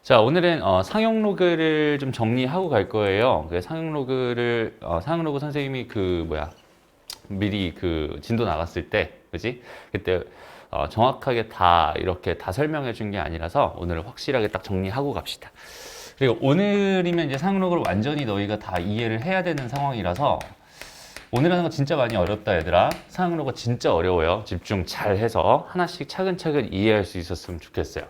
자, 오늘은 상용 로그를 좀 정리하고 갈 거예요. 그 상용 로그 선생님이 미리 그 진도 나갔을 때, 그지? 그때 정확하게 다 이렇게 다 설명해 준 게 아니라서 오늘 확실하게 딱 정리하고 갑시다. 그리고 오늘이면 이제 상용 로그를 완전히 너희가 다 이해를 해야 되는 상황이라서 오늘 하는 거 진짜 많이 어렵다, 얘들아. 상용 로그 진짜 어려워요. 집중 잘 해서 하나씩 차근차근 이해할 수 있었으면 좋겠어요.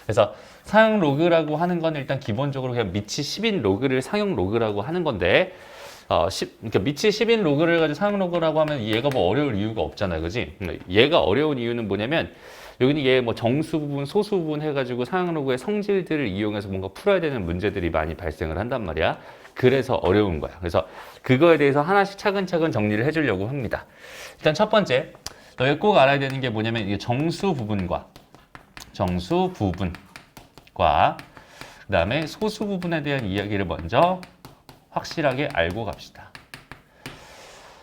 그래서 상용 로그라고 하는 건 일단 기본적으로 그냥 미치 10인 로그를 상용 로그라고 하는 건데, 그러니까 미치 10인 로그를 가지고 상용 로그라고 하면 얘가 뭐 어려울 이유가 없잖아요. 그지? 얘가 어려운 이유는 뭐냐면, 여기는 얘 뭐 정수 부분, 소수 부분 해가지고 상용 로그의 성질들을 이용해서 뭔가 풀어야 되는 문제들이 많이 발생을 한단 말이야. 그래서 어려운 거야. 그래서 그거에 대해서 하나씩 차근차근 정리를 해주려고 합니다. 일단 첫 번째, 너희가 꼭 알아야 되는 게 뭐냐면, 이게 정수 부분과 그 다음에 소수 부분에 대한 이야기를 먼저 확실하게 알고 갑시다.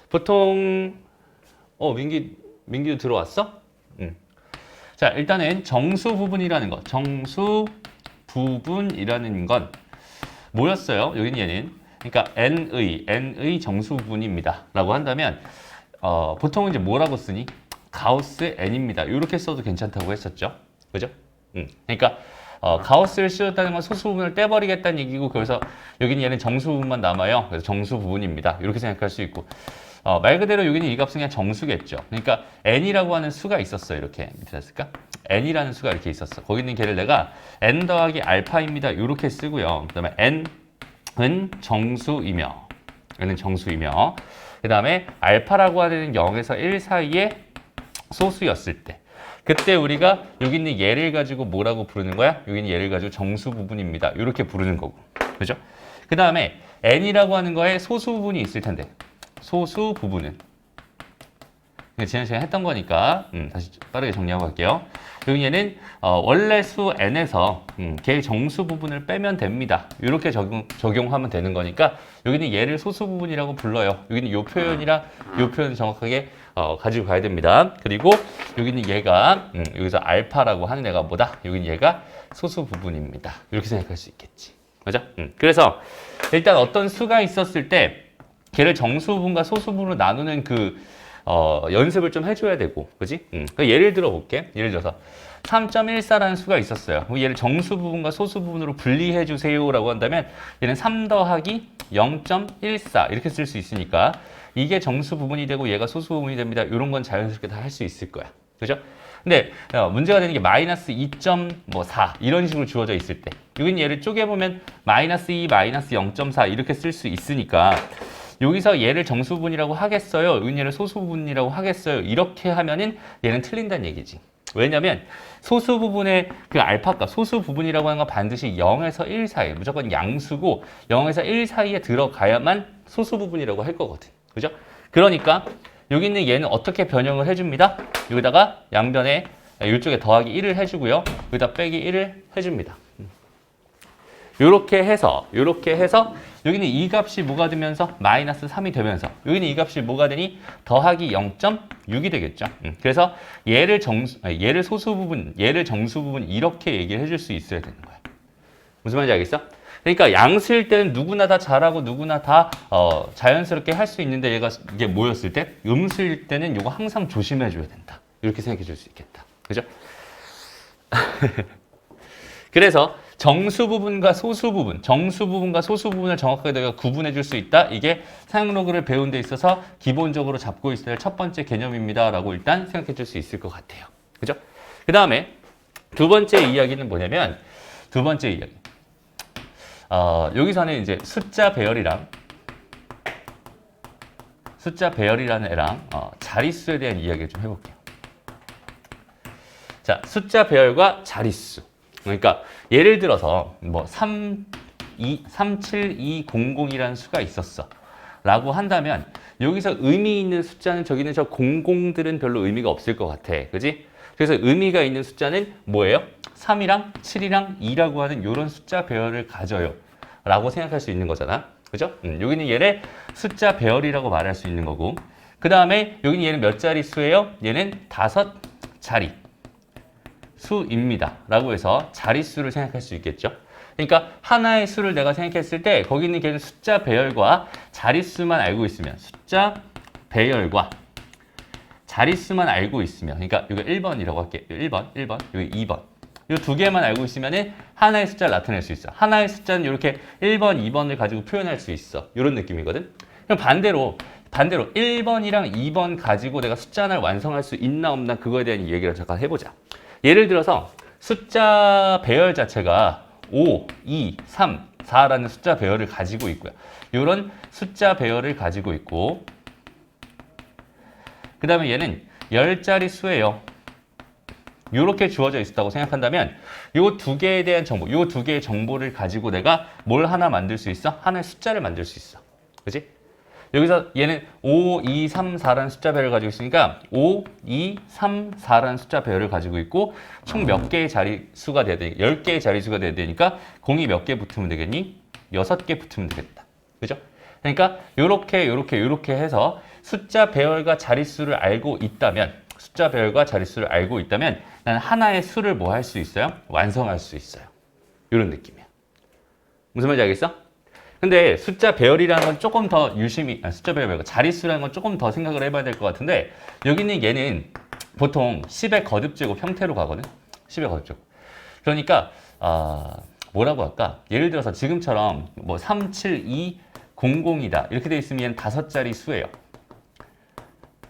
보통 민기도 들어왔어? 응. 자, 일단은 정수 부분이라는 건 뭐였어요? 여기는 얘는 그러니까 n의 정수 부분입니다 라고 한다면 보통은 이제 뭐라고 쓰니? 가우스 n입니다. 이렇게 써도 괜찮다고 했었죠. 그죠? 그러니까 가우스를 씌웠다는 건 소수 부분을 떼버리겠다는 얘기고, 그래서 여기는 얘는 정수 부분만 남아요. 그래서 정수 부분입니다. 이렇게 생각할 수 있고, 말 그대로 여기는 이 값은 그냥 정수겠죠. 그러니까 n이라고 하는 수가 있었어요. 이렇게 밑에 놨을까? n이라는 수가 이렇게 있었어. 거기 있는 걔를 내가 n 더하기 알파입니다. 이렇게 쓰고요. 그 다음에 n은 정수이며 그 다음에 알파라고 하는 0에서 1 사이에 소수였을 때, 그때 우리가 여기 있는 얘를 가지고 뭐라고 부르는 거야? 여기 있는 얘를 가지고 정수 부분입니다. 이렇게 부르는 거고. 그죠? 그 다음에 n이라고 하는 거에 소수 부분이 있을 텐데, 소수 부분은 지난 시간에 했던 거니까 다시 빠르게 정리하고 갈게요. 여기 얘는 원래 수 n에서 걔의 정수 부분을 빼면 됩니다. 이렇게 적용하면 되는 거니까 여기는 얘를 소수 부분이라고 불러요. 여기는 요 표현이랑 요 표현 정확하게 가지고 가야 됩니다. 그리고 여기는 얘가 여기서 알파라고 하는 애가 뭐다? 여기는 얘가 소수 부분입니다. 이렇게 생각할 수 있겠지. 맞아? 그래서 일단 어떤 수가 있었을 때 걔를 정수 부분과 소수 부분으로 나누는 연습을 좀 해줘야 되고, 그지? 예를 들어 볼게. 예를 들어서 3.14라는 수가 있었어요. 얘를 정수 부분과 소수 부분으로 분리해 주세요라고 한다면 얘는 3 더하기 0.14 이렇게 쓸 수 있으니까 이게 정수 부분이 되고 얘가 소수 부분이 됩니다. 이런 건 자연스럽게 다 할 수 있을 거야. 그죠? 근데 문제가 되는 게 마이너스 2.4 이런 식으로 주어져 있을 때, 여기는 얘를 쪼개보면 마이너스 2, 마이너스 0.4 이렇게 쓸 수 있으니까 여기서 얘를 정수 부분이라고 하겠어요? 여기 얘를 소수 부분이라고 하겠어요? 이렇게 하면은 얘는 틀린다는 얘기지. 왜냐면 소수 부분의 그 알파값, 소수 부분이라고 하는 건 반드시 0에서 1 사이, 무조건 양수고 0에서 1 사이에 들어가야만 소수 부분이라고 할 거거든. 그죠? 그러니까 여기 있는 얘는 어떻게 변형을 해줍니다. 여기다가 양변에 이쪽에 더하기 1을 해주고요. 여기다 빼기 1을 해줍니다. 요렇게 해서 여기는 이 값이 뭐가 되면서 마이너스 3이 되면서 여기는 이 값이 뭐가 되니 더하기 0.6이 되겠죠. 그래서 얘를 소수 부분, 얘를 정수 부분 이렇게 얘기를 해줄 수 있어야 되는 거야. 무슨 말인지 알겠어? 그러니까 양수일 때는 누구나 다 잘하고 누구나 다 자연스럽게 할 수 있는데 이게 뭐였을 때? 음수일 때는 이거 항상 조심해줘야 된다. 이렇게 생각해 줄 수 있겠다. 그죠? 그래서 정수 부분과 소수 부분, 정수 부분과 소수 부분을 정확하게 내가 구분해 줄 수 있다. 이게 사용 로그를 배운 데 있어서 기본적으로 잡고 있어야 할 첫 번째 개념입니다. 라고 일단 생각해 줄 수 있을 것 같아요. 그죠? 그 다음에 두 번째 이야기는 뭐냐면, 두 번째 이야기. 여기서는 이제 숫자 배열이라는 애랑 자릿수에 대한 이야기를 좀 해볼게요. 자, 숫자 배열과 자릿수. 그러니까 예를 들어서 뭐 37200이라는 수가 있었어 라고 한다면 여기서 의미 있는 숫자는 저기는 저 00들은 별로 의미가 없을 것 같아. 그지? 그래서 의미가 있는 숫자는 뭐예요? 3이랑 7이랑 2라고 하는 이런 숫자 배열을 가져요 라고 생각할 수 있는 거잖아. 그죠? 여기는 얘를 숫자 배열이라고 말할 수 있는 거고, 그 다음에 여기는 얘는 몇 자리 수예요? 얘는 5자리 수입니다. 라고 해서 자릿수를 생각할 수 있겠죠. 그러니까 하나의 수를 내가 생각했을 때 거기 있는 걔는 숫자 배열과 자릿수만 알고 있으면 숫자 배열과 자릿수만 알고 있으면 그러니까 이거 1번이라고 할게. 1번, 1번, 여기 2번. 이 두 개만 알고 있으면 하나의 숫자를 나타낼 수 있어. 하나의 숫자는 이렇게 1번, 2번을 가지고 표현할 수 있어. 이런 느낌이거든. 그럼 반대로 1번이랑 2번 가지고 내가 숫자 하나를 완성할 수 있나 없나 그거에 대한 얘기를 잠깐 해보자. 예를 들어서 숫자 배열 자체가 5, 2, 3, 4라는 숫자 배열을 가지고 있고요. 이런 숫자 배열을 가지고 있고 그 다음에 얘는 10자리 수예요. 이렇게 주어져 있었다고 생각한다면 이 두 개에 대한 정보, 이 두 개의 정보를 가지고 내가 뭘 하나 만들 수 있어? 하나의 숫자를 만들 수 있어. 그치? 여기서 얘는 5, 2, 3, 4라는 숫자 배열을 가지고 있으니까 5, 2, 3, 4라는 숫자 배열을 가지고 있고 총 몇 개의 자릿수가 돼야 되니까 10개의 자릿수가 돼야 되니까 공이 몇 개 붙으면 되겠니? 6개 붙으면 되겠다. 그죠? 그러니까 요렇게 해서 숫자 배열과 자릿수를 알고 있다면 나는 하나의 수를 뭐 할 수 있어요? 완성할 수 있어요. 이런 느낌이야. 무슨 말인지 알겠어? 근데 숫자 배열이라는 건 조금 더 숫자 배열 말고 자릿수라는 건 조금 더 생각을 해봐야 될 것 같은데 여기 있는 얘는 보통 10의 거듭제곱 형태로 가거든. 10의 거듭제곱. 그러니까 뭐라고 할까? 예를 들어서 지금처럼 뭐 3, 7, 2, 00이다. 이렇게 돼 있으면 얘는 5자리 수예요.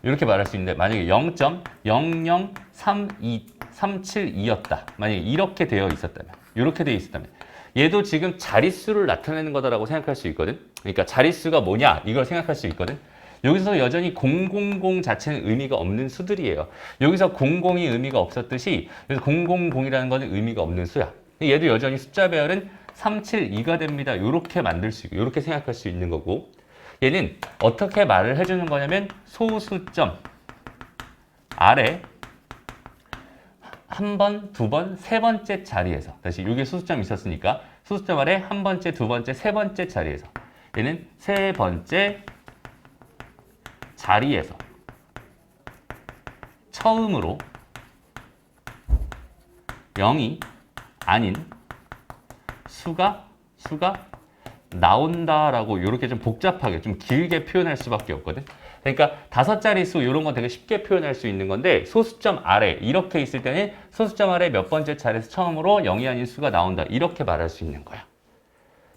이렇게 말할 수 있는데 만약에 0.0037372였다. 만약에 이렇게 되어 있었다면 이렇게 되어 있었다면 얘도 지금 자릿수를 나타내는 거다라고 생각할 수 있거든. 그러니까 자릿수가 뭐냐 이걸 생각할 수 있거든. 여기서 여전히 000 자체는 의미가 없는 수들이에요. 여기서 00이 의미가 없었듯이 그래서 000이라는 거는 의미가 없는 수야. 얘도 여전히 숫자 배열은 372가 됩니다. 이렇게 만들 수 있고 이렇게 생각할 수 있는 거고 얘는 어떻게 말을 해주는 거냐면 소수점 아래 한 번, 두 번, 세 번째 자리에서 다시 여기 소수점이 있었으니까 소수점 아래 한 번째, 두 번째, 세 번째 자리에서 얘는 세 번째 자리에서 처음으로 0이 아닌 수가 나온다라고 이렇게 좀 복잡하게 좀 길게 표현할 수밖에 없거든. 그러니까 5자리 수 이런 건 되게 쉽게 표현할 수 있는 건데 소수점 아래 이렇게 있을 때는 소수점 아래 몇 번째 자리에서 처음으로 0이 아닌 수가 나온다 이렇게 말할 수 있는 거야.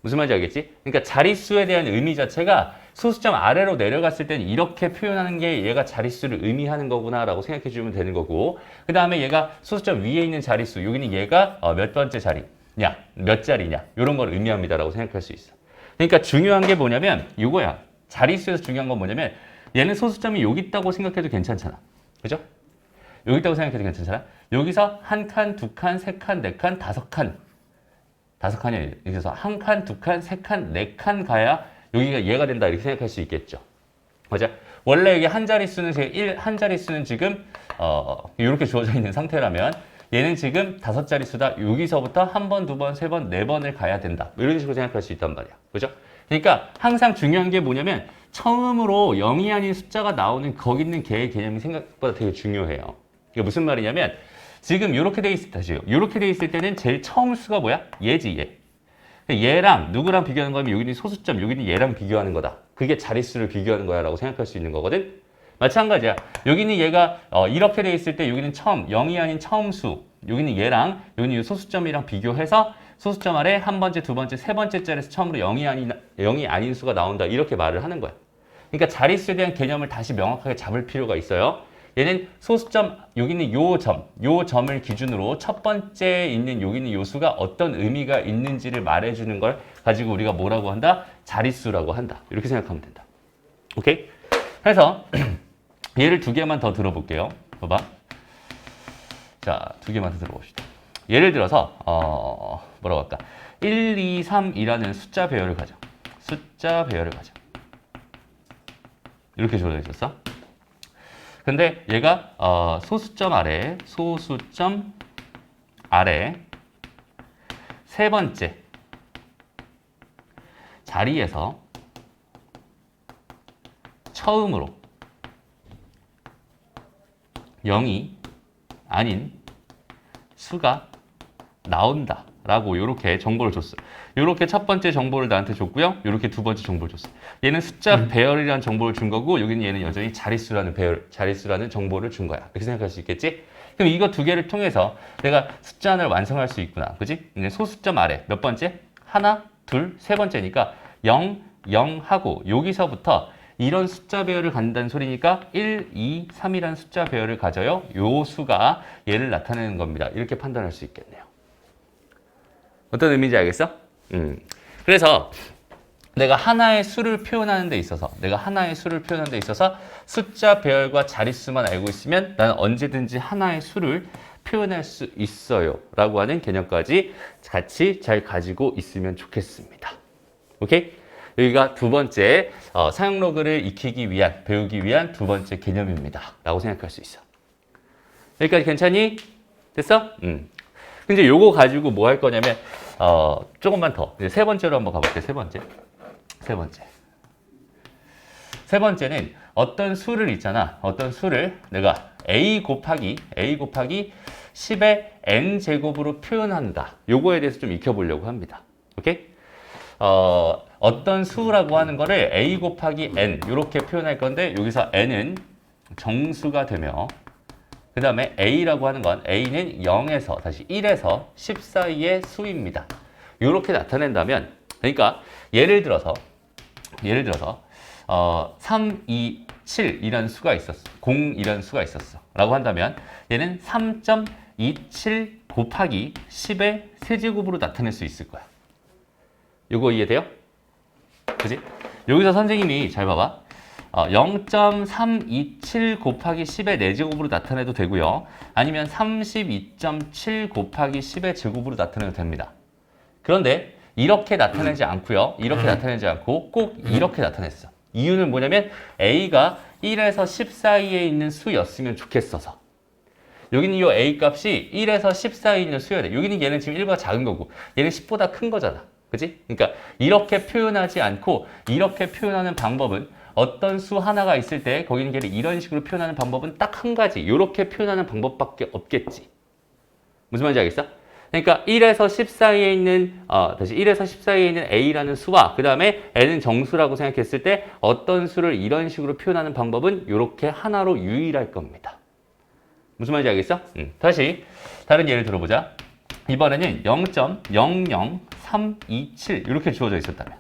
무슨 말인지 알겠지? 그러니까 자릿수에 대한 의미 자체가 소수점 아래로 내려갔을 때는 이렇게 표현하는 게 얘가 자릿수를 의미하는 거구나라고 생각해 주면 되는 거고 그 다음에 얘가 소수점 위에 있는 자릿수 여기는 얘가 몇 번째 자리냐 몇 자리냐 이런 걸 의미합니다라고 생각할 수 있어. 그러니까 중요한 게 뭐냐면 이거야. 자릿수에서 중요한 건 뭐냐면 얘는 소수점이 여기 있다고 생각해도 괜찮잖아. 그죠? 여기 있다고 생각해도 괜찮잖아. 여기서 한 칸, 두 칸, 세 칸, 네 칸, 5칸. 5칸이 여기서 한 칸, 두 칸, 세 칸, 네 칸 가야 여기가 얘가 된다 이렇게 생각할 수 있겠죠. 맞아? 원래 이게 한 자릿수는 지금 이렇게 주어져 있는 상태라면 얘는 지금 5자릿수다. 여기서부터 한 번, 두 번, 세 번, 네 번을 가야 된다. 이런 식으로 생각할 수 있단 말이야. 그죠? 그러니까 항상 중요한 게 뭐냐면 처음으로 0이 아닌 숫자가 나오는 거기 있는 개의 개념이 생각보다 되게 중요해요. 이게 무슨 말이냐면 지금 이렇게 돼 있을 때는 제일 처음 수가 뭐야? 얘지, 얘. 얘랑 누구랑 비교하는 거면 여기는 소수점, 여기는 얘랑 비교하는 거다. 그게 자릿수를 비교하는 거야 라고 생각할 수 있는 거거든. 마찬가지야. 여기는 얘가 이렇게 돼 있을 때 여기는 처음, 0이 아닌 처음 수. 여기는 얘랑 여기는 이 소수점이랑 비교해서 소수점 아래 한 번째, 두 번째, 세 번째 자리에서 처음으로 0이 아닌 수가 나온다. 이렇게 말을 하는 거야. 그러니까 자릿수에 대한 개념을 다시 명확하게 잡을 필요가 있어요. 얘는 소수점, 여기는 요 점을 기준으로 첫 번째 있는 여기는 요 수가 어떤 의미가 있는지를 말해주는 걸 가지고 우리가 뭐라고 한다? 자릿수라고 한다. 이렇게 생각하면 된다. 오케이? 그래서 예를 2개만 더 들어볼게요. 봐봐. 자, 2개만 더 들어봅시다. 예를 들어서 뭐라고 할까? 1, 2, 3이라는 숫자 배열을 가져. 이렇게 주어져 있었어. 근데 얘가 소수점 아래 세 번째 자리에서 처음으로 0이 아닌 수가 나온다 라고 이렇게 정보를 줬어. 이렇게 첫 번째 정보를 나한테 줬고요. 이렇게 두 번째 정보를 줬어. 얘는 숫자 배열이라는 정보를 준 거고 여기는 얘는 여전히 자릿수라는 배열, 자릿수라는 정보를 준 거야. 이렇게 생각할 수 있겠지? 그럼 이거 두 개를 통해서 내가 숫자 하나를 완성할 수 있구나. 그지? 이제 소수점 아래 몇 번째? 하나, 둘, 세 번째니까 0, 0 하고 여기서부터 이런 숫자 배열을 갖는다는 소리니까 1, 2, 3이라는 숫자 배열을 가져요. 요 수가 얘를 나타내는 겁니다. 이렇게 판단할 수 있겠네요. 어떤 의미인지 알겠어? 그래서 내가 하나의 수를 표현하는 데 있어서 숫자 배열과 자릿수만 알고 있으면 나는 언제든지 하나의 수를 표현할 수 있어요 라고 하는 개념까지 같이 잘 가지고 있으면 좋겠습니다. 오케이? 여기가 두 번째 사용 로그를 익히기 위한, 배우기 위한 두 번째 개념입니다 라고 생각할 수 있어. 여기까지 괜찮니? 됐어? 근데 요거 가지고 뭐 할 거냐면 조금만 더 이제 세 번째로 한번 가볼게요. 세 번째는 어떤 수를 있잖아. 어떤 수를 내가 a 곱하기 10의 n 제곱으로 표현한다. 요거에 대해서 좀 익혀보려고 합니다. 오케이? 어떤 수라고 하는 거를 a 곱하기 n 이렇게 표현할 건데 여기서 n은 정수가 되며 그 다음에 a라고 하는 건 a는 0에서 다시 1에서 10 사이의 수입니다. 이렇게 나타낸다면 그러니까 예를 들어서 3, 2, 7이라는 수가 있었어. 0이라는 수가 있었어. 라고 한다면 얘는 3.27 곱하기 10의 세제곱으로 나타낼 수 있을 거야. 이거 이해돼요? 그지? 여기서 선생님이 잘 봐봐. 0.327 곱하기 10의 4제곱으로 나타내도 되고요. 아니면 32.7 곱하기 10의 제곱으로 나타내도 됩니다. 그런데 이렇게 나타내지 않고요. 이렇게 나타내지 않고 꼭 이렇게 나타냈어. 이유는 뭐냐면 A가 1에서 10 사이에 있는 수였으면 좋겠어서. 여기는 이 A 값이 1에서 10 사이에 있는 수여야 돼. 여기는 얘는 지금 1보다 작은 거고 얘는 10보다 큰 거잖아. 그치? 그러니까 이렇게 표현하지 않고 이렇게 표현하는 방법은 어떤 수 하나가 있을 때 거기는 얘를 이런 식으로 표현하는 방법은 딱 한 가지. 이렇게 표현하는 방법밖에 없겠지. 무슨 말인지 알겠어? 그러니까 1에서 10 사이에 있는 1에서 10 사이에 있는 A라는 수와 그 다음에 N은 정수라고 생각했을 때 어떤 수를 이런 식으로 표현하는 방법은 이렇게 하나로 유일할 겁니다. 무슨 말인지 알겠어? 다시 다른 예를 들어보자. 이번에는 0.00327 이렇게 주어져 있었다면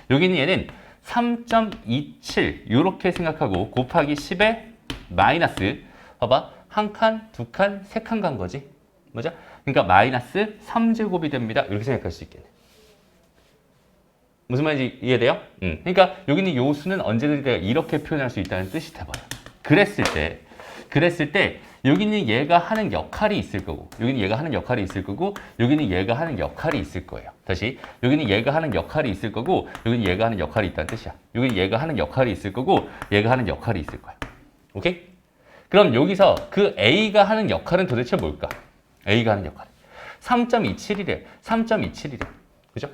여기는 얘는 3.27 이렇게 생각하고 곱하기 10에 마이너스 봐봐 한 칸, 두 칸, 세 칸 간 거지. 맞아? 그러니까 마이너스 3제곱이 됩니다. 이렇게 생각할 수 있겠네. 무슨 말인지 이해돼요? 그러니까 여기는 요 수는 언제든지 내가 이렇게 표현할 수 있다는 뜻이 돼버려. 그랬을 때 여기는 얘가 하는 역할이 있을 거고 여기는 얘가 하는 역할이 있을 거고 여기는 얘가 하는 역할이 있을 거예요. 다시 여기는 얘가 하는 역할이 있을 거고 여기는 얘가 하는 역할이 있다는 뜻이야. 여기는 얘가 하는 역할이 있을 거고 얘가 하는 역할이 있을 거야. 오케이? 그럼 여기서 그 A가 하는 역할은 도대체 뭘까? A가 하는 역할. 3.27이래. 3.27이래. 그죠?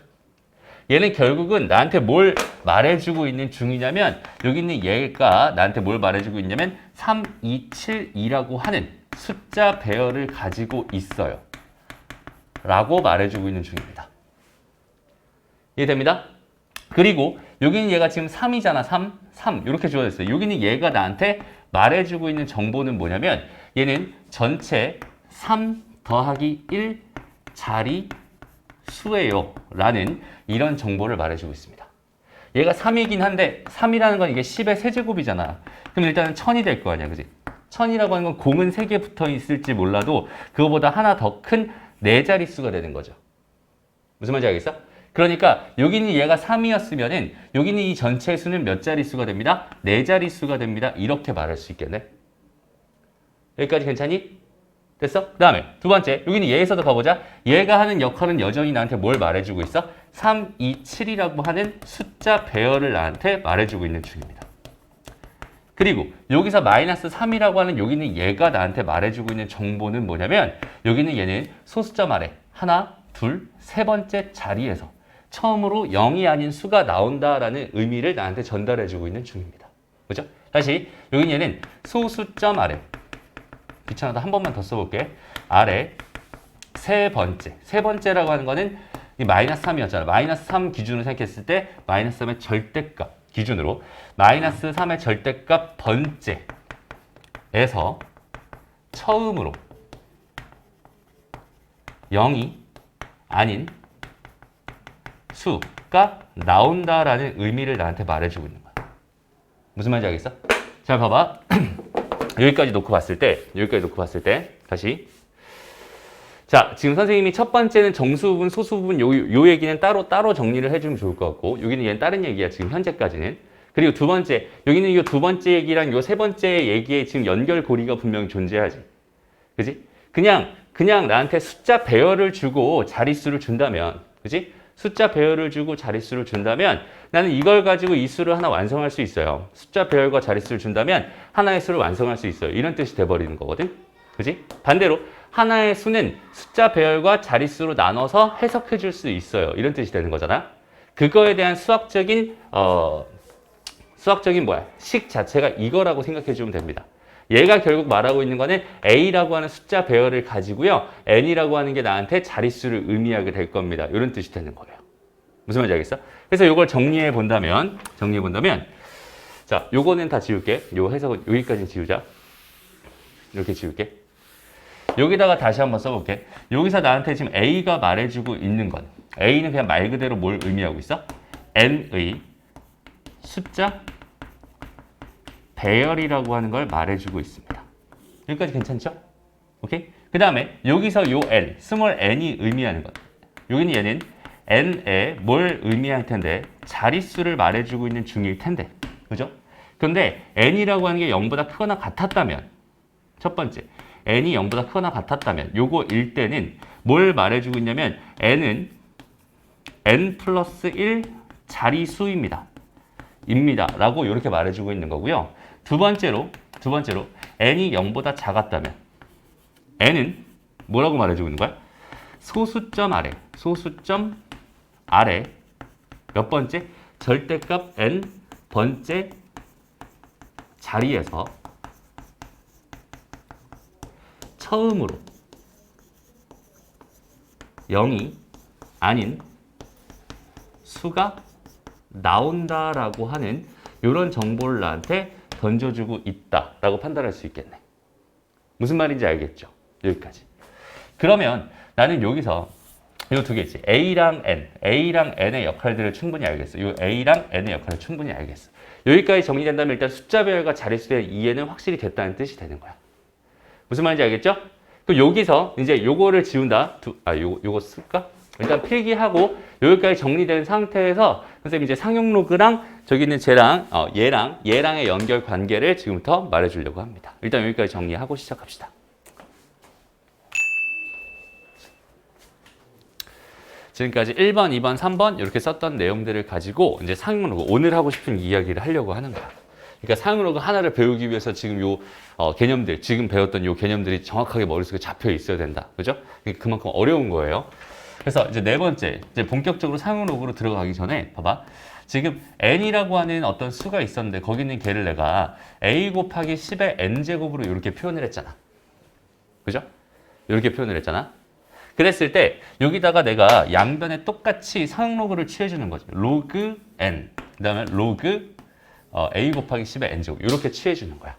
얘는 결국은 나한테 뭘 말해주고 있는 중이냐면 여기 있는 얘가 나한테 뭘 말해주고 있냐면 3272라고 하는 숫자 배열을 가지고 있어요. 라고 말해주고 있는 중입니다. 이해됩니다? 그리고 여기는 얘가 지금 3이잖아. 3 이렇게 주어졌어요. 여기는 얘가 나한테 말해주고 있는 정보는 뭐냐면 얘는 전체 3 더하기 1 자리 수예요 라는 이런 정보를 말해주고 있습니다. 얘가 3이긴 한데 3이라는 건 이게 10의 세제곱이잖아. 그럼 일단은 1000이 될 거 아니야. 그지? 1000이라고 하는 건 공은 3개 붙어 있을지 몰라도 그거보다 하나 더 큰 4자릿수가 되는 거죠. 무슨 말인지 알겠어? 그러니까 여기는 얘가 3이었으면은 여기는 이 전체 수는 몇 자릿수가 됩니다? 4자릿수가 됩니다. 이렇게 말할 수 있겠네. 여기까지 괜찮니? 됐어? 그 다음에 두 번째 여기는 얘에서도 가보자. 얘가 하는 역할은 여전히 나한테 뭘 말해주고 있어? 3, 2, 7이라고 하는 숫자 배열을 나한테 말해주고 있는 중입니다. 그리고 여기서 마이너스 3이라고 하는 여기는 얘가 나한테 말해주고 있는 정보는 뭐냐면 여기는 얘는 소수점 아래 하나, 둘, 세 번째 자리에서 처음으로 0이 아닌 수가 나온다라는 의미를 나한테 전달해주고 있는 중입니다. 그죠? 다시 여기는 얘는 소수점 아래 귀찮아도 한 번만 더 써볼게. 아래 세 번째라고 하는 거는 이 마이너스 3이었잖아. 마이너스 3 기준으로 생각했을 때 마이너스 3의 절대값 기준으로 마이너스 3의 절대값 번째에서 처음으로 0이 아닌 수가 나온다라는 의미를 나한테 말해주고 있는 거야. 무슨 말인지 알겠어? 자, 봐봐. 여기까지 놓고 봤을 때 다시. 자, 지금 선생님이 첫 번째는 정수부분, 소수부분 요 얘기는 따로 정리를 해주면 좋을 것 같고, 여기는 얘는 다른 얘기야, 지금 현재까지는. 그리고 두 번째, 여기는 이 두 번째 얘기랑 요 세 번째 얘기에 지금 연결고리가 분명히 존재하지. 그지? 그냥 나한테 숫자 배열을 주고 자릿수를 준다면, 그지? 숫자 배열을 주고 자릿수를 준다면 나는 이걸 가지고 이 수를 하나 완성할 수 있어요. 숫자 배열과 자릿수를 준다면 하나의 수를 완성할 수 있어요. 이런 뜻이 돼버리는 거거든. 그지? 반대로 하나의 수는 숫자 배열과 자릿수로 나눠서 해석해 줄 수 있어요. 이런 뜻이 되는 거잖아. 그거에 대한 수학적인 식 자체가 이거라고 생각해 주면 됩니다. 얘가 결국 말하고 있는 거는 A라고 하는 숫자 배열을 가지고요. N이라고 하는 게 나한테 자릿수를 의미하게 될 겁니다. 이런 뜻이 되는 거예요. 무슨 말인지 알겠어? 그래서 이걸 정리해 본다면 자, 요거는 다 지울게. 요 해석은 여기까지 지우자. 이렇게 지울게. 여기다가 다시 한번 써볼게. 여기서 나한테 지금 A가 말해주고 있는 건 A는 그냥 말 그대로 뭘 의미하고 있어? N의 숫자 배열이라고 하는 걸 말해주고 있습니다. 여기까지 괜찮죠? 오케이? 그 다음에 여기서 요 N, 스몰 n이 의미하는 것. 여기는 얘는 n에 뭘 의미할 텐데 자릿수를 말해주고 있는 중일 텐데. 그죠? 그런데 n이라고 하는 게 0보다 크거나 같았다면 첫 번째, n이 0보다 크거나 같았다면 요거일 때는 뭘 말해주고 있냐면 n은 n 플러스 1 자리수입니다. 라고 이렇게 말해주고 있는 거고요. 두 번째로 n이 0보다 작았다면 n은 뭐라고 말해주고 있는 거야? 소수점 아래 몇 번째? 절대값 n 번째 자리에서 처음으로 0이 아닌 수가 나온다라고 하는 이런 정보를 나한테 던져주고 있다라고 판단할 수 있겠네. 무슨 말인지 알겠죠? 여기까지. 그러면 나는 여기서 이 두 개 있지. A랑 N의 역할들을 충분히 알겠어. 이 A랑 N의 역할을 충분히 알겠어. 여기까지 정리된다면 일단 숫자 배열과 자릿수에 대한 이해는 확실히 됐다는 뜻이 되는 거야. 무슨 말인지 알겠죠? 그럼 여기서 이제 요거를 지운다. 요거 쓸까? 일단 필기하고 여기까지 정리된 상태에서 선생님 이제 상용 로그랑 저기 있는 쟤랑 얘랑의 연결 관계를 지금부터 말해주려고 합니다. 일단 여기까지 정리하고 시작합시다. 지금까지 1번, 2번, 3번 이렇게 썼던 내용들을 가지고 이제 상용 로그 오늘 하고 싶은 이야기를 하려고 하는 거야. 그러니까 상용 로그 하나를 배우기 위해서 지금 요 개념들, 지금 배웠던 요 개념들이 정확하게 머릿속에 잡혀 있어야 된다. 그죠? 그만큼 어려운 거예요. 그래서 이제 네 번째, 이제 본격적으로 상용 로그로 들어가기 전에 봐봐. 지금 n이라고 하는 어떤 수가 있었는데 거기 있는 걔를 내가 a 곱하기 10의 n제곱으로 이렇게 표현을 했잖아. 그죠? 이렇게 표현을 했잖아. 그랬을 때 여기다가 내가 양변에 똑같이 상용 로그를 취해주는 거지. 로그 n, 그 다음에 로그 a 곱하기 10의 n제곱 이렇게 취해주는 거야.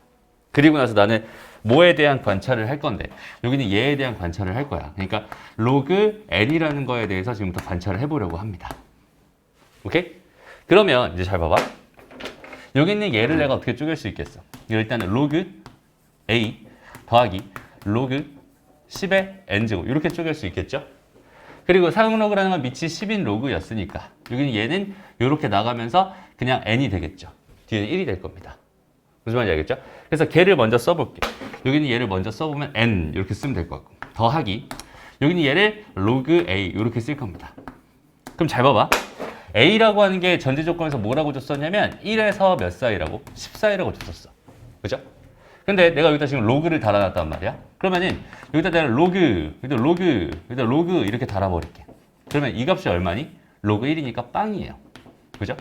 그리고 나서 나는 뭐에 대한 관찰을 할 건데 여기는 얘에 대한 관찰을 할 거야. 그러니까 로그 n이라는 거에 대해서 지금부터 관찰을 해보려고 합니다. 오케이? 그러면 이제 잘 봐봐. 여기 있는 얘를 내가 어떻게 쪼갤 수 있겠어? 일단은 로그 a 더하기 로그 10의 n제곱 이렇게 쪼갤 수 있겠죠? 그리고 상용 로그라는 건 밑이 10인 로그였으니까 여기는 얘는 이렇게 나가면서 그냥 n이 되겠죠. 뒤에는 1이 될 겁니다. 무슨 말인지 알겠죠? 그래서 걔를 먼저 써볼게. 여기는 얘를 먼저 써보면 n 이렇게 쓰면 될 것 같고 더하기 여기는 얘를 로그 a 이렇게 쓸 겁니다. 그럼 잘 봐봐. a라고 하는 게 전제 조건에서 뭐라고 줬었냐면 1에서 몇 사이라고? 10 사이라고 줬었어. 그죠? 근데 내가 여기다 지금 로그를 달아놨단 말이야. 그러면은 여기다 내가 여기다 로그 이렇게 달아버릴게. 그러면 이 값이 얼마니? 로그 1이니까 빵이에요. 그죠?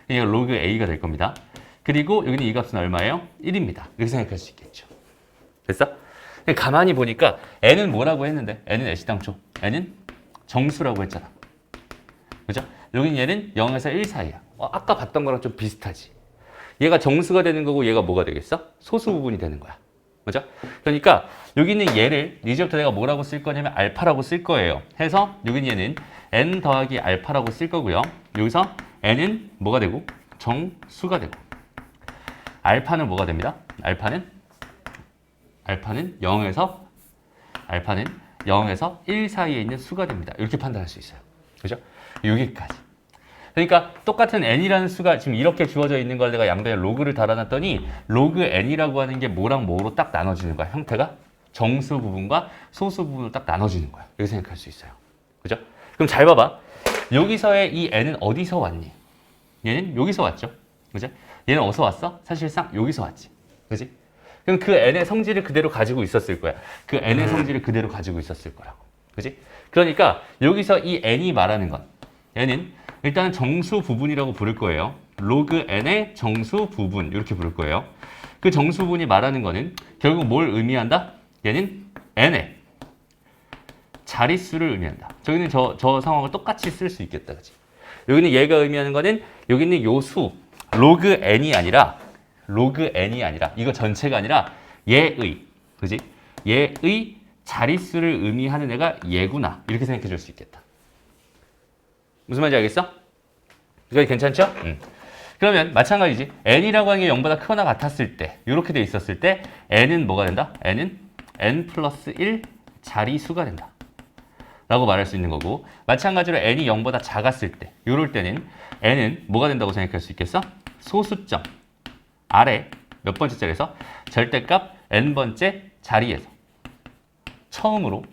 이게 로그 a가 될 겁니다. 그리고 여기는 이 값은 얼마예요? 1입니다. 이렇게 생각할 수 있겠죠. 됐어? 가만히 보니까 n은 뭐라고 했는데 n은 애시당초 n은 정수라고 했잖아. 그죠? 여긴 얘는 0에서 1 사이야. 아까 봤던 거랑 좀 비슷하지. 얘가 정수가 되는 거고 얘가 뭐가 되겠어? 소수 부분이 되는 거야. 그죠? 그러니까 여기는 얘를 이제부터 내가 뭐라고 쓸 거냐면 알파라고 쓸 거예요. 해서 여기는 얘는 n 더하기 알파라고 쓸 거고요. 여기서 n은 뭐가 되고 정수가 되고 알파는 뭐가 됩니다? 알파는 0에서 1 사이에 있는 수가 됩니다. 이렇게 판단할 수 있어요. 그죠? 여기까지. 그러니까 똑같은 n이라는 수가 지금 이렇게 주어져 있는 걸 내가 양변에 로그를 달아놨더니 로그 n이라고 하는 게 뭐랑 뭐로 딱 나눠지는 거야. 형태가 정수 부분과 소수 부분으로 딱 나눠지는 거야. 이렇게 생각할 수 있어요. 그죠? 그럼 잘 봐봐. 여기서의 이 n은 어디서 왔니? 얘는 여기서 왔죠. 그죠? 얘는 어디서 왔어? 사실상 여기서 왔지. 그지? 그럼 그 n의 성질을 그대로 가지고 있었을 거야. 그 n의 성질을 그대로 가지고 있었을 거라고. 그지? 그러니까 여기서 이 n이 말하는 건 얘는 일단은 정수 부분이라고 부를 거예요. 로그 n의 정수 부분 이렇게 부를 거예요. 그 정수 부분이 말하는 거는 결국 뭘 의미한다? 얘는 n의 자릿수를 의미한다. 저기는 저 상황을 똑같이 쓸 수 있겠다. 그치? 여기는 얘가 의미하는 거는 여기 있는 요 수, 로그 n이 아니라 이거 전체가 아니라 얘의, 그지? 얘의 자릿수를 의미하는 애가 얘구나. 이렇게 생각해 줄 수 있겠다. 무슨 말인지 알겠어? 이거 괜찮죠? 그러면 마찬가지지. n이라고 하는 게 0보다 크거나 같았을 때, 이렇게 돼 있었을 때 n은 뭐가 된다? n은 n 플러스 1 자리수가 된다. 라고 말할 수 있는 거고, 마찬가지로 n이 0보다 작았을 때, 이럴 때는 n은 뭐가 된다고 생각할 수 있겠어? 소수점 아래 몇 번째 자리에서 절대값 n번째 자리에서 처음으로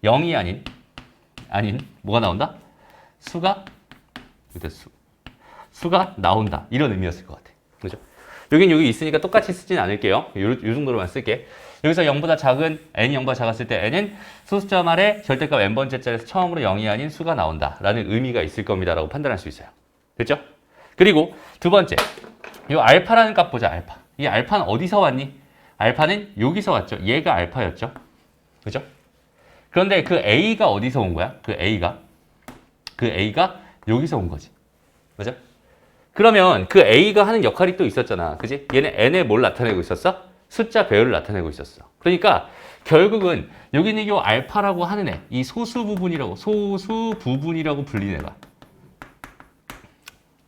0이 아닌 뭐가 나온다? 수가 나온다. 이런 의미였을 것 같아. 그죠? 여긴 여기 있으니까 똑같이 쓰진 않을게요. 요 정도로만 쓸게. 여기서 0보다 작은 n이 0보다 작았을 때 n은 소수점 아래 절대값 n번째 자리에서 처음으로 0이 아닌 수가 나온다. 라는 의미가 있을 겁니다. 라고 판단할 수 있어요. 됐죠? 그리고 두 번째. 이 알파라는 값 보자. 알파. 이 알파는 어디서 왔니? 알파는 여기서 왔죠. 얘가 알파였죠. 그죠? 그런데 그 a가 어디서 온 거야? 그 a가 여기서 온 거지. 그죠? 그러면 그 a가 하는 역할이 또 있었잖아. 그지? 얘는 n에 뭘 나타내고 있었어? 숫자 배열을 나타내고 있었어. 그러니까 결국은 여기 있는 이 알파라고 하는 애, 이 소수 부분이라고 불리는 애가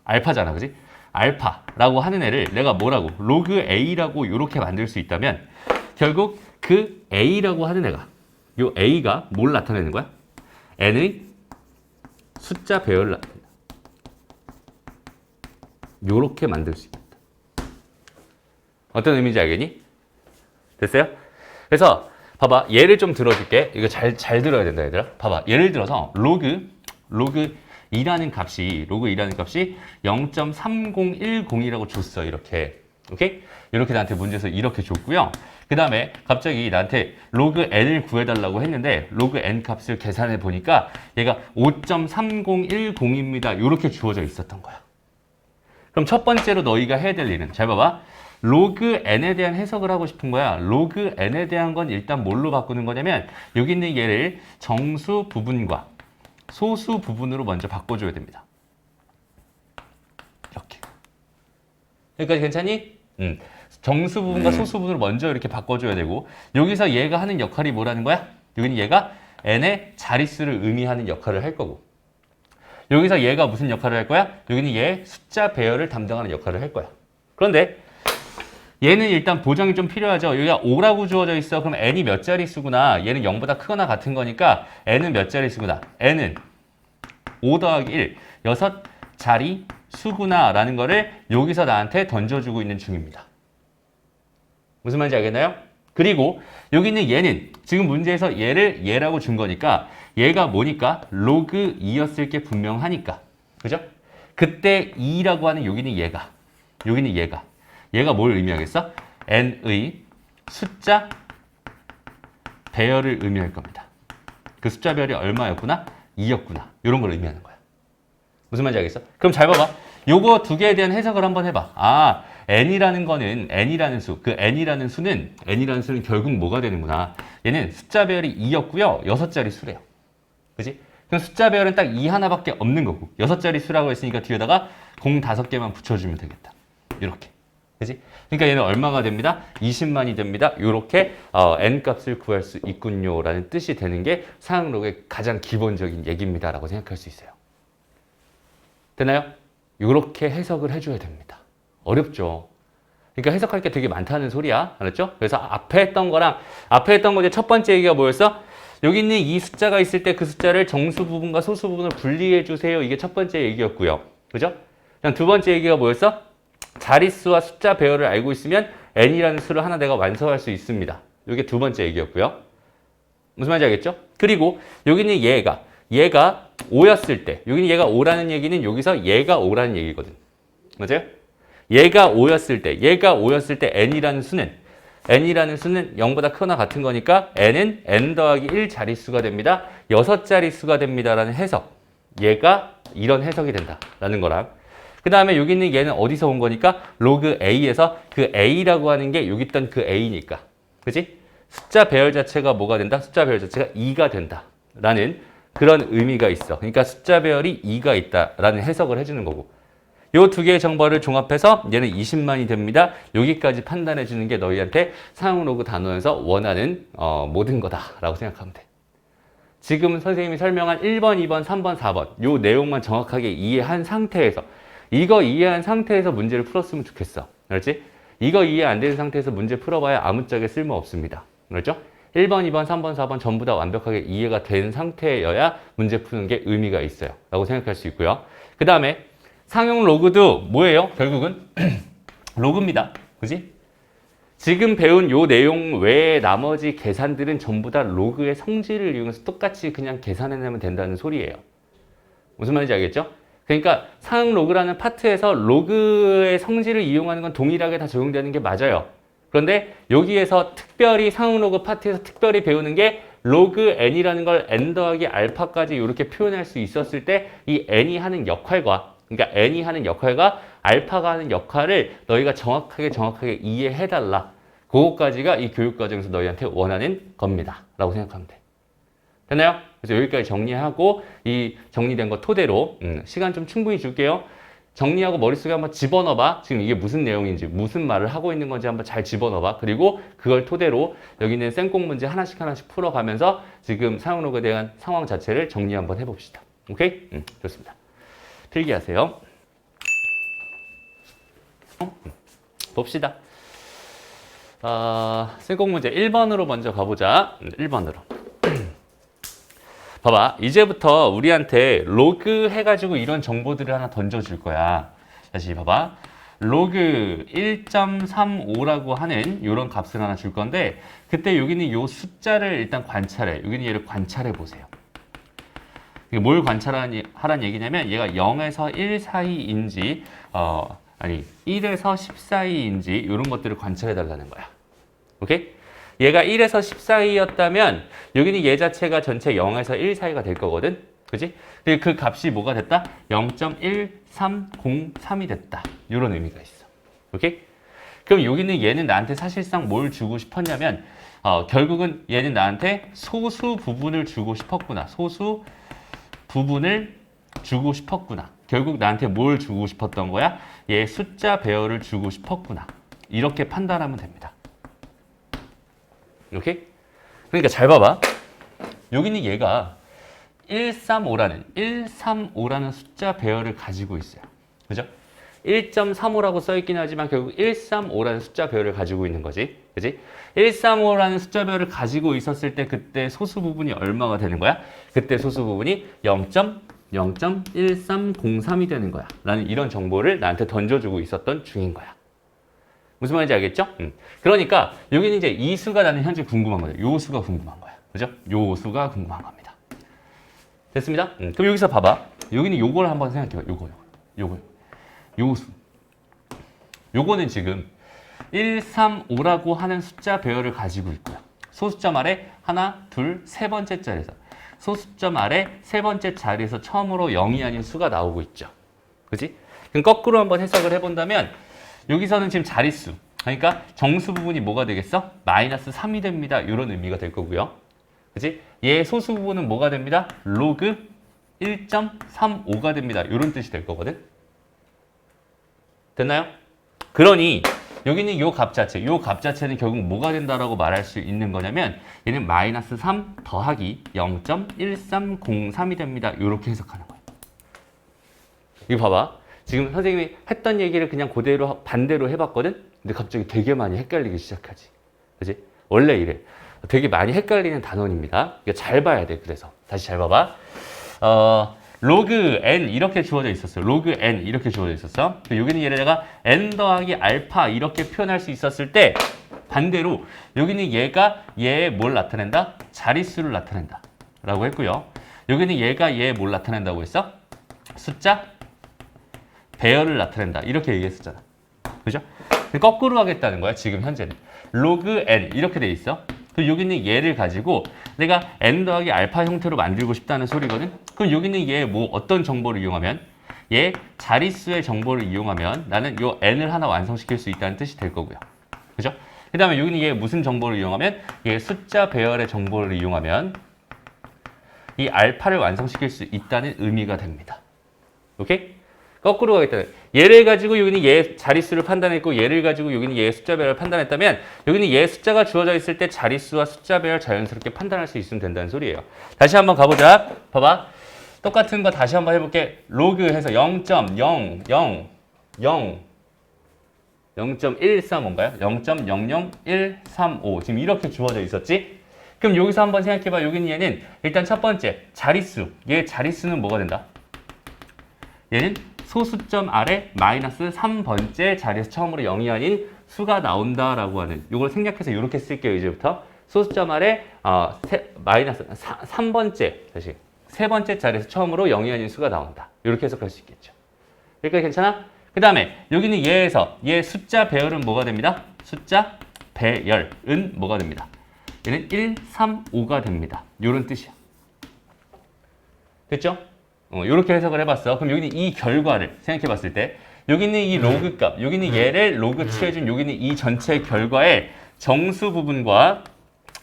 알파잖아. 그지? 알파라고 하는 애를 내가 뭐라고? 로그 a라고 이렇게 만들 수 있다면 결국 그 a라고 하는 애가 요 a가 뭘 나타내는 거야? n의 숫자 배열을 나타낸다. 요렇게 만들 수 있겠다. 어떤 의미인지 알겠니? 됐어요? 그래서 봐봐. 예를 좀 들어줄게. 이거 잘 들어야 된다, 얘들아. 봐봐. 예를 들어서 로그 2라는 값이 0.3010이라고 줬어. 이렇게. 오케이? 이렇게 나한테 문제에서 이렇게 줬고요. 그 다음에 갑자기 나한테 로그 n을 구해달라고 했는데 로그 n 값을 계산해 보니까 얘가 5.3010입니다. 이렇게 주어져 있었던 거야. 그럼 첫 번째로 너희가 해야 될 일은 잘 봐봐. 로그 n에 대한 해석을 하고 싶은 거야. 로그 n에 대한 건 일단 뭘로 바꾸는 거냐면 여기 있는 얘를 정수 부분과 소수 부분으로 먼저 바꿔줘야 됩니다. 이렇게. 여기까지 괜찮니? 정수 부분과 소수 부분을 먼저 이렇게 바꿔줘야 되고 여기서 얘가 하는 역할이 뭐라는 거야? 여기는 얘가 n의 자릿수를 의미하는 역할을 할 거고 여기서 얘가 무슨 역할을 할 거야? 여기는 얘 숫자 배열을 담당하는 역할을 할 거야. 그런데 얘는 일단 보정이 좀 필요하죠. 여기가 5라고 주어져 있어. 그럼 n이 몇 자릿수구나. 얘는 0보다 크거나 같은 거니까 n은 몇 자릿수구나. n은 5 더하기 1, 6자릿수구나 라는 거를 여기서 나한테 던져주고 있는 중입니다. 무슨 말인지 알겠나요? 그리고 여기 있는 얘는 지금 문제에서 얘를 얘라고 준 거니까 얘가 뭐니까? 로그 2였을 게 분명하니까. 그죠? 그때 2라고 하는 여기는 얘가 얘가 뭘 의미하겠어? n의 숫자 배열을 의미할 겁니다. 그 숫자 배열이 얼마였구나? 2였구나. 이런 걸 의미하는 거야. 무슨 말인지 알겠어? 그럼 잘 봐봐. 요거 두 개에 대한 해석을 한번 해봐. 아, n이라는 거는 n이라는 수. 그 n이라는 수는 결국 뭐가 되는구나. 얘는 숫자 배열이 2였고요. 6자리 수래요. 그지? 그럼 숫자 배열은 딱 이 하나밖에 없는 거고 6자리 수라고 했으니까 뒤에다가 5개만 붙여주면 되겠다. 이렇게. 그지? 그러니까 얘는 얼마가 됩니다? 20만이 됩니다. 이렇게 n 값을 구할 수 있군요 라는 뜻이 되는 게 사용록의 가장 기본적인 얘기입니다 라고 생각할 수 있어요. 되나요? 이렇게 해석을 해줘야 됩니다. 어렵죠? 그러니까 해석할 게 되게 많다는 소리야. 알았죠? 그래서 앞에 했던 거랑 앞에 했던 거 이제 첫 번째 얘기가 뭐였어? 여기 있는 이 숫자가 있을 때 그 숫자를 정수 부분과 소수 부분을 분리해 주세요. 이게 첫 번째 얘기였고요. 그죠? 그냥 두 번째 얘기가 뭐였어? 자릿수와 숫자 배열을 알고 있으면 n이라는 수를 하나 내가 완성할 수 있습니다. 이게 두 번째 얘기였고요. 무슨 말인지 알겠죠? 그리고 여기 있는 얘가 5였을 때 여기 있는 얘가 5라는 얘기는 여기서 얘가 5라는 얘기거든. 맞아요? 얘가 5였을 때 n이라는 수는 0보다 크거나 같은 거니까 n은 n 더하기 1 자릿수가 됩니다. 6자릿수가 됩니다라는 해석. 얘가 이런 해석이 된다라는 거랑 그 다음에 여기 있는 얘는 어디서 온 거니까 로그 a에서 그 a라고 하는 게 여기 있던 그 a니까. 그지? 숫자 배열 자체가 뭐가 된다? 숫자 배열 자체가 2가 된다라는 그런 의미가 있어. 그러니까 숫자 배열이 2가 있다라는 해석을 해주는 거고. 요 두 개의 정보를 종합해서 얘는 20만이 됩니다. 여기까지 판단해 주는 게 너희한테 사용 로그 단원에서 원하는 모든 거다라고 생각하면 돼. 지금 선생님이 설명한 1번, 2번, 3번, 4번 요 내용만 정확하게 이해한 상태에서 이거 이해한 상태에서 문제를 풀었으면 좋겠어. 알았지? 이거 이해 안 되는 상태에서 문제 풀어봐야 아무짝에 쓸모 없습니다. 알았죠? 1번, 2번, 3번, 4번 전부 다 완벽하게 이해가 된 상태여야 문제 푸는 게 의미가 있어요. 라고 생각할 수 있고요. 그 다음에 상용 로그도 뭐예요? 결국은 로그입니다. 그지? 지금 배운 요 내용 외에 나머지 계산들은 전부 다 로그의 성질을 이용해서 똑같이 그냥 계산해내면 된다는 소리예요. 무슨 말인지 알겠죠? 그러니까 상용 로그라는 파트에서 로그의 성질을 이용하는 건 동일하게 다 적용되는 게 맞아요. 그런데 여기에서 특별히 상용 로그 파트에서 특별히 배우는 게 로그 n이라는 걸 n 더하기 알파까지 이렇게 표현할 수 있었을 때 이 n이 하는 역할과 그러니까 n이 하는 역할과 알파가 하는 역할을 너희가 정확하게 이해해달라. 그거까지가 이 교육과정에서 너희한테 원하는 겁니다. 라고 생각하면 돼. 됐나요? 그래서 여기까지 정리하고 이 정리된 거 토대로 시간 좀 충분히 줄게요. 정리하고 머릿속에 한번 집어넣어봐. 지금 이게 무슨 내용인지 무슨 말을 하고 있는 건지 한번 잘 집어넣어봐. 그리고 그걸 토대로 여기 있는 쌤꼭 문제 하나씩 풀어가면서 지금 사용 로그에 대한 상황 자체를 정리 한번 해봅시다. 오케이? 좋습니다. 필기하세요. 봅시다. 쌤꼭 문제 1번으로 먼저 가보자. 1번으로. 봐봐. 이제부터 우리한테 로그 해가지고 이런 정보들을 하나 던져줄 거야. 다시 봐봐. 로그 1.35라고 하는 이런 값을 하나 줄 건데 그때 여기는 요 숫자를 일단 관찰해. 여기는 얘를 관찰해 보세요. 뭘 관찰하라는 얘기냐면 얘가 0에서 1 사이인지 1에서 10 사이인지 이런 것들을 관찰해 달라는 거야. 오케이? 얘가 1에서 10 사이였다면 여기는 얘 자체가 전체 0에서 1 사이가 될 거거든. 그지? 그 값이 뭐가 됐다? 0.1303이 됐다. 이런 의미가 있어. 오케이? 그럼 여기는 얘는 나한테 사실상 뭘 주고 싶었냐면 결국은 얘는 나한테 소수 부분을 주고 싶었구나. 소수 부분을 주고 싶었구나. 결국 나한테 뭘 주고 싶었던 거야? 얘 숫자 배열을 주고 싶었구나. 이렇게 판단하면 됩니다. 오케이? 그러니까 잘 봐봐. 여기는 얘가 135라는 숫자 배열을 가지고 있어요. 그죠? 1.35라고 써있긴 하지만 결국 135라는 숫자 배열을 가지고 있는 거지. 그지? 135라는 숫자 배열을 가지고 있었을 때 그때 소수 부분이 얼마가 되는 거야? 그때 소수 부분이 0.1303이 되는 거야. 라는 이런 정보를 나한테 던져주고 있었던 중인 거야. 무슨 말인지 알겠죠? 그러니까 여기는 이제 이 수가 나는 현재 궁금한 거예요. 요 수가 궁금한 거야. 그죠? 요 수가 궁금한 겁니다. 됐습니다? 그럼 여기서 봐봐. 여기는 요걸 한번 생각해봐. 요거. 요수. 요거는 지금 135라고 하는 숫자 배열을 가지고 있고요. 소수점 아래 하나, 둘, 세 번째 자리에서 소수점 아래 세 번째 자리에서 처음으로 0이 아닌 수가 나오고 있죠. 그지? 그럼 거꾸로 한번 해석을 해본다면 여기서는 지금 자릿수. 그러니까 정수 부분이 뭐가 되겠어? 마이너스 3이 됩니다. 이런 의미가 될 거고요. 그치? 얘 소수 부분은 뭐가 됩니다? 로그 1.35가 됩니다. 이런 뜻이 될 거거든. 됐나요? 그러니 여기는 요 값 자체, 요 값 자체는 결국 뭐가 된다라고 말할 수 있는 거냐면 얘는 마이너스 3 더하기 0.1303이 됩니다. 이렇게 해석하는 거예요. 이거 봐봐. 지금 선생님이 했던 얘기를 그냥 그대로 반대로 해봤거든? 근데 갑자기 되게 많이 헷갈리기 시작하지. 그지? 원래 이래. 되게 많이 헷갈리는 단원입니다. 이거 잘 봐야 돼. 그래서 다시 잘 봐봐. 로그 n 이렇게 주어져 있었어. 로그 n 이렇게 주어져 있었어. 여기는 얘네가 n 더하기 알파 이렇게 표현할 수 있었을 때 반대로 여기는 얘가 얘의 뭘 나타낸다? 자릿수를 나타낸다. 라고 했고요. 여기는 얘가 얘의 뭘 나타낸다고 했어? 숫자 배열을 나타낸다. 이렇게 얘기했었잖아. 그죠? 거꾸로 하겠다는 거야. 지금 현재는. 로그 n 이렇게 돼 있어. 그럼 여기는 얘를 가지고 내가 n 더하기 알파 형태로 만들고 싶다는 소리거든. 그럼 여기는 얘 뭐 어떤 정보를 이용하면 얘 자릿수의 정보를 이용하면 나는 요 n을 하나 완성시킬 수 있다는 뜻이 될 거고요. 그죠? 그 다음에 여기는 얘 무슨 정보를 이용하면 얘 숫자 배열의 정보를 이용하면 이 알파를 완성시킬 수 있다는 의미가 됩니다. 오케이? 거꾸로 가겠다. 얘를 가지고 여기는 얘 자릿수를 판단했고 얘를 가지고 여기는 얘 숫자 배열을 판단했다면 여기는 얘 숫자가 주어져 있을 때 자릿수와 숫자 배열 자연스럽게 판단할 수 있으면 된다는 소리예요. 다시 한번 가보자. 봐봐. 똑같은 거 다시 한번 해볼게. 로그 해서 0.135인가요? 0.00135 지금 이렇게 주어져 있었지? 그럼 여기서 한번 생각해봐. 여기는 얘는 일단 첫 번째 자릿수. 얘 자릿수는 뭐가 된다? 얘는 소수점 아래 마이너스 3번째 자리에서 처음으로 0이 아닌 수가 나온다라고 하는 이걸 생략해서 이렇게 쓸게요. 이제부터 소수점 아래 마이너스 3번째 다시 세 번째 자리에서 처음으로 0이 아닌 수가 나온다. 이렇게 해석할 수 있겠죠. 여기까지 괜찮아? 그 다음에 여기는 얘에서 얘 숫자 배열은 뭐가 됩니다? 숫자 배열은 뭐가 됩니다? 얘는 1, 3, 5가 됩니다. 이런 뜻이야. 됐죠? 이렇게 해석을 해봤어. 그럼 여기는 이 결과를 생각해봤을 때 여기는 이 로그 값, 여기는 얘를 로그 취해준 여기는 이 전체 결과에 정수 부분과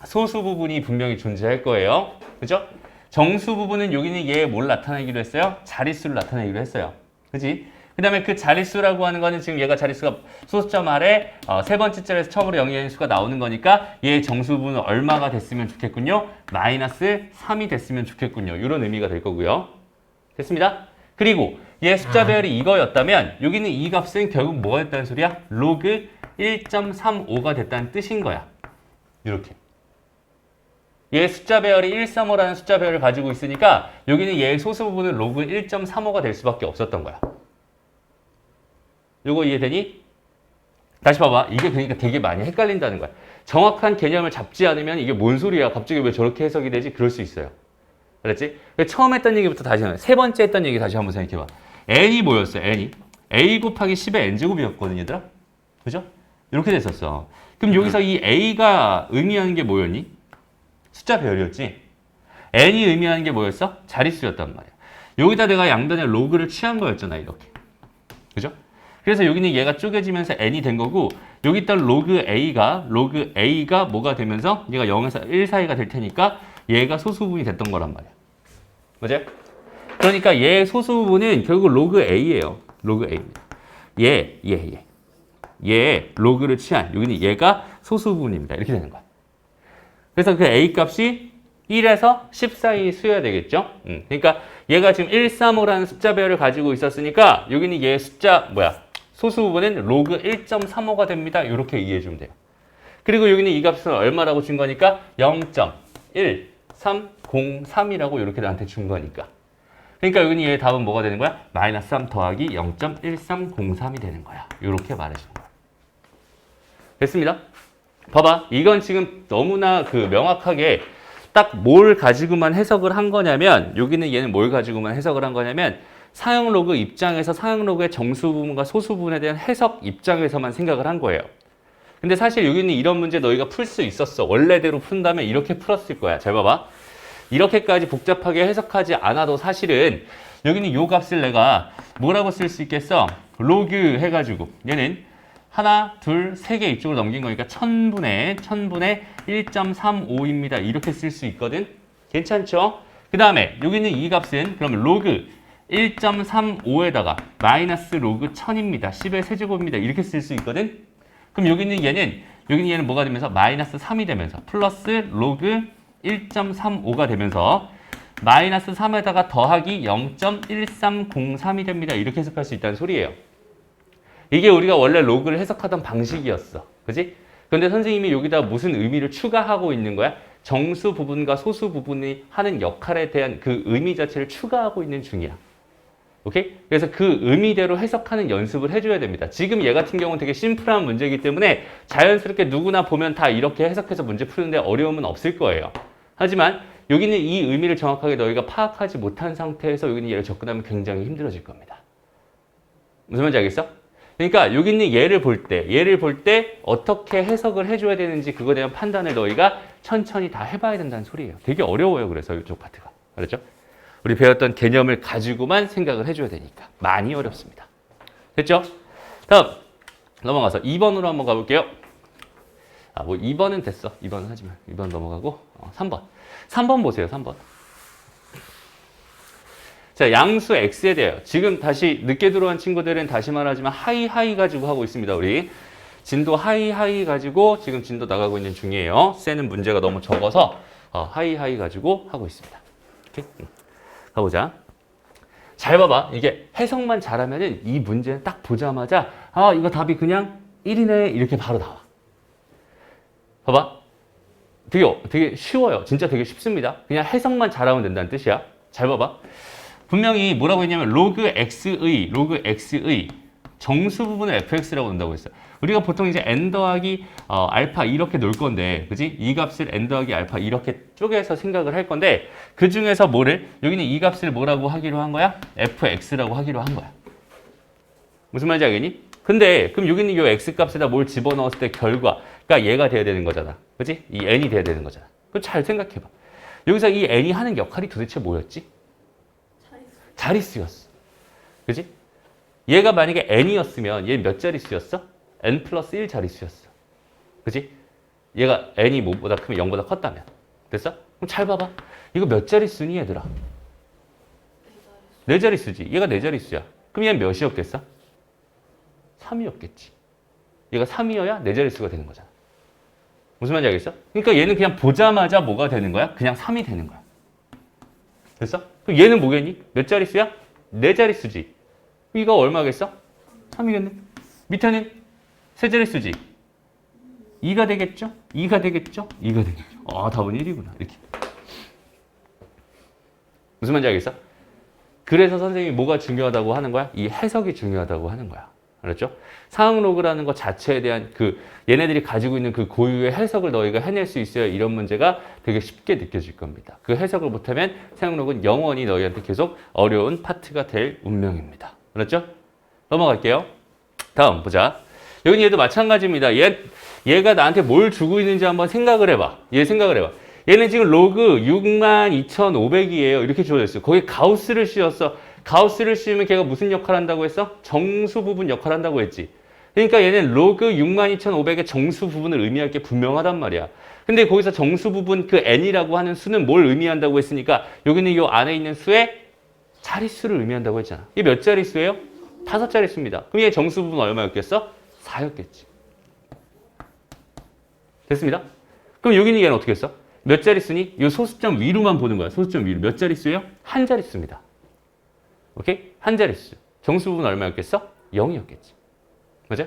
소수 부분이 분명히 존재할 거예요. 그죠? 정수 부분은 여기는 얘 뭘 나타내기로 했어요? 자릿수를 나타내기로 했어요. 그지? 그 다음에 그 자릿수라고 하는 거는 지금 얘가 자릿수가 소수점 아래 세 번째 자리에서 처음으로 0이 아닌 수가 나오는 거니까 얘 정수 부분은 얼마가 됐으면 좋겠군요? 마이너스 3이 됐으면 좋겠군요. 이런 의미가 될 거고요. 됐습니다. 그리고 얘 숫자 배열이 이거였다면 여기는 이 값은 결국 뭐가 됐다는 소리야? 로그 1.35가 됐다는 뜻인 거야. 이렇게. 얘 숫자 배열이 135라는 숫자 배열을 가지고 있으니까 여기는 얘의 소수 부분은 로그 1.35가 될 수밖에 없었던 거야. 요거 이해되니? 다시 봐봐. 이게 그러니까 되게 많이 헷갈린다는 거야. 정확한 개념을 잡지 않으면 이게 뭔 소리야? 갑자기 왜 저렇게 해석이 되지? 그럴 수 있어요. 그랬지? 처음 했던 얘기부터 다시 하면 세 번째 했던 얘기 다시 한번 생각해봐. n이 뭐였어요? n이 a 곱하기 10의 n제곱이었거든 얘들아. 그죠? 이렇게 됐었어. 그럼 여기서 이 a가 의미하는 게 뭐였니? 숫자 배열이었지. n이 의미하는 게 뭐였어? 자릿수였단 말이야. 여기다 내가 양변에 로그를 취한 거였잖아 이렇게. 그죠? 그래서 여기는 얘가 쪼개지면서 n이 된 거고 여기 있던 로그 A가 뭐가 되면서 얘가 0에서 1 사이가 될 테니까 얘가 소수 부분이 됐던 거란 말이야. 맞아요? 그러니까 얘 소수 부분은 결국 로그 A예요. 로그 A입니다. 얘 로그를 취한 여기는 얘가 소수 부분입니다. 이렇게 되는 거야. 그래서 그 A 값이 1에서 10 사이 수여야 되겠죠? 그러니까 얘가 지금 135라는 숫자 배열을 가지고 있었으니까 여기는 얘 숫자 소수 부분은 로그 1.35가 됩니다. 이렇게 이해해 주면 돼요. 그리고 여기는 이 값은 얼마라고 준 거니까 0.1303이라고 이렇게 나한테 준 거니까. 그러니까 여기는 얘의 답은 뭐가 되는 거야? 마이너스 3 더하기 0.1303이 되는 거야. 이렇게 말해주는 거야. 됐습니다. 봐봐. 이건 지금 너무나 명확하게 딱 뭘 가지고만 해석을 한 거냐면 여기는 얘는 뭘 가지고만 해석을 한 거냐면 사용 로그 입장에서 사용 로그의 정수 부분과 소수 부분에 대한 해석 입장에서만 생각을 한 거예요. 근데 사실 여기는 이런 문제 너희가 풀 수 있었어. 원래대로 푼다면 이렇게 풀었을 거야. 잘 봐봐. 이렇게까지 복잡하게 해석하지 않아도 사실은 여기는 요 값을 내가 뭐라고 쓸 수 있겠어? 로그 해가지고 얘는 하나, 둘, 세 개 이쪽으로 넘긴 거니까 1000분의 1.35입니다. 이렇게 쓸 수 있거든. 괜찮죠? 그 다음에 여기 있는 이 값은 그러면 로그 1.35에다가 마이너스 로그 1000입니다. 10의 세제곱입니다. 이렇게 쓸 수 있거든. 그럼 여기 있는 얘는 뭐가 되면서 마이너스 3이 되면서 플러스 로그 1.35가 되면서 마이너스 3에다가 더하기 0.1303이 됩니다. 이렇게 해석할 수 있다는 소리예요. 이게 우리가 원래 로그를 해석하던 방식이었어. 그지? 그런데 선생님이 여기다 무슨 의미를 추가하고 있는 거야? 정수 부분과 소수 부분이 하는 역할에 대한 그 의미 자체를 추가하고 있는 중이야. 오케이? 그래서 그 의미대로 해석하는 연습을 해줘야 됩니다. 지금 얘 같은 경우는 되게 심플한 문제이기 때문에 자연스럽게 누구나 보면 다 이렇게 해석해서 문제 푸는데 어려움은 없을 거예요. 하지만 여기는 이 의미를 정확하게 너희가 파악하지 못한 상태에서 여기는 얘를 접근하면 굉장히 힘들어질 겁니다. 무슨 말인지 알겠어? 그러니까 여기 있는 얘를 볼 때 어떻게 해석을 해줘야 되는지 그거에 대한 판단을 너희가 천천히 다 해봐야 된다는 소리예요. 되게 어려워요. 그래서 이쪽 파트가. 알았죠? 우리 배웠던 개념을 가지고만 생각을 해줘야 되니까 많이 어렵습니다. 됐죠? 다음 넘어가서 2번으로 한번 가볼게요. 뭐 2번은 됐어. 2번은 하지 마. 2번 넘어가고 3번. 3번 보세요. 3번. 자, 양수 x에 대해요. 지금 다시 늦게 들어온 친구들은 다시 말하지만 하이 가지고 하고 있습니다. 우리 진도 하이 가지고 지금 진도 나가고 있는 중이에요. 쎄는 문제가 너무 적어서 하이 가지고 하고 있습니다. 오케이? 가보자. 잘 봐봐. 이게 해석만 잘하면은 이 문제는 딱 보자마자 이거 답이 그냥 1이네 이렇게 바로 나와. 봐봐. 되게 쉬워요. 진짜 되게 쉽습니다. 그냥 해석만 잘하면 된다는 뜻이야. 잘 봐봐. 분명히 뭐라고 했냐면 로그 x의 정수 부분을 fx라고 넣는다고 했어요. 우리가 보통 이제 n 더하기 알파 이렇게 놓을 건데, 그지? 이 값을 n 더하기 알파 이렇게 쪼개서 생각을 할 건데, 그 중에서 여기는 이 값을 뭐라고 하기로 한 거야? fx라고 하기로 한 거야. 무슨 말인지 알겠니? 근데 그럼 여기는 이 x 값에다 뭘 집어넣었을 때 결과가 얘가 돼야 되는 거잖아. 그지? 이 n이 돼야 되는 거잖아. 그럼 잘 생각해봐. 여기서 이 n이 하는 역할이 도대체 뭐였지? 자릿수였어. 그지? 얘가 만약에 n이었으면 얘 몇 자릿수였어? n 플러스 1 자릿수였어. 그지? 얘가 n이 뭐보다 크면 0보다 컸다면. 됐어? 그럼 잘 봐봐. 이거 몇 자릿수니 얘들아? 네 자릿수지. 얘가 네 자릿수야. 그럼 얘는 몇이었겠어? 3이었겠지. 얘가 3이어야 네 자릿수가 되는 거잖아. 무슨 말인지 알겠어? 그러니까 얘는 그냥 보자마자 뭐가 되는 거야? 그냥 3이 되는 거야. 됐어? 그럼 얘는 뭐겠니? 몇 자릿수야? 네 자릿수지. 이거 얼마겠어? 3이겠네. 밑에는 세 자릿수지. 2가 되겠죠? 2가 되겠죠? 2가 되겠죠. 답은 1이구나. 이렇게. 무슨 말인지 알겠어? 그래서 선생님이 뭐가 중요하다고 하는 거야? 이 해석이 중요하다고 하는 거야. 알았죠? 상응로그라는 것 자체에 대한 얘네들이 가지고 있는 그 고유의 해석을 너희가 해낼 수 있어야 이런 문제가 되게 쉽게 느껴질 겁니다. 그 해석을 못하면 상응로그는 영원히 너희한테 계속 어려운 파트가 될 운명입니다. 알았죠? 넘어갈게요. 다음 보자. 여기 얘도 마찬가지입니다. 얘가 나한테 뭘 주고 있는지 한번 생각을 해봐. 얘는 지금 로그 62,500이에요. 이렇게 주어져 있어요. 거기 가우스를 씌웠어. 가우스를 씌우면 걔가 무슨 역할을 한다고 했어? 정수 부분 역할을 한다고 했지. 그러니까 얘는 로그 62,500의 정수 부분을 의미할 게 분명하단 말이야. 근데 거기서 정수 부분 그 n이라고 하는 수는 뭘 의미한다고 했으니까 여기는 이 안에 있는 수의 자릿수를 의미한다고 했잖아. 이게 몇 자릿수예요? 5자릿수입니다. 그럼 얘 정수 부분 얼마였겠어? 4였겠지. 됐습니다. 그럼 여기는 얘는 어떻게 했어? 몇 자릿수니? 이 소수점 위로만 보는 거야. 소수점 위로. 몇 자릿수예요? 한 자릿수입니다. 오케이? 한 자릿수. 정수 부분 얼마였겠어? 0이었겠지. 맞아?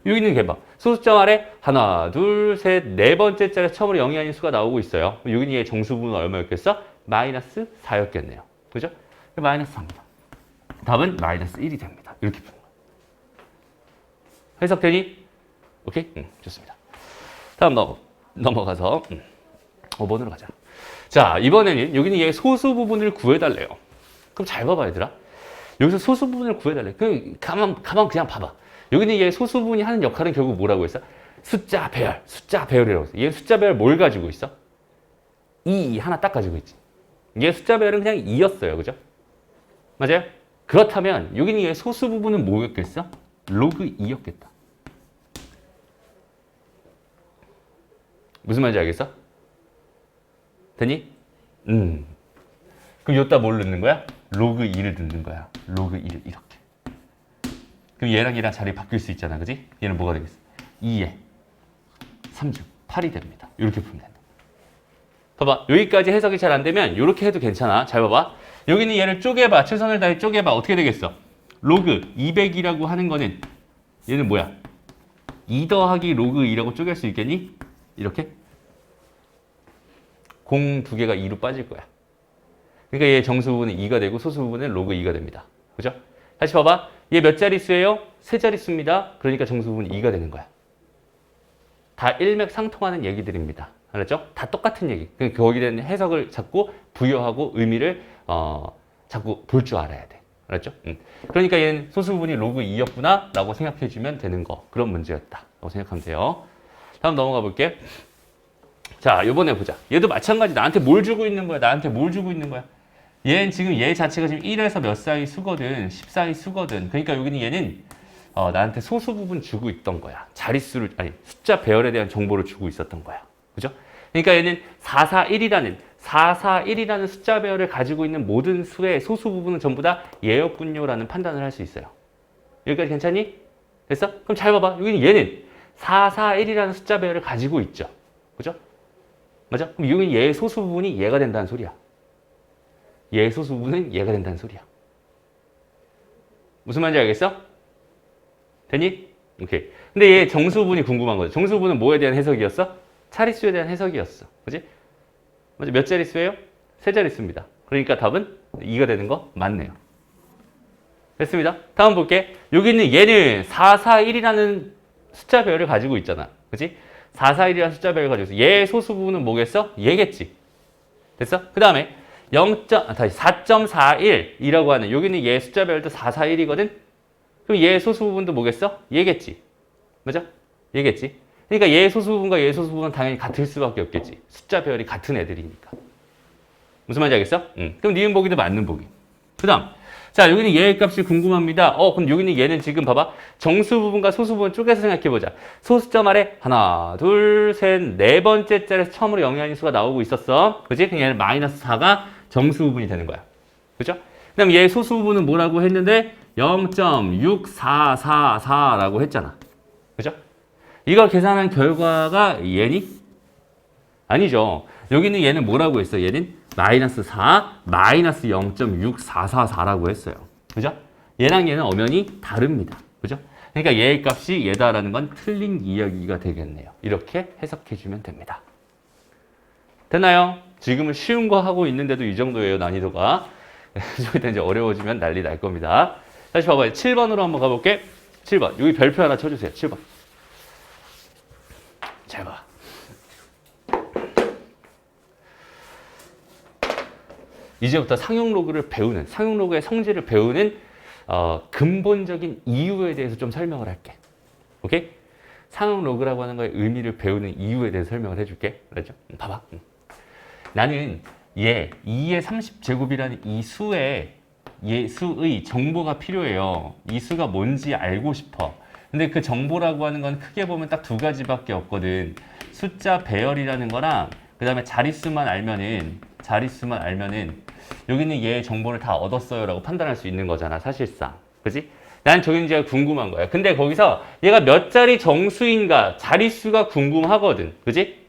여기 있는 개봐. 소수점 아래 하나, 둘, 셋, 네 번째 자리 처음으로 0이 아닌 수가 나오고 있어요. 여기 있는 정수 부분 얼마였겠어? 마이너스 4였겠네요. 그죠? 마이너스 4입니다. 답은 마이너스 1이 됩니다. 이렇게 푸는 거예요. 해석되니? 오케이? 좋습니다. 다음 넘어가서 5번으로 가자. 자, 이번에는 여기는 얘 소수 부분을 구해달래요. 그럼 잘 봐봐, 얘들아. 여기서 소수 부분을 구해달래. 그럼 가만 그냥 봐봐. 여기는 얘 소수 부분이 하는 역할은 결국 뭐라고 했어? 숫자 배열이라고 했어. 얘 숫자 배열 뭘 가지고 있어? 2 하나 딱 가지고 있지. 얘 숫자 배열은 그냥 2였어요. 그죠? 맞아요? 그렇다면 여기는 얘 소수 부분은 뭐였겠어? 로그 2였겠다. 무슨 말인지 알겠어? 됐니? 그럼 여기다 뭘 넣는 거야? 로그 2를 넣는 거야. 로그 2를 이렇게. 그럼 얘랑 얘랑 자리 바뀔 수 있잖아. 그지? 얘는 뭐가 되겠어? 2에 3주 8이 됩니다. 이렇게 풀면 된다. 봐봐. 여기까지 해석이 잘 안 되면 이렇게 해도 괜찮아. 잘 봐봐. 여기는 얘를 쪼개봐. 최선을 다해 쪼개봐. 어떻게 되겠어? 로그 200이라고 하는 거는 얘는 뭐야? 2 더하기 로그 2라고 쪼갤 수 있겠니? 이렇게? 공 두 개가 2로 빠질 거야. 그러니까 얘 정수 부분은 2가 되고 소수 부분은 로그 2가 됩니다. 그죠? 다시 봐봐. 얘 몇 자릿수예요? 세 자릿수입니다. 그러니까 정수 부분이 2가 되는 거야. 다 일맥상통하는 얘기들입니다. 알았죠? 다 똑같은 얘기. 그러니까 거기에 대한 해석을 자꾸 부여하고 의미를 자꾸 볼 줄 알아야 돼. 알았죠? 그러니까 얘는 소수 부분이 로그 2였구나 라고 생각해주면 되는 거. 그런 문제였다 라고 생각하면 돼요. 다음 넘어가 볼게. 자, 요번에 보자. 얘도 마찬가지. 나한테 뭘 주고 있는 거야? 나한테 뭘 주고 있는 거야? 얘는 지금 얘 자체가 지금 1에서 몇 사이 수거든. 10 사이 수거든. 그러니까 여기는 얘는 나한테 소수 부분 주고 있던 거야. 자릿수를, 아니, 숫자 배열에 대한 정보를 주고 있었던 거야. 그죠? 그러니까 얘는 441이라는 숫자 배열을 가지고 있는 모든 수의 소수 부분은 전부 다 얘였군요 라는 판단을 할 수 있어요. 여기까지 괜찮니? 됐어? 그럼 잘 봐봐. 여기는 얘는 441이라는 숫자 배열을 가지고 있죠. 그죠? 맞아? 그럼 여기는 얘의 소수 부분이 얘가 된다는 소리야. 얘의 소수 부분은 얘가 된다는 소리야. 무슨 말인지 알겠어? 됐니? 오케이. 근데 얘 정수 부분이 궁금한 거죠. 정수 부분은 뭐에 대한 해석이었어? 차릿수에 대한 해석이었어. 그지? 맞아. 몇 자릿수예요? 세 자릿수입니다. 그러니까 답은 2가 되는 거 맞네요. 됐습니다. 다음 볼게. 여기 있는 얘는 441이라는 숫자 배열을 가지고 있잖아. 그지? 441이라는 숫자 배열을 가지고 있어. 얘의 소수 부분은 뭐겠어? 얘겠지. 됐어? 그 다음에 4.41이라고 하는 여기는 얘 숫자 배열도 441이거든? 그럼 얘의 소수 부분도 뭐겠어? 얘겠지. 맞아? 얘겠지. 그러니까 얘의 소수 부분과 얘의 소수 부분은 당연히 같을 수밖에 없겠지. 숫자 배열이 같은 애들이니까. 무슨 말인지 알겠어? 그럼 니은 보기도 맞는 보기. 그 다음. 자, 여기는 얘의 값이 궁금합니다. 그럼 여기는 얘는 지금 봐봐. 정수 부분과 소수 부분 쪼개서 생각해보자. 소수점 아래 하나, 둘, 셋, 네 번째 짤에서 처음으로 영의한 수가 나오고 있었어. 그지? 그럼 얘는 마이너스 4가 정수 부분이 되는 거야. 그죠? 그 다음 얘의 소수 부분은 뭐라고 했는데 0.6444라고 했잖아. 그죠? 이걸 계산한 결과가 얘니? 아니죠. 여기는 얘는 뭐라고 했어? 얘는 마이너스 4, 마이너스 0.6444라고 했어요. 그죠? 얘랑 얘는 엄연히 다릅니다. 그죠? 그러니까 얘의 값이 얘다라는 건 틀린 이야기가 되겠네요. 이렇게 해석해주면 됩니다. 됐나요? 지금은 쉬운 거 하고 있는데도 이 정도예요, 난이도가. 좀 이따 이제 어려워지면 난리 날 겁니다. 다시 봐봐요. 7번으로 한번 가볼게. 7번. 여기 별표 하나 쳐주세요. 7번. 잘 봐. 이제부터 상용 로그를 배우는, 상용 로그의 성질을 배우는 근본적인 이유에 대해서 좀 설명을 할게. 오케이? 상용 로그라고 하는 거의 의미를 배우는 이유에 대해서 설명을 해줄게. 그렇죠? 봐봐. 나는 얘 2의 30제곱이라는 이 수의 정보가 필요해요. 이 수가 뭔지 알고 싶어. 근데 그 정보라고 하는 건 크게 보면 딱 두 가지밖에 없거든. 숫자 배열이라는 거랑 그 다음에 자릿수만 알면은 여기는 얘의 정보를 다 얻었어요 라고 판단할 수 있는 거잖아, 사실상. 그지? 난 저게 이제 궁금한 거야. 근데 거기서 얘가 몇 자리 정수인가 자릿수가 궁금하거든. 그지?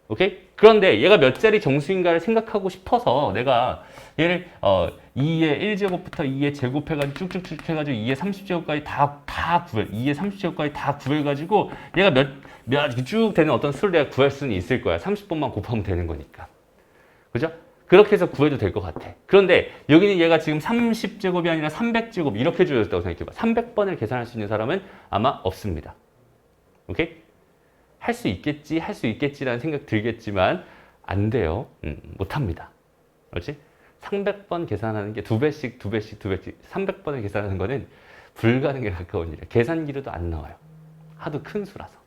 오케이? 그런데 얘가 몇 자리 정수인가를 생각하고 싶어서 내가 얘를 2의 1제곱부터 2의 제곱해가지고 쭉쭉쭉 해가지고 2의 30제곱까지 다 구해. 2의 30제곱까지 다 구해가지고 얘가 몇 쭉 되는 어떤 수를 내가 구할 수는 있을 거야. 30번만 곱하면 되는 거니까. 그죠? 그렇게 해서 구해도 될 것 같아. 그런데 여기는 얘가 지금 30제곱이 아니라 300제곱 이렇게 주어졌다고 생각해봐. 300번을 계산할 수 있는 사람은 아마 없습니다. 오케이? 할 수 있겠지라는 생각 들겠지만 안 돼요. 못합니다. 그렇지? 300번 계산하는 게 2배씩 300번을 계산하는 거는 불가능에 가까운 일이에요. 계산기로도 안 나와요. 하도 큰 수라서.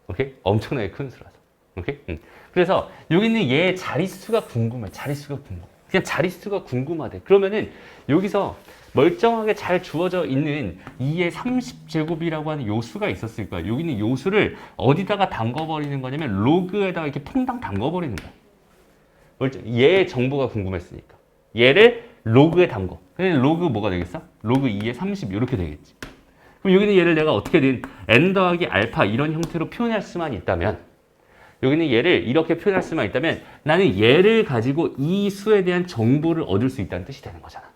오케이? 엄청나게 큰 수라서. 오케이? 그래서 여기는 얘의 자릿수가 궁금해. 그냥 자릿수가 궁금하대. 그러면은 여기서 멀쩡하게 잘 주어져 있는 2의 30제곱이라고 하는 요수가 있었을 거야. 여기는 요수를 어디다가 담궈버리는 거냐면 로그에다가 이렇게 퐁당 담궈버리는 거야. 얘의 정보가 궁금했으니까. 얘를 로그에 담궈. 그럼 로그 뭐가 되겠어? 로그 2의 30 이렇게 되겠지. 그럼 여기는 얘를 내가 어떻게든 n 더하기 알파 이런 형태로 표현할 수만 있다면 여기는 얘를 이렇게 표현할 수만 있다면 나는 얘를 가지고 이 수에 대한 정보를 얻을 수 있다는 뜻이 되는 거잖아.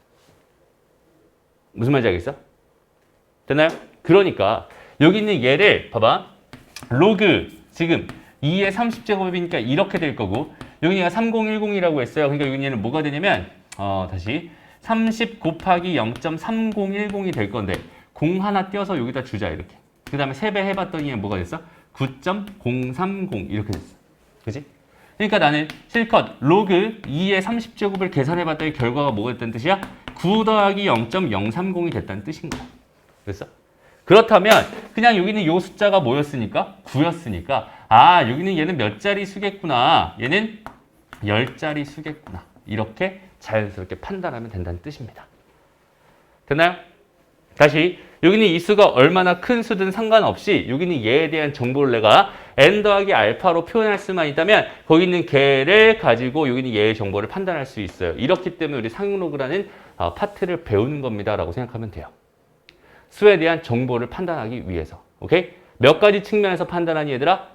무슨 말인지 알겠어? 됐나요? 그러니까 여기 있는 얘를 봐봐. 로그 지금 2의 30제곱이니까 이렇게 될 거고 여기 얘가 3010이라고 했어요. 그러니까 여기 얘는 뭐가 되냐면 다시 30 곱하기 0.3010이 될 건데 0 하나 띄어서 여기다 주자 이렇게. 그 다음에 3배 해봤더니 얘는 뭐가 됐어? 9.030 이렇게 됐어. 그지? 그러니까 나는 실컷 로그 2의 30제곱을 계산해봤더니 결과가 뭐가 됐다는 뜻이야? 9 더하기 0.030이 됐다는 뜻인 거야. 그랬어? 그렇다면 그냥 여기는 요 숫자가 뭐였으니까? 9였으니까 아 여기는 얘는 몇 자리 수겠구나. 얘는 10자리 수겠구나. 이렇게 자연스럽게 판단하면 된다는 뜻입니다. 됐나요? 다시 여기는 이 수가 얼마나 큰 수든 상관없이 여기는 얘에 대한 정보를 내가 n 더하기 알파로 표현할 수만 있다면 거기 있는 걔를 가지고 여기는 얘의 정보를 판단할 수 있어요. 이렇기 때문에 우리 상용로그라는 파트를 배우는 겁니다 라고 생각하면 돼요. 수에 대한 정보를 판단하기 위해서. 오케이? 몇 가지 측면에서 판단하니 얘들아?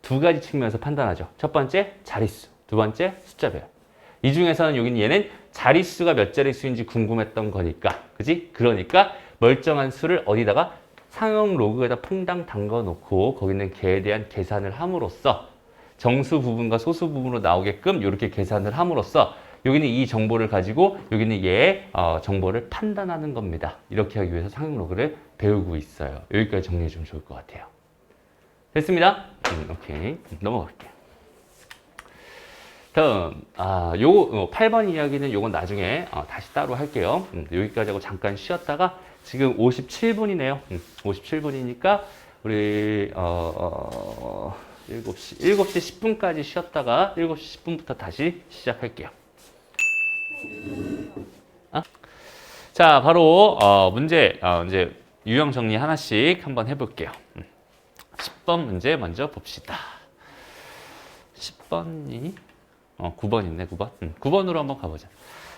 두 가지 측면에서 판단하죠. 첫 번째 자릿수, 두 번째 숫자 배열. 이 중에서는 여기는 얘는 자릿수가 몇 자릿수인지 궁금했던 거니까. 그지? 그러니까 멀쩡한 수를 어디다가 상용 로그에다 퐁당 담궈 놓고 거기 있는 걔에 대한 계산을 함으로써 정수 부분과 소수 부분으로 나오게끔 이렇게 계산을 함으로써 여기는 이 정보를 가지고 여기는 얘의 정보를 판단하는 겁니다. 이렇게 하기 위해서 상용 로그를 배우고 있어요. 여기까지 정리해 주면 좋을 것 같아요. 됐습니다. 오케이. 넘어갈게요. 다음, 요 8번 이야기는 요건 나중에 다시 따로 할게요. 여기까지 하고 잠깐 쉬었다가 지금 57분이네요. 57분이니까 우리 7시 10분까지 쉬었다가 7시 10분부터 다시 시작할게요. 자, 바로 문제 이제 유형 정리 하나씩 한번 해볼게요. 10번 문제 먼저 봅시다. 10번이 9번 있네, 9번. 9번으로 한번 가보자.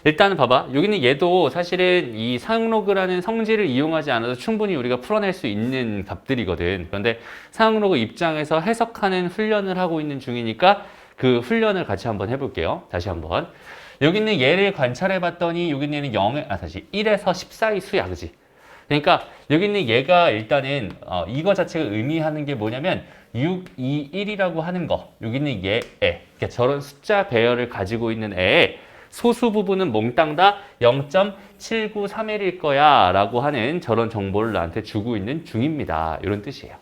일단은 봐봐. 여기는 얘도 사실은 이 사용로그라는 성질을 이용하지 않아도 충분히 우리가 풀어낼 수 있는 값들이거든. 그런데 사용로그 입장에서 해석하는 훈련을 하고 있는 중이니까 그 훈련을 같이 한번 해볼게요. 다시 한번. 여기 있는 얘를 관찰해 봤더니 여기 있는 얘는 1에서 10 사이 수야, 그지? 그러니까 여기 있는 얘가 일단은 이거 자체가 의미하는 게 뭐냐면 6, 2, 1이라고 하는 거. 여기 있는 얘, 그러니까 저런 숫자 배열을 가지고 있는 애의 소수 부분은 몽땅 다 0.7931일 거야 라고 하는 저런 정보를 나한테 주고 있는 중입니다. 이런 뜻이에요.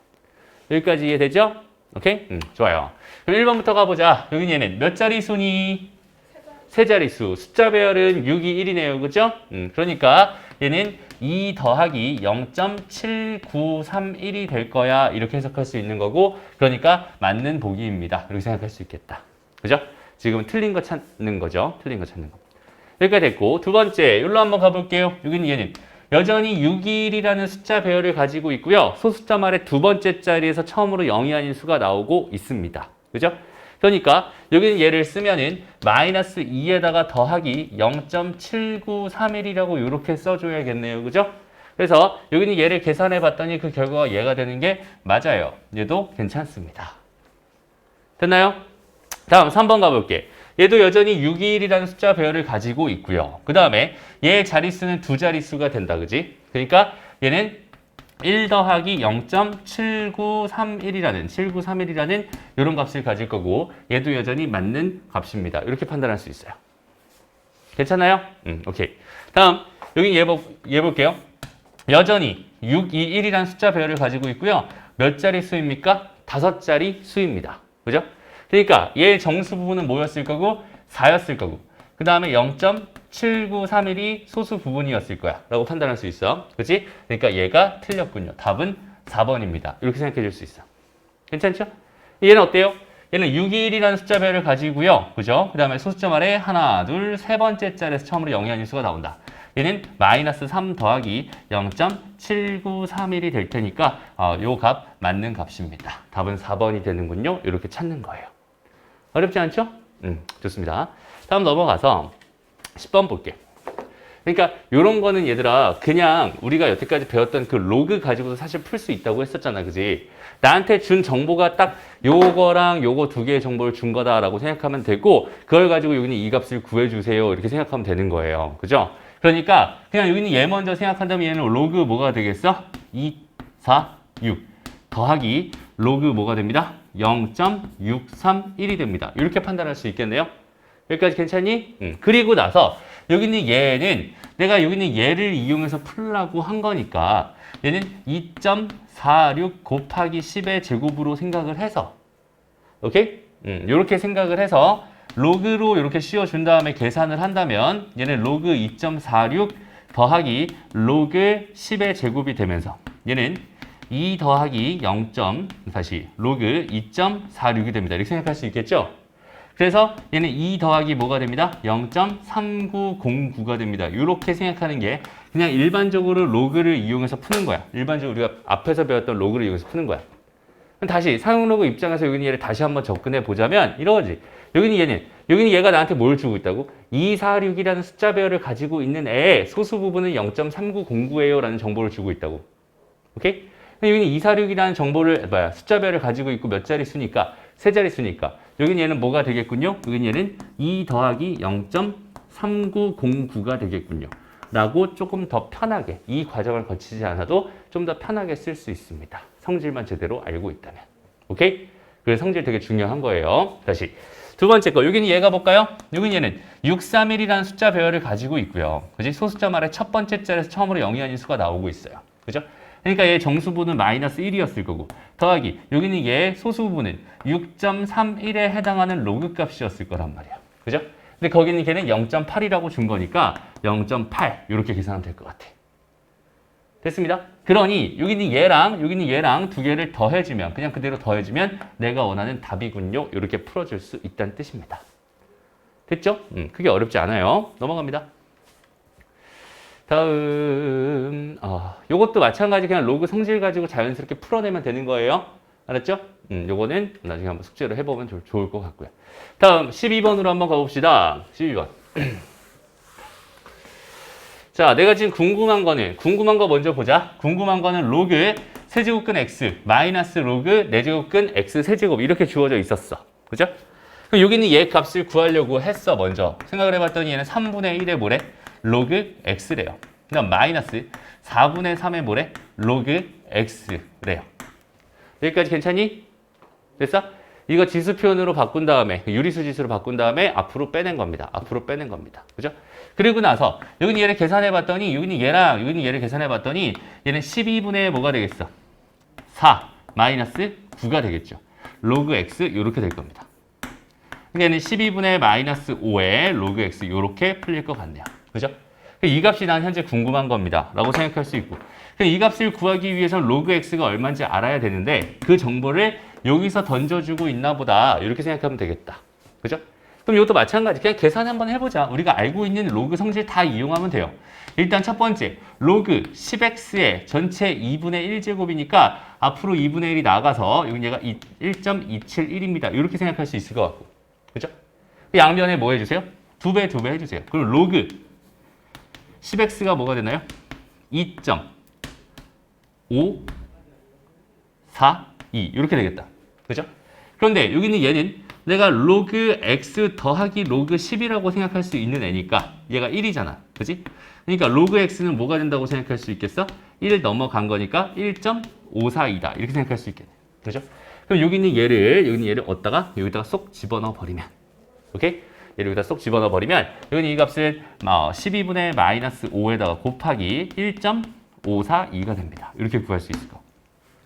여기까지 이해되죠? 오케이? 좋아요. 그럼 1번부터 가보자. 여기 얘는 몇 자리 수니? 세 자릿수. 숫자 배열은 6이 1이네요. 그죠? 그러니까 얘는 2 더하기 0.7931이 될 거야. 이렇게 해석할 수 있는 거고 그러니까 맞는 보기입니다. 이렇게 생각할 수 있겠다. 그죠? 지금은 틀린 거 찾는 거죠. 틀린 거 찾는 거. 여기까지 됐고 두 번째 여기로 한번 가볼게요. 여기는 얘는 여전히 6일이라는 숫자 배열을 가지고 있고요. 소숫자 말의 두 번째 자리에서 처음으로 0이 아닌 수가 나오고 있습니다. 그죠? 그러니까 여기는 얘를 쓰면은 마이너스 2에다가 더하기 0.7931이라고 이렇게 써줘야겠네요. 그죠? 그래서 여기는 얘를 계산해 봤더니 그 결과가 얘가 되는 게 맞아요. 얘도 괜찮습니다. 됐나요? 다음 3번 가볼게. 얘도 여전히 621이라는 숫자 배열을 가지고 있고요. 그 다음에 얘의 자릿수는 두 자릿수가 된다. 그지? 그러니까 얘는 1 더하기 0.7931이라는 이런 값을 가질 거고 얘도 여전히 맞는 값입니다. 이렇게 판단할 수 있어요. 괜찮아요? 오케이. 다음 여기 얘 볼게요. 여전히 621이라는 숫자 배열을 가지고 있고요. 몇 자리 수입니까? 5자리 수입니다. 그죠? 그러니까 얘의 정수 부분은 뭐였을 거고 4였을 거고 그 다음에 0.7931이 소수 부분이었을 거야 라고 판단할 수 있어. 그치? 그러니까 얘가 틀렸군요. 답은 4번입니다. 이렇게 생각해 줄 수 있어. 괜찮죠? 얘는 어때요? 얘는 621이라는 숫자 배열을 가지고요. 그죠? 그 다음에 소수점 아래 하나, 둘, 세 번째 자리에서 처음으로 0이 아닌 수가 나온다. 얘는 마이너스 3 더하기 0.7931이 될 테니까 요 값 맞는 값입니다. 답은 4번이 되는군요. 이렇게 찾는 거예요. 어렵지 않죠? 좋습니다. 다음 넘어가서 10번 볼게요. 그러니까 이런 거는 얘들아 그냥 우리가 여태까지 배웠던 그 로그 가지고도 사실 풀 수 있다고 했었잖아. 그지? 나한테 준 정보가 딱 요거랑 요거 두 개의 정보를 준 거다라고 생각하면 되고 그걸 가지고 여기는 이 값을 구해주세요. 이렇게 생각하면 되는 거예요. 그죠? 그러니까 그냥 여기는 얘 먼저 생각한다면 얘는 로그 뭐가 되겠어? 2, 4, 6 더하기 로그 뭐가 됩니다? 0.631이 됩니다. 이렇게 판단할 수 있겠네요. 여기까지 괜찮니? 그리고 나서 여기 있는 얘는 내가 여기 있는 얘를 이용해서 풀라고 한 거니까 얘는 2.46 곱하기 10의 제곱으로 생각을 해서 오케이? 이렇게 생각을 해서 로그로 이렇게 씌워준 다음에 계산을 한다면 얘는 로그 2.46 더하기 로그 10의 제곱이 되면서 얘는 2 더하기 0. 다시 로그 2.46이 됩니다. 이렇게 생각할 수 있겠죠? 그래서 얘는 2 더하기 뭐가 됩니다? 0.3909가 됩니다. 이렇게 생각하는 게 그냥 일반적으로 로그를 이용해서 푸는 거야. 일반적으로 우리가 앞에서 배웠던 로그를 이용해서 푸는 거야. 다시 사용 로그 입장에서 여기는 얘를 다시 한번 접근해 보자면 이러지. 여기는 얘가 나한테 뭘 주고 있다고? 246이라는 숫자 배열을 가지고 있는 애의 소수 부분은 0.3909예요 라는 정보를 주고 있다고. 오케이? 여기는 246이라는 정보를 숫자 배열을 가지고 있고 몇 자릿수니까 세 자릿수니까 여기는 얘는 뭐가 되겠군요? 여기는 얘는 2 더하기 0.3909가 되겠군요. 라고 조금 더 편하게 이 과정을 거치지 않아도 좀 더 편하게 쓸 수 있습니다. 성질만 제대로 알고 있다면. 오케이? 그래서 성질 되게 중요한 거예요. 다시 두 번째 거 여기는 얘가 볼까요? 여기는 얘는 631이라는 숫자 배열을 가지고 있고요. 그지? 소수점 아래 첫 번째 자리에서 처음으로 0이 아닌 수가 나오고 있어요. 그죠? 그러니까 얘 정수분은 마이너스 1이었을 거고 더하기 여기는 얘 소수분은 6.31에 해당하는 로그 값이었을 거란 말이야. 그죠? 근데 거기는 걔는 0.8이라고 준 거니까 0.8 이렇게 계산하면 될 것 같아. 됐습니다. 그러니 여기는 얘랑 두 개를 더해주면 그냥 그대로 더해주면 내가 원하는 답이군요. 이렇게 풀어줄 수 있다는 뜻입니다. 됐죠? 크게 어렵지 않아요. 넘어갑니다. 다음 요것도 마찬가지 그냥 로그 성질 가지고 자연스럽게 풀어내면 되는 거예요. 알았죠? 요거는 나중에 한번 숙제로 해보면 좋을 것 같고요. 다음 12번으로 한번 가봅시다. 12번. 자, 내가 지금 궁금한 거 먼저 보자. 궁금한 거는 로그 세제곱근 x 마이너스 로그 4제곱근 x 세제곱 이렇게 주어져 있었어. 그죠? 그럼 여기는 얘 값을 구하려고 했어. 먼저 생각을 해봤더니 얘는 3분의 1의 뭐래? 로그 x래요. 그다음 마이너스 4분의 3의 뭐래? 로그 x래요. 여기까지 괜찮니? 됐어? 이거 지수 표현으로 바꾼 다음에 유리수 지수로 바꾼 다음에 앞으로 빼낸 겁니다. 그죠? 그리고 나서 여기는 얘를 계산해 봤더니 여기는 얘를 계산해 봤더니 얘는 12분의 뭐가 되겠어? 4 마이너스 9가 되겠죠. 로그 x 이렇게 될 겁니다. 그러니까 얘는 12분의 마이너스 5에 로그 x 이렇게 풀릴 것 같네요. 그죠? 이 값이 난 현재 궁금한 겁니다. 라고 생각할 수 있고 이 값을 구하기 위해서는 로그 x가 얼마인지 알아야 되는데 그 정보를 여기서 던져주고 있나 보다 이렇게 생각하면 되겠다. 그죠? 그럼 이것도 마찬가지 그냥 계산 한번 해보자. 우리가 알고 있는 로그 성질 다 이용하면 돼요. 일단 첫 번째 로그 10x의 전체 2분의 1제곱이니까 앞으로 2분의 1이 나가서 여기 얘가 1.271입니다. 이렇게 생각할 수 있을 것 같고 그죠? 양변에 뭐 해주세요? 2배 해주세요. 그럼 로그 10x가 뭐가 되나요? 2.542 이렇게 되겠다. 그죠? 그런데 여기는 얘는 내가 로그 x 더하기 로그 10이라고 생각할 수 있는 애니까 얘가 1이잖아. 그지? 그러니까 로그 x는 뭐가 된다고 생각할 수 있겠어? 1 넘어간 거니까 1.542다. 이렇게 생각할 수 있겠네. 그죠? 그럼 여기 있는 얘를 여기다가 쏙 집어넣어 버리면 오케이? 얘를 여기다 쏙 집어넣어 버리면 여기는 이 값을 12분의 마이너스 5에다가 곱하기 1.542가 됩니다. 이렇게 구할 수 있을 거.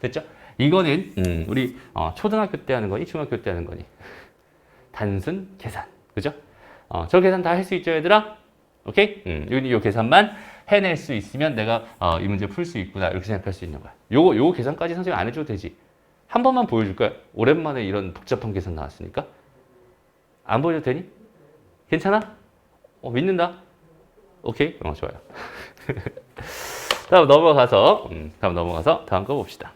됐죠? 이거는 우리 초등학교 때 하는 거니 중학교 때 하는 거니 단순 계산. 그죠? 저 계산 다 할 수 있죠, 얘들아? 오케이? 이 계산만 해낼 수 있으면 내가 이 문제 풀 수 있구나 이렇게 생각할 수 있는 거야. 요거 계산까지 선생님 안 해줘도 되지. 한 번만 보여줄까요? 오랜만에 이런 복잡한 계산 나왔으니까. 안 보여줘도 되니? 괜찮아? 믿는다? 오케이? 좋아요. 다음 넘어가서 다음 거 봅시다.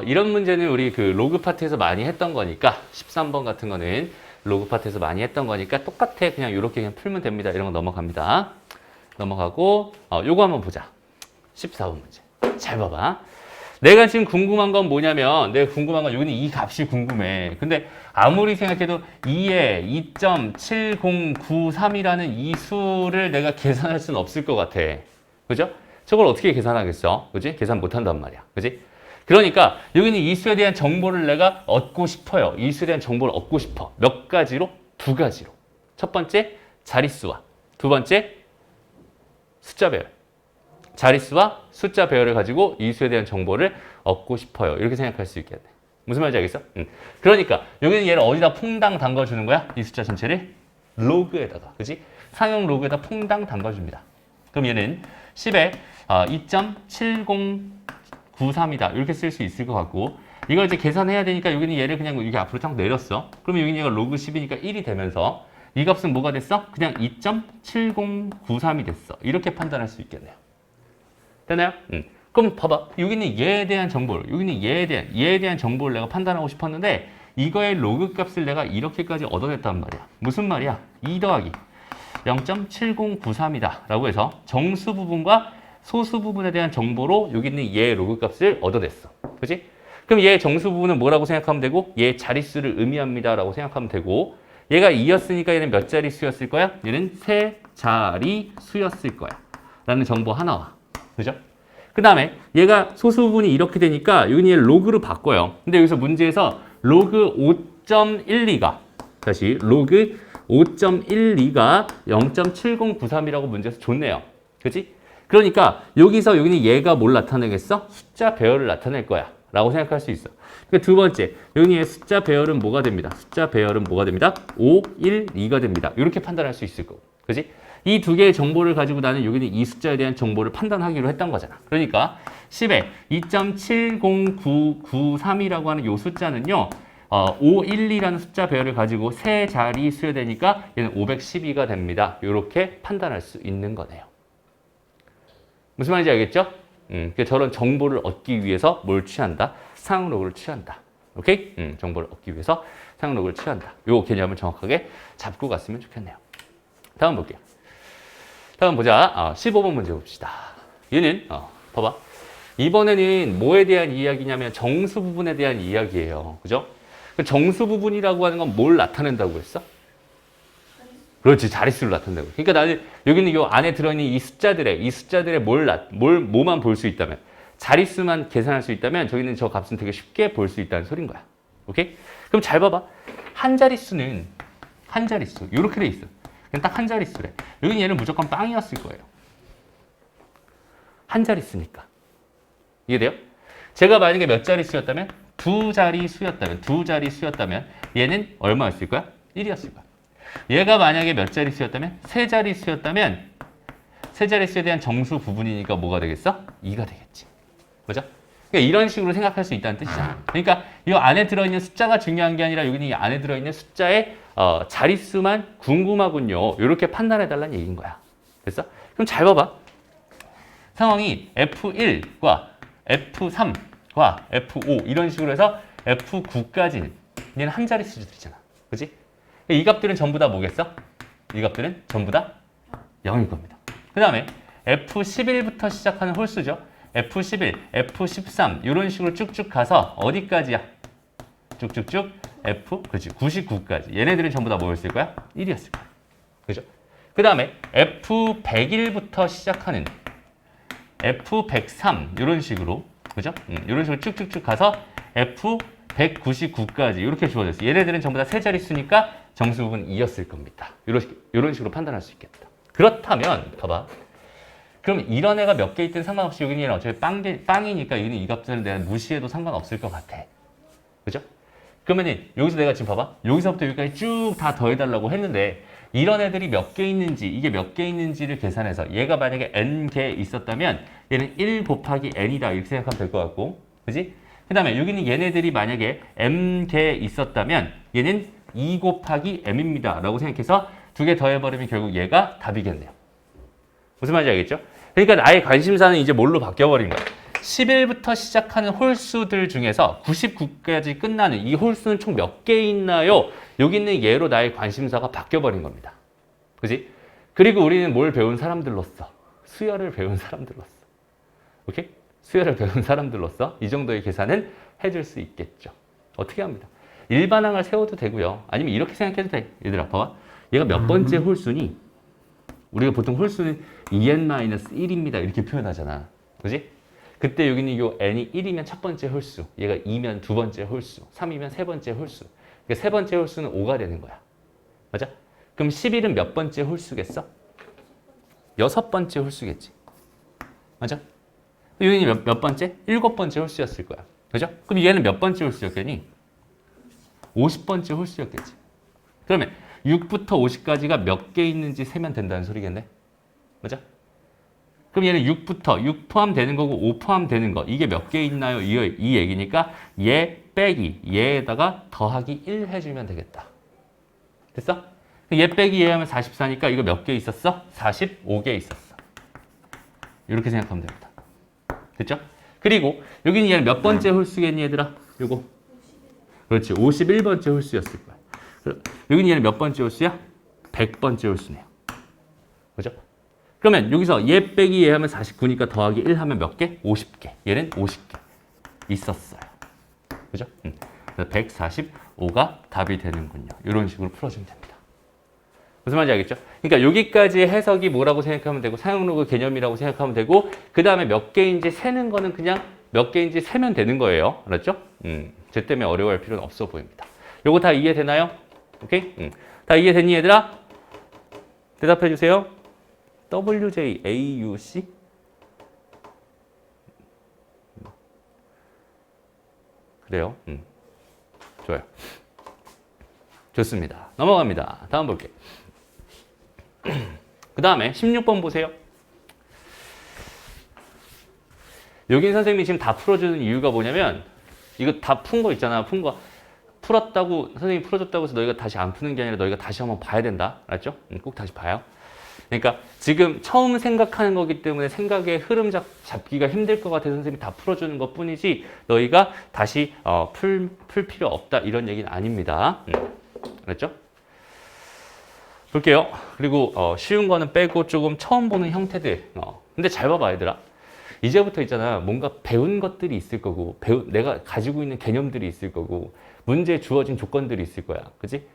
이런 문제는 우리 그 로그 파트에서 많이 했던 거니까 13번 같은 거는 로그 파트에서 많이 했던 거니까 똑같아. 그냥 이렇게 그냥 풀면 됩니다. 이런 거 넘어갑니다. 넘어가고 요거 한번 보자. 14번 문제. 잘 봐봐. 내가 지금 궁금한 건 뭐냐면 내가 궁금한 건 여기는 이 값이 궁금해. 근데 아무리 생각해도 2에 2.7093이라는 이 수를 내가 계산할 수는 없을 것 같아. 그죠? 저걸 어떻게 계산하겠어? 그지? 계산 못 한단 말이야. 그지? 그러니까 여기는 이 수에 대한 정보를 내가 얻고 싶어요. 이 수에 대한 정보를 얻고 싶어. 몇 가지로? 두 가지로. 첫 번째, 자릿수와 두 번째, 숫자 배열. 자릿수와 숫자 배열을 가지고 이 수에 대한 정보를 얻고 싶어요. 이렇게 생각할 수 있겠네. 무슨 말인지 알겠어? 그러니까 여기는 얘를 어디다 퐁당 담가주는 거야? 이 숫자 전체를 로그에다가. 그지? 상용 로그에다 퐁당 담가줍니다. 그럼 얘는 10에 2.7093이다. 이렇게 쓸 수 있을 것 같고 이걸 이제 계산해야 되니까 여기는 얘를 그냥 이렇게 앞으로 딱 내렸어. 그러면 여기는 얘가 로그 10이니까 1이 되면서 이 값은 뭐가 됐어? 그냥 2.7093이 됐어. 이렇게 판단할 수 있겠네요. 되나요? 그럼 봐봐. 여기는 얘에 대한 정보를, 여기는 얘에 대한 정보를 내가 판단하고 싶었는데 이거의 로그 값을 내가 이렇게까지 얻어냈단 말이야. 무슨 말이야? 2 더하기 0.7093이다 라고 해서 정수 부분과 소수 부분에 대한 정보로 여기 있는 얘의 로그 값을 얻어냈어. 그치? 그럼 얘의 정수 부분은 뭐라고 생각하면 되고 얘의 자릿수를 의미합니다 라고 생각하면 되고 얘가 2였으니까 얘는 몇 자릿수였을 거야? 얘는 세 자릿수였을 거야 라는 정보 하나와 그죠? 그 다음에 얘가 소수 부분이 이렇게 되니까 여기는 얘를 로그로 바꿔요. 근데 여기서 문제에서 로그 5.12가 다시 로그 5.12가 0.7093이라고 문제에서 줬네요. 그치? 그러니까 여기서 여기는 얘가 뭘 나타내겠어? 숫자 배열을 나타낼 거야 라고 생각할 수 있어. 그러니까 두 번째 여기는 얘 숫자 배열은 뭐가 됩니다. 숫자 배열은 뭐가 됩니다. 5, 1, 2가 됩니다. 이렇게 판단할 수 있을 거고. 그치? 이 두 개의 정보를 가지고 나는 여기는 이 숫자에 대한 정보를 판단하기로 했던 거잖아. 그러니까 10에 2.70993이라고 하는 이 숫자는요. 512라는 숫자 배열을 가지고 세 자리 수여야 되니까 얘는 512가 됩니다. 이렇게 판단할 수 있는 거네요. 무슨 말인지 알겠죠? 저런 정보를 얻기 위해서 뭘 취한다? 상용 로그를 취한다. 오케이? 정보를 얻기 위해서 상용 로그를 취한다. 요 개념을 정확하게 잡고 갔으면 좋겠네요. 다음 볼게요. 다음 보자. 15번 문제 봅시다. 얘는 봐봐. 이번에는 뭐에 대한 이야기냐면 정수 부분에 대한 이야기예요. 그죠? 정수 부분이라고 하는 건 뭘 나타낸다고 했어? 그렇지. 자릿수를 나타낸다고. 그러니까 나는 여기는 이 안에 들어있는 이 숫자들의 뭐만 볼 수 있다면 자릿수만 계산할 수 있다면 저기는 저 값은 되게 쉽게 볼 수 있다는 소린 거야. 오케이? 그럼 잘 봐봐. 한 자릿수는 한 자릿수. 이렇게 돼 있어. 그냥 딱 한 자릿수래. 여기는 얘는 무조건 빵이었을 거예요. 한 자릿수니까. 이해돼요? 제가 만약에 몇 자릿수였다면 두 자릿수였다면 얘는 얼마였을 거야? 1이었을 거야. 얘가 만약에 몇 자릿수였다면 세 자릿수였다면 세 자릿수에 대한 정수 부분이니까 뭐가 되겠어? 2가 되겠지. 그죠? 그러니까 이런 식으로 생각할 수 있다는 뜻이잖아. 그러니까 이 안에 들어있는 숫자가 중요한 게 아니라 여기는 이 안에 들어있는 숫자의 자릿수만 궁금하군요. 이렇게 판단해달라는 얘기인 거야. 됐어? 그럼 잘 봐봐. 상황이 F1과 F3과 F5 이런 식으로 해서 F9까지는 얘는 한 자릿수들이잖아. 그치? 이 값들은 전부 다 뭐겠어? 이 값들은 전부 다 0일 겁니다. 그 다음에 F11부터 시작하는 홀수죠. F11, F13 이런 식으로 쭉쭉 가서 어디까지야? 쭉쭉쭉 그렇지 99까지. 얘네들은 전부 다 뭐였을 거야? 1이었을 거야. 그죠? 그 다음에 F101부터 시작하는 F103 이런 식으로 그죠? 이런 식으로 쭉쭉쭉 가서 F199까지 이렇게 주어졌어요. 얘네들은 전부 다 세 자릿수니까 정수 부분 2였을 겁니다. 이런 식으로 판단할 수 있겠다. 그렇다면 봐봐. 그럼 이런 애가 몇 개 있든 상관없이 여기는 어차피 빵이니까 여기는 이 값들은 내가 무시해도 상관없을 것 같아. 그죠? 그러면은 여기서 내가 지금 봐봐. 여기서부터 여기까지 쭉 다 더해달라고 했는데 이런 애들이 몇 개 있는지 이게 몇 개 있는지를 계산해서 얘가 만약에 n개 있었다면 얘는 1 곱하기 n이다 이렇게 생각하면 될 것 같고 그지? 그 다음에 여기는 얘네들이 만약에 m개 있었다면 얘는 2 곱하기 m입니다 라고 생각해서 두 개 더해버리면 결국 얘가 답이겠네요. 무슨 말인지 알겠죠? 그러니까 나의 관심사는 이제 뭘로 바뀌어버린 거야. 11부터 시작하는 홀수들 중에서 99까지 끝나는 이 홀수는 총 몇 개 있나요? 여기 있는 얘로 나의 관심사가 바뀌어버린 겁니다. 그지? 그리고 우리는 뭘 배운 사람들로서? 수열을 배운 사람들로서. 오케이? 수열을 배운 사람들로서 이 정도의 계산은 해줄 수 있겠죠. 어떻게 합니다. 일반항을 세워도 되고요. 아니면 이렇게 생각해도 돼. 얘들아, 봐봐. 얘가 몇 번째 홀수니? 우리가 보통 홀수는 2n-1입니다. 이렇게 표현하잖아. 그지? 그때 여기는 요 n이 1이면 첫 번째 홀수, 얘가 2면 두 번째 홀수, 3이면 세 번째 홀수. 그러니까 세 번째 홀수는 5가 되는 거야. 맞아? 그럼 11은 몇 번째 홀수겠어? 여섯 번째 홀수겠지. 맞아? 여기는 몇 번째? 일곱 번째 홀수였을 거야. 그죠? 그럼 얘는 몇 번째 홀수였겠니? 50번째 홀수였겠지. 그러면 6부터 50까지가 몇 개 있는지 세면 된다는 소리겠네. 맞아? 그럼 얘는 6부터 6 포함되는 거고 5 포함되는 거 이게 몇 개 있나요? 이 얘기니까 얘 빼기 얘에다가 더하기 1 해주면 되겠다. 됐어? 얘 빼기 얘 하면 44니까 이거 몇 개 있었어? 45개 있었어. 이렇게 생각하면 됩니다. 됐죠? 그리고 여기는 얘는 몇 번째 홀수겠니 얘들아? 요거. 그렇지. 51번째 홀수였을 거야. 여기는 얘는 몇 번째 홀수야? 100번째 홀수네요. 그죠? 그러면 여기서 얘 빼기 얘 하면 49니까 더하기 1 하면 몇 개? 50개. 얘는 50개 있었어요. 그죠? 145가 답이 되는군요. 이런 식으로 풀어주면 됩니다. 무슨 말인지 알겠죠? 그러니까 여기까지 해석이 뭐라고 생각하면 되고 사용로그 개념이라고 생각하면 되고 그 다음에 몇 개인지 세는 거는 그냥 몇 개인지 세면 되는 거예요. 알았죠? 제 때문에 어려워할 필요는 없어 보입니다. 요거 다 이해되나요? 오케이? 다 이해됐니 얘들아? 대답해 주세요. WJAUC? 그래요? 좋아요. 좋습니다. 넘어갑니다. 다음 볼게요. 그 다음에 16번 보세요. 여긴 선생님이 지금 다 풀어주는 이유가 뭐냐면 이거 다 푼 거 있잖아. 풀었다고 선생님이 풀어줬다고 해서 너희가 다시 안 푸는 게 아니라 너희가 다시 한번 봐야 된다. 알았죠? 꼭 다시 봐요. 그러니까 지금 처음 생각하는 거기 때문에 생각의 흐름 잡기가 힘들 것 같아서 선생님이 다 풀어주는 것 뿐이지 너희가 다시 풀 필요 없다 이런 얘기는 아닙니다. 알았죠? 볼게요. 그리고 쉬운 거는 빼고 조금 처음 보는 형태들. 근데 잘 봐봐 얘들아. 이제부터 있잖아. 뭔가 배운 것들이 있을 거고 내가 가지고 있는 개념들이 있을 거고 문제에 주어진 조건들이 있을 거야. 그지?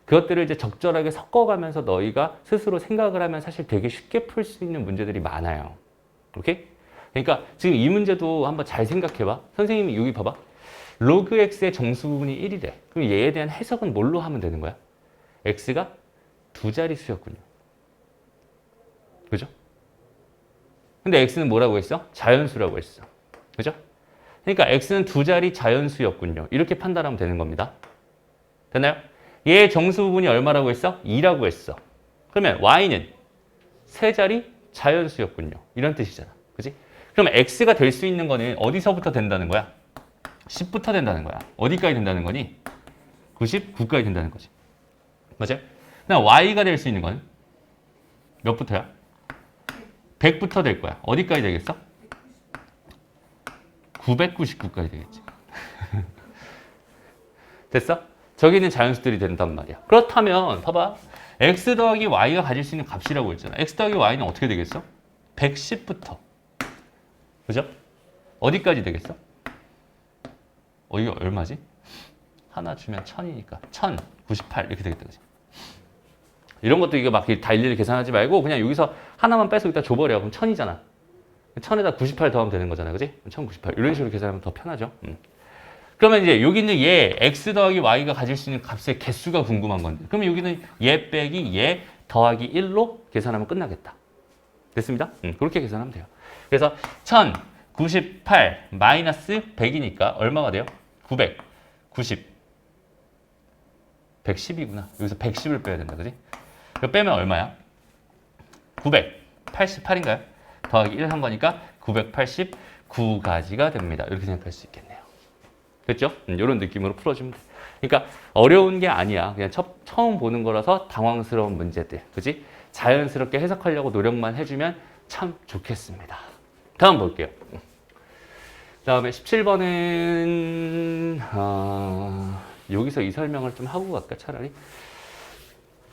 그것들을 이제 적절하게 섞어가면서 너희가 스스로 생각을 하면 사실 되게 쉽게 풀 수 있는 문제들이 많아요. 오케이? 그러니까 지금 이 문제도 한번 잘 생각해봐. 선생님이 여기 봐봐. 로그 x의 정수 부분이 1이래. 그럼 얘에 대한 해석은 뭘로 하면 되는 거야? x가 두 자릿수였군요. 그죠? 근데 x는 뭐라고 했어? 자연수라고 했어. 그죠? 그러니까 x는 두 자리 자연수였군요. 이렇게 판단하면 되는 겁니다. 됐나요? 얘의 정수 부분이 얼마라고 했어? 2라고 했어. 그러면 y는 세 자리 자연수였군요. 이런 뜻이잖아. 그지? 그럼 x가 될 수 있는 거는 어디서부터 된다는 거야? 10부터 된다는 거야. 어디까지 된다는 거니? 99까지 된다는 거지. 맞아요? 그럼 y가 될 수 있는 건 몇부터야? 100부터 될 거야. 어디까지 되겠어? 999까지 되겠지. 됐어? 저기는 자연수들이 된단 말이야. 그렇다면 봐봐. x 더하기 y가 가질 수 있는 값이라고 했잖아. x 더하기 y는 어떻게 되겠어? 110부터. 그죠? 어디까지 되겠어? 이거 얼마지? 하나 주면 1000이니까 1098 이렇게 되겠다. 그치? 이런 것도 이거 막 다 일일이 계산하지 말고 그냥 여기서 하나만 빼서 여기다 줘버려. 그럼 1000이잖아. 1000에다 98 더하면 되는 거잖아. 그지? 1098. 이런 식으로 계산하면 더 편하죠. 그러면 이제 여기는 얘 x 더하기 y가 가질 수 있는 값의 개수가 궁금한 건데 그러면 여기는 얘 빼기 얘 더하기 1로 계산하면 끝나겠다. 됐습니다? 그렇게 계산하면 돼요. 그래서 1098 마이너스 100이니까 얼마가 돼요? 990 110이구나. 여기서 110을 빼야 된다. 그지? 이거 빼면 얼마야? 988인가요? 더하기 1 한 거니까 989가지가 됩니다. 이렇게 생각할 수 있겠네요. 됐죠? 이런 느낌으로 풀어주면 돼. 그러니까 어려운 게 아니야. 그냥 처음 보는 거라서 당황스러운 문제들. 그지? 자연스럽게 해석하려고 노력만 해주면 참 좋겠습니다. 다음 볼게요. 다음에 17번은 여기서 이 설명을 좀 하고 갈까 차라리?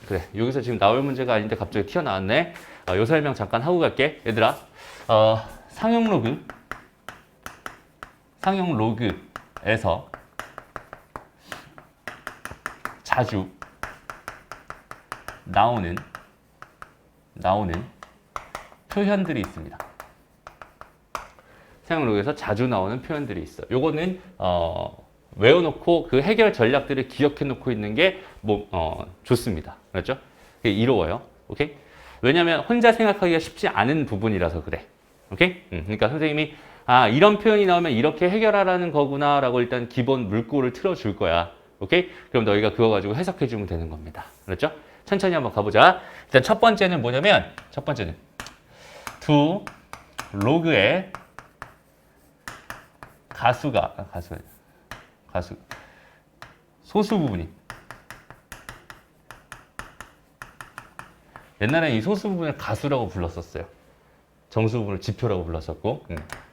그래, 여기서 지금 나올 문제가 아닌데 갑자기 튀어나왔네. 요 설명 잠깐 하고 갈게. 얘들아, 상용 로그에서 자주 나오는 표현들이 있습니다. 상용 로그에서 자주 나오는 표현들이 있어. 요거는 외워놓고 그 해결 전략들을 기억해놓고 있는 게 좋습니다. 그렇죠? 이로워요. 오케이? 왜냐면 혼자 생각하기가 쉽지 않은 부분이라서 그래. 오케이? 그러니까 선생님이 이런 표현이 나오면 이렇게 해결하라는 거구나라고 일단 기본 물꼬를 틀어줄 거야. 오케이? 그럼 너희가 그거 가지고 해석해주면 되는 겁니다. 그렇죠? 천천히 한번 가보자. 일단 첫 번째는 뭐냐면 to 로그의 소수 부분이 옛날에 이 소수 부분을 가수라고 불렀었어요. 정수 부분을 지표라고 불렀었고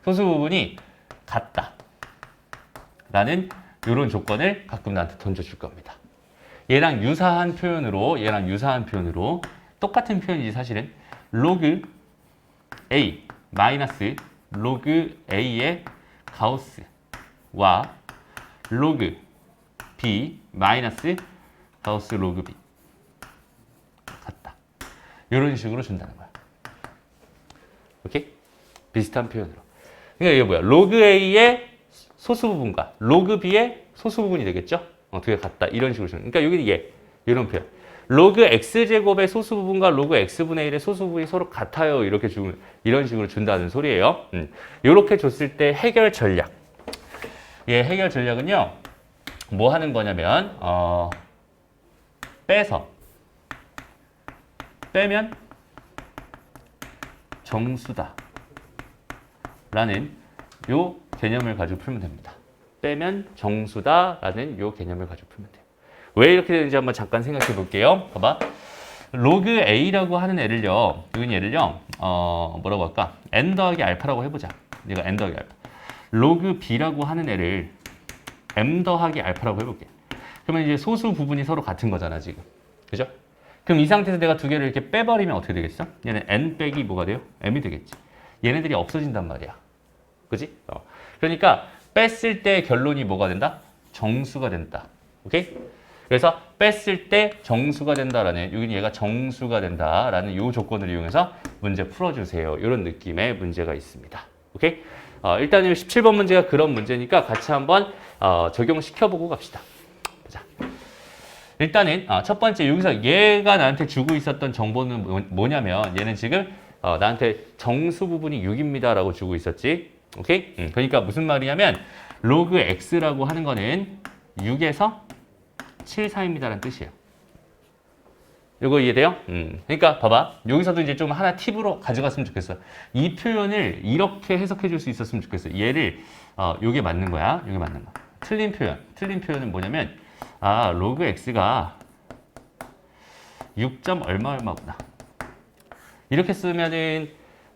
소수 부분이 같다 라는 이런 조건을 가끔 나한테 던져줄 겁니다. 얘랑 유사한 표현으로 똑같은 표현이지 사실은 로그 A 마이너스 로그 A의 가우스와 로그 B 마이너스 가우스 로그 B 같다. 이런 식으로 준다는 거야. 오케이? 비슷한 표현으로. 그러니까 이게 뭐야? 로그 A의 소수 부분과 로그 B의 소수 부분이 되겠죠? 두 개 같다. 이런 식으로 주는. 그러니까 여기는 이런 표현. 로그 X제곱의 소수 부분과 로그 X분의 1의 소수 부분이 서로 같아요. 이런 식으로 준다는 소리예요. 이렇게 줬을 때 해결 전략. 해결 전략은요. 뭐 하는 거냐면 빼면 정수다 라는 요 개념을 가지고 풀면 됩니다. 빼면 정수다 라는 요 개념을 가지고 풀면 돼요. 왜 이렇게 되는지 한번 잠깐 생각해 볼게요. 봐봐. 로그 A라고 하는 애를요. 뭐라고 할까? n 더하기 알파라고 해보자. 내가 n 더하기 알파. 로그 B라고 하는 애를 m 더하기 알파라고 해볼게. 그러면 이제 소수 부분이 서로 같은 거잖아, 지금. 그죠? 그럼 이 상태에서 내가 두 개를 이렇게 빼버리면 어떻게 되겠어? 얘는 n 빼기 뭐가 돼요? m이 되겠지. 얘네들이 없어진단 말이야. 그지? 그러니까 뺐을 때 결론이 뭐가 된다? 정수가 된다. 오케이? 그래서 뺐을 때 정수가 된다라는, 여기는 얘가 정수가 된다라는 이 조건을 이용해서 문제 풀어주세요. 이런 느낌의 문제가 있습니다. 오케이? 일단 17번 문제가 그런 문제니까 같이 한번 적용시켜보고 갑시다. 보자. 일단은 첫 번째 여기서 얘가 나한테 주고 있었던 정보는 뭐냐면 얘는 지금 나한테 정수 부분이 6입니다 라고 주고 있었지. 오케이? 그러니까 무슨 말이냐면 로그 x라고 하는 거는 6에서 7 사이입니다라는 뜻이에요. 이거 이해돼요? 그러니까 봐봐. 여기서도 이제 좀 하나 팁으로 가져갔으면 좋겠어. 이 표현을 이렇게 해석해 줄 수 있었으면 좋겠어. 얘를 요게 맞는 거야. 요게 맞는 거. 틀린 표현은 뭐냐면 로그 x가 6. 얼마구나. 이렇게 쓰면은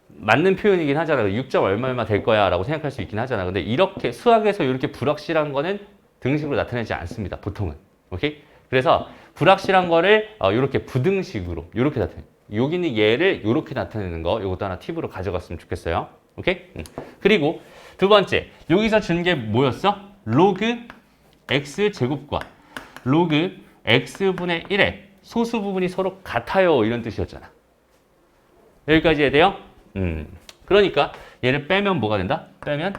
맞는 표현이긴 하잖아. 6. 얼마 될 거야 라고 생각할 수 있긴 하잖아. 근데 이렇게 수학에서 이렇게 불확실한 거는 등식으로 나타내지 않습니다. 보통은. 오케이? 그래서 불확실한 거를 이렇게 부등식으로 이렇게 나타내. 여기는 얘를 이렇게 나타내는 거 이것도 하나 팁으로 가져갔으면 좋겠어요. 오케이? 그리고 두 번째 여기서 준 게 뭐였어? 로그 x 제곱과 로그 x분의 1의 소수 부분이 서로 같아요. 이런 뜻이었잖아. 여기까지 해야 돼요? 그러니까 얘를 빼면 뭐가 된다? 빼면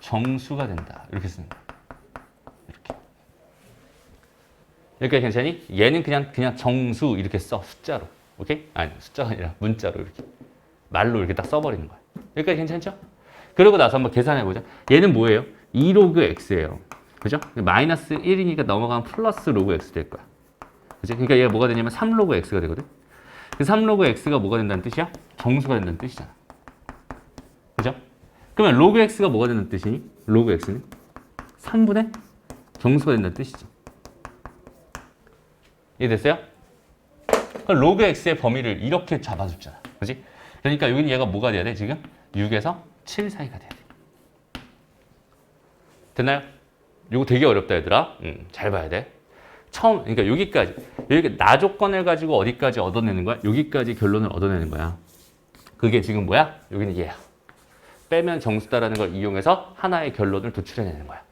정수가 된다. 이렇게 쓰는 거야. 여기까지 괜찮니? 얘는 그냥 정수 이렇게 써. 숫자로. 오케이? 아니, 숫자가 아니라 문자로 이렇게. 말로 이렇게 딱 써버리는 거야. 여기까지 괜찮죠? 그러고 나서 한번 계산해보자. 얘는 뭐예요? 2로그 x예요. 그죠? 마이너스 1이니까 넘어가면 플러스 로그 x 될 거야. 그죠? 그러니까 얘가 뭐가 되냐면 3로그 x가 되거든? 그 3로그 x가 뭐가 된다는 뜻이야? 정수가 된다는 뜻이잖아. 그죠? 그러면 로그 x가 뭐가 된다는 뜻이니? 로그 x는 3분의 정수가 된다는 뜻이죠. 이해됐어요? 그럼 로그 x의 범위를 이렇게 잡아줬잖아. 그지? 그러니까 여기는 얘가 뭐가 돼야 돼? 지금 6에서 7 사이가 돼야 돼. 됐나요? 이거 되게 어렵다 얘들아. 잘 봐야 돼. 처음 그러니까 여기까지 여기 나 조건을 가지고 어디까지 얻어내는 거야? 여기까지 결론을 얻어내는 거야. 그게 지금 뭐야? 여기는 얘야. 빼면 정수다라는 걸 이용해서 하나의 결론을 도출해내는 거야.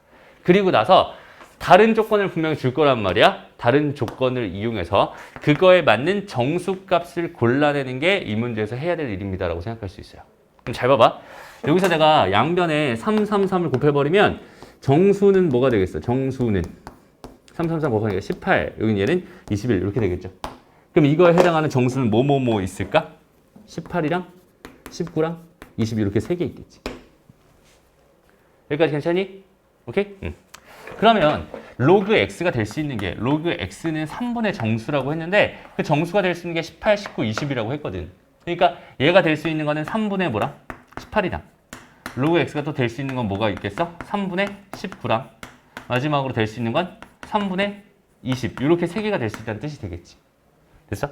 그리고 나서 다른 조건을 분명히 줄 거란 말이야. 다른 조건을 이용해서 그거에 맞는 정수값을 골라내는 게 이 문제에서 해야 될 일입니다라고 생각할 수 있어요. 그럼 잘 봐봐. 여기서 내가 양변에 3, 3, 3을 곱해버리면 정수는 뭐가 되겠어? 정수는 3, 3, 3 곱하니까 18, 여기 얘는 21 이렇게 되겠죠. 그럼 이거에 해당하는 정수는 뭐 있을까? 18이랑 19랑 22 이렇게 3개 있겠지. 여기까지 괜찮니? 오케이? 그러면 로그 x가 될 수 있는 게 로그 x는 3분의 정수라고 했는데 그 정수가 될 수 있는 게 18, 19, 20이라고 했거든. 그러니까 얘가 될 수 있는 거는 3분의 뭐랑? 18이랑 로그 x가 또 될 수 있는 건 뭐가 있겠어? 3분의 19랑 마지막으로 될 수 있는 건 3분의 20 이렇게 3개가 될 수 있다는 뜻이 되겠지. 됐어?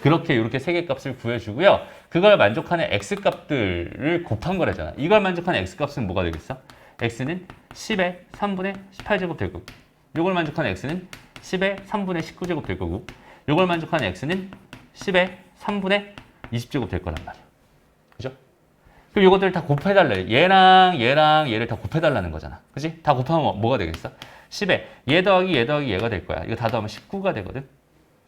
그렇게 이렇게 3개 값을 구해주고요. 그걸 만족하는 x값들을 곱한 거라잖아. 이걸 만족하는 x값은 뭐가 되겠어? x는 10의 3분의 18제곱 될 거고 이걸 만족하는 x는 10의 3분의 19제곱 될 거고 이걸 만족하는 x는 10의 3분의 20제곱 될 거란 말이야. 그죠? 그럼 이것들을 다 곱해달래. 얘랑 얘를 다 곱해달라는 거잖아. 그치? 다 곱하면 뭐가 되겠어? 10에 얘 더하기 얘가 될 거야. 이거 다 더하면 19가 되거든.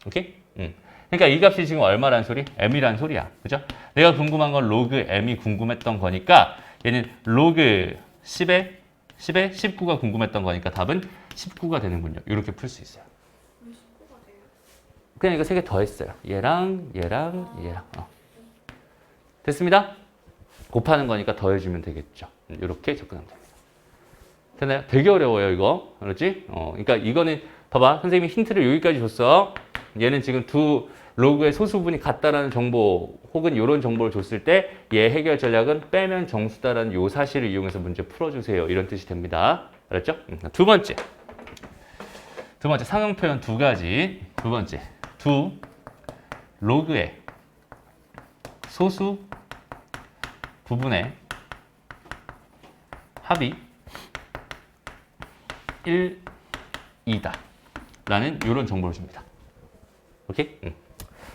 오케이? 그러니까 이 값이 지금 얼마란 소리? m이란 소리야. 그죠? 내가 궁금한 건 로그 m이 궁금했던 거니까 얘는 로그 10에 19가 궁금했던 거니까 답은 19가 되는군요. 이렇게 풀 수 있어요. 왜 19가 돼요? 그냥 이거 3개 더했어요. 얘랑. 됐습니다? 곱하는 거니까 더해주면 되겠죠. 이렇게 접근하면 됩니다. 됐나요? 되게 어려워요, 이거. 그렇지? 그러니까 이거는 봐봐. 선생님이 힌트를 여기까지 줬어. 얘는 지금 두 로그의 소수분이 같다라는 정보 혹은 이런 정보를 줬을 때 얘 해결 전략은 빼면 정수다라는 요 사실을 이용해서 문제 풀어주세요. 이런 뜻이 됩니다. 알았죠? 두 번째 상응 표현 두 가지. 두 번째, 두 로그의 소수 부분의 합이 1, 2다 라는 이런 정보를 줍니다. 오케이?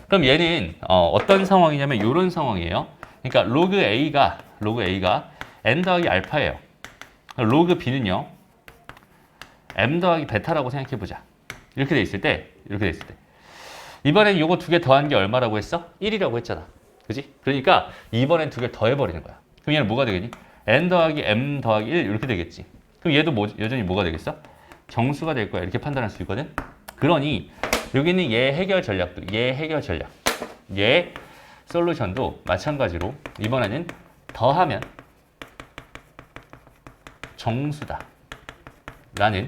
그럼 얘는 어떤 상황이냐면 이런 상황이에요. 그러니까 로그 A가 n 더하기 알파예요. 로그 B는요 m 더하기 베타라고 생각해보자. 이렇게 돼 있을 때 이번엔 요거 두 개 더한 게 얼마라고 했어? 1이라고 했잖아. 그지? 그러니까 이번엔 두 개 더해버리는 거야. 그럼 얘는 뭐가 되겠니? n 더하기 m 더하기 1 이렇게 되겠지. 그럼 얘도 여전히 뭐가 되겠어? 정수가 될 거야. 이렇게 판단할 수 있거든. 그러니 여기는 얘 해결 전략, 얘 솔루션도 마찬가지로 이번에는 더하면 정수다 라는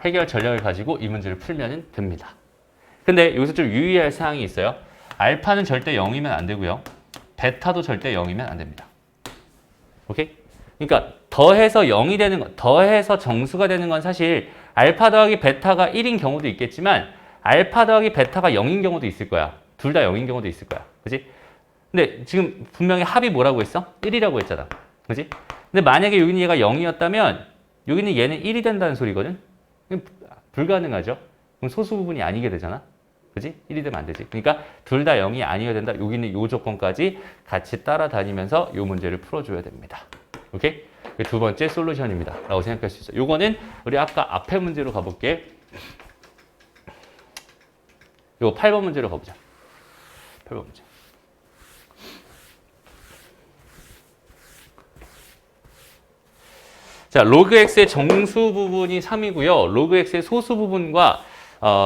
해결 전략을 가지고 이 문제를 풀면 됩니다. 근데 여기서 좀 유의할 사항이 있어요. 알파는 절대 0이면 안 되고요. 베타도 절대 0이면 안 됩니다. 오케이? 그러니까 더해서 0이 되는 건, 더해서 정수가 되는 건 사실 알파 더하기 베타가 1인 경우도 있겠지만 알파 더하기 베타가 0인 경우도 있을 거야. 둘 다 0인 경우도 있을 거야. 그지? 근데 지금 분명히 합이 뭐라고 했어? 1이라고 했잖아. 그지? 근데 만약에 여기는 얘가 0이었다면 여기는 얘는 1이 된다는 소리거든? 불가능하죠? 그럼 소수 부분이 아니게 되잖아. 그지? 1이 되면 안 되지. 그러니까 둘 다 0이 아니어야 된다. 여기는 요 조건까지 같이 따라다니면서 요 문제를 풀어줘야 됩니다. 오케이? 두 번째 솔루션입니다. 라고 생각할 수 있어요. 요거는 우리 아까 앞에 문제로 가볼게. 요거 8번 문제로 가보자. 8번 문제. 자, 로그 x의 정수 부분이 3이고요. 로그 x의 소수 부분과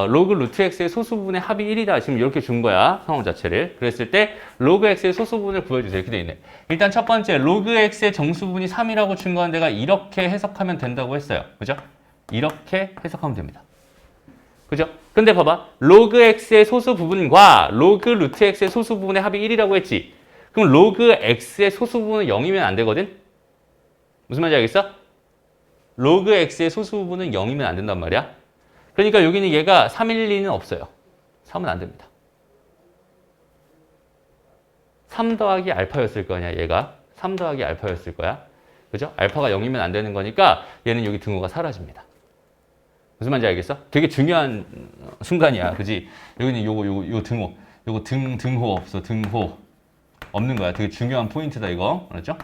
로그 루트 x의 소수 부분의 합이 1이다. 지금 이렇게 준 거야. 상황 자체를. 그랬을 때 로그 x의 소수 부분을 구해주세요. 이렇게 돼 있네. 일단 첫 번째 로그 x의 정수 부분이 3이라고 준 건 내가 이렇게 해석하면 된다고 했어요. 그죠? 이렇게 해석하면 됩니다. 그죠? 근데 봐봐. 로그 x의 소수 부분과 로그 루트 x의 소수 부분의 합이 1이라고 했지. 그럼 로그 x의 소수 부분은 0이면 안 되거든? 무슨 말인지 알겠어? 로그 x의 소수 부분은 0이면 안 된단 말이야. 그러니까 여기는 얘가 3일 리는 없어요. 3은 안 됩니다. 3 더하기 알파였을 거냐, 얘가. 3 더하기 알파였을 거야. 그죠? 알파가 0이면 안 되는 거니까 얘는 여기 등호가 사라집니다. 무슨 말인지 알겠어? 되게 중요한 순간이야. 그지? 여기는 요거 등호. 요거 등호 없어. 등호. 없는 거야. 되게 중요한 포인트다, 이거. 알았죠?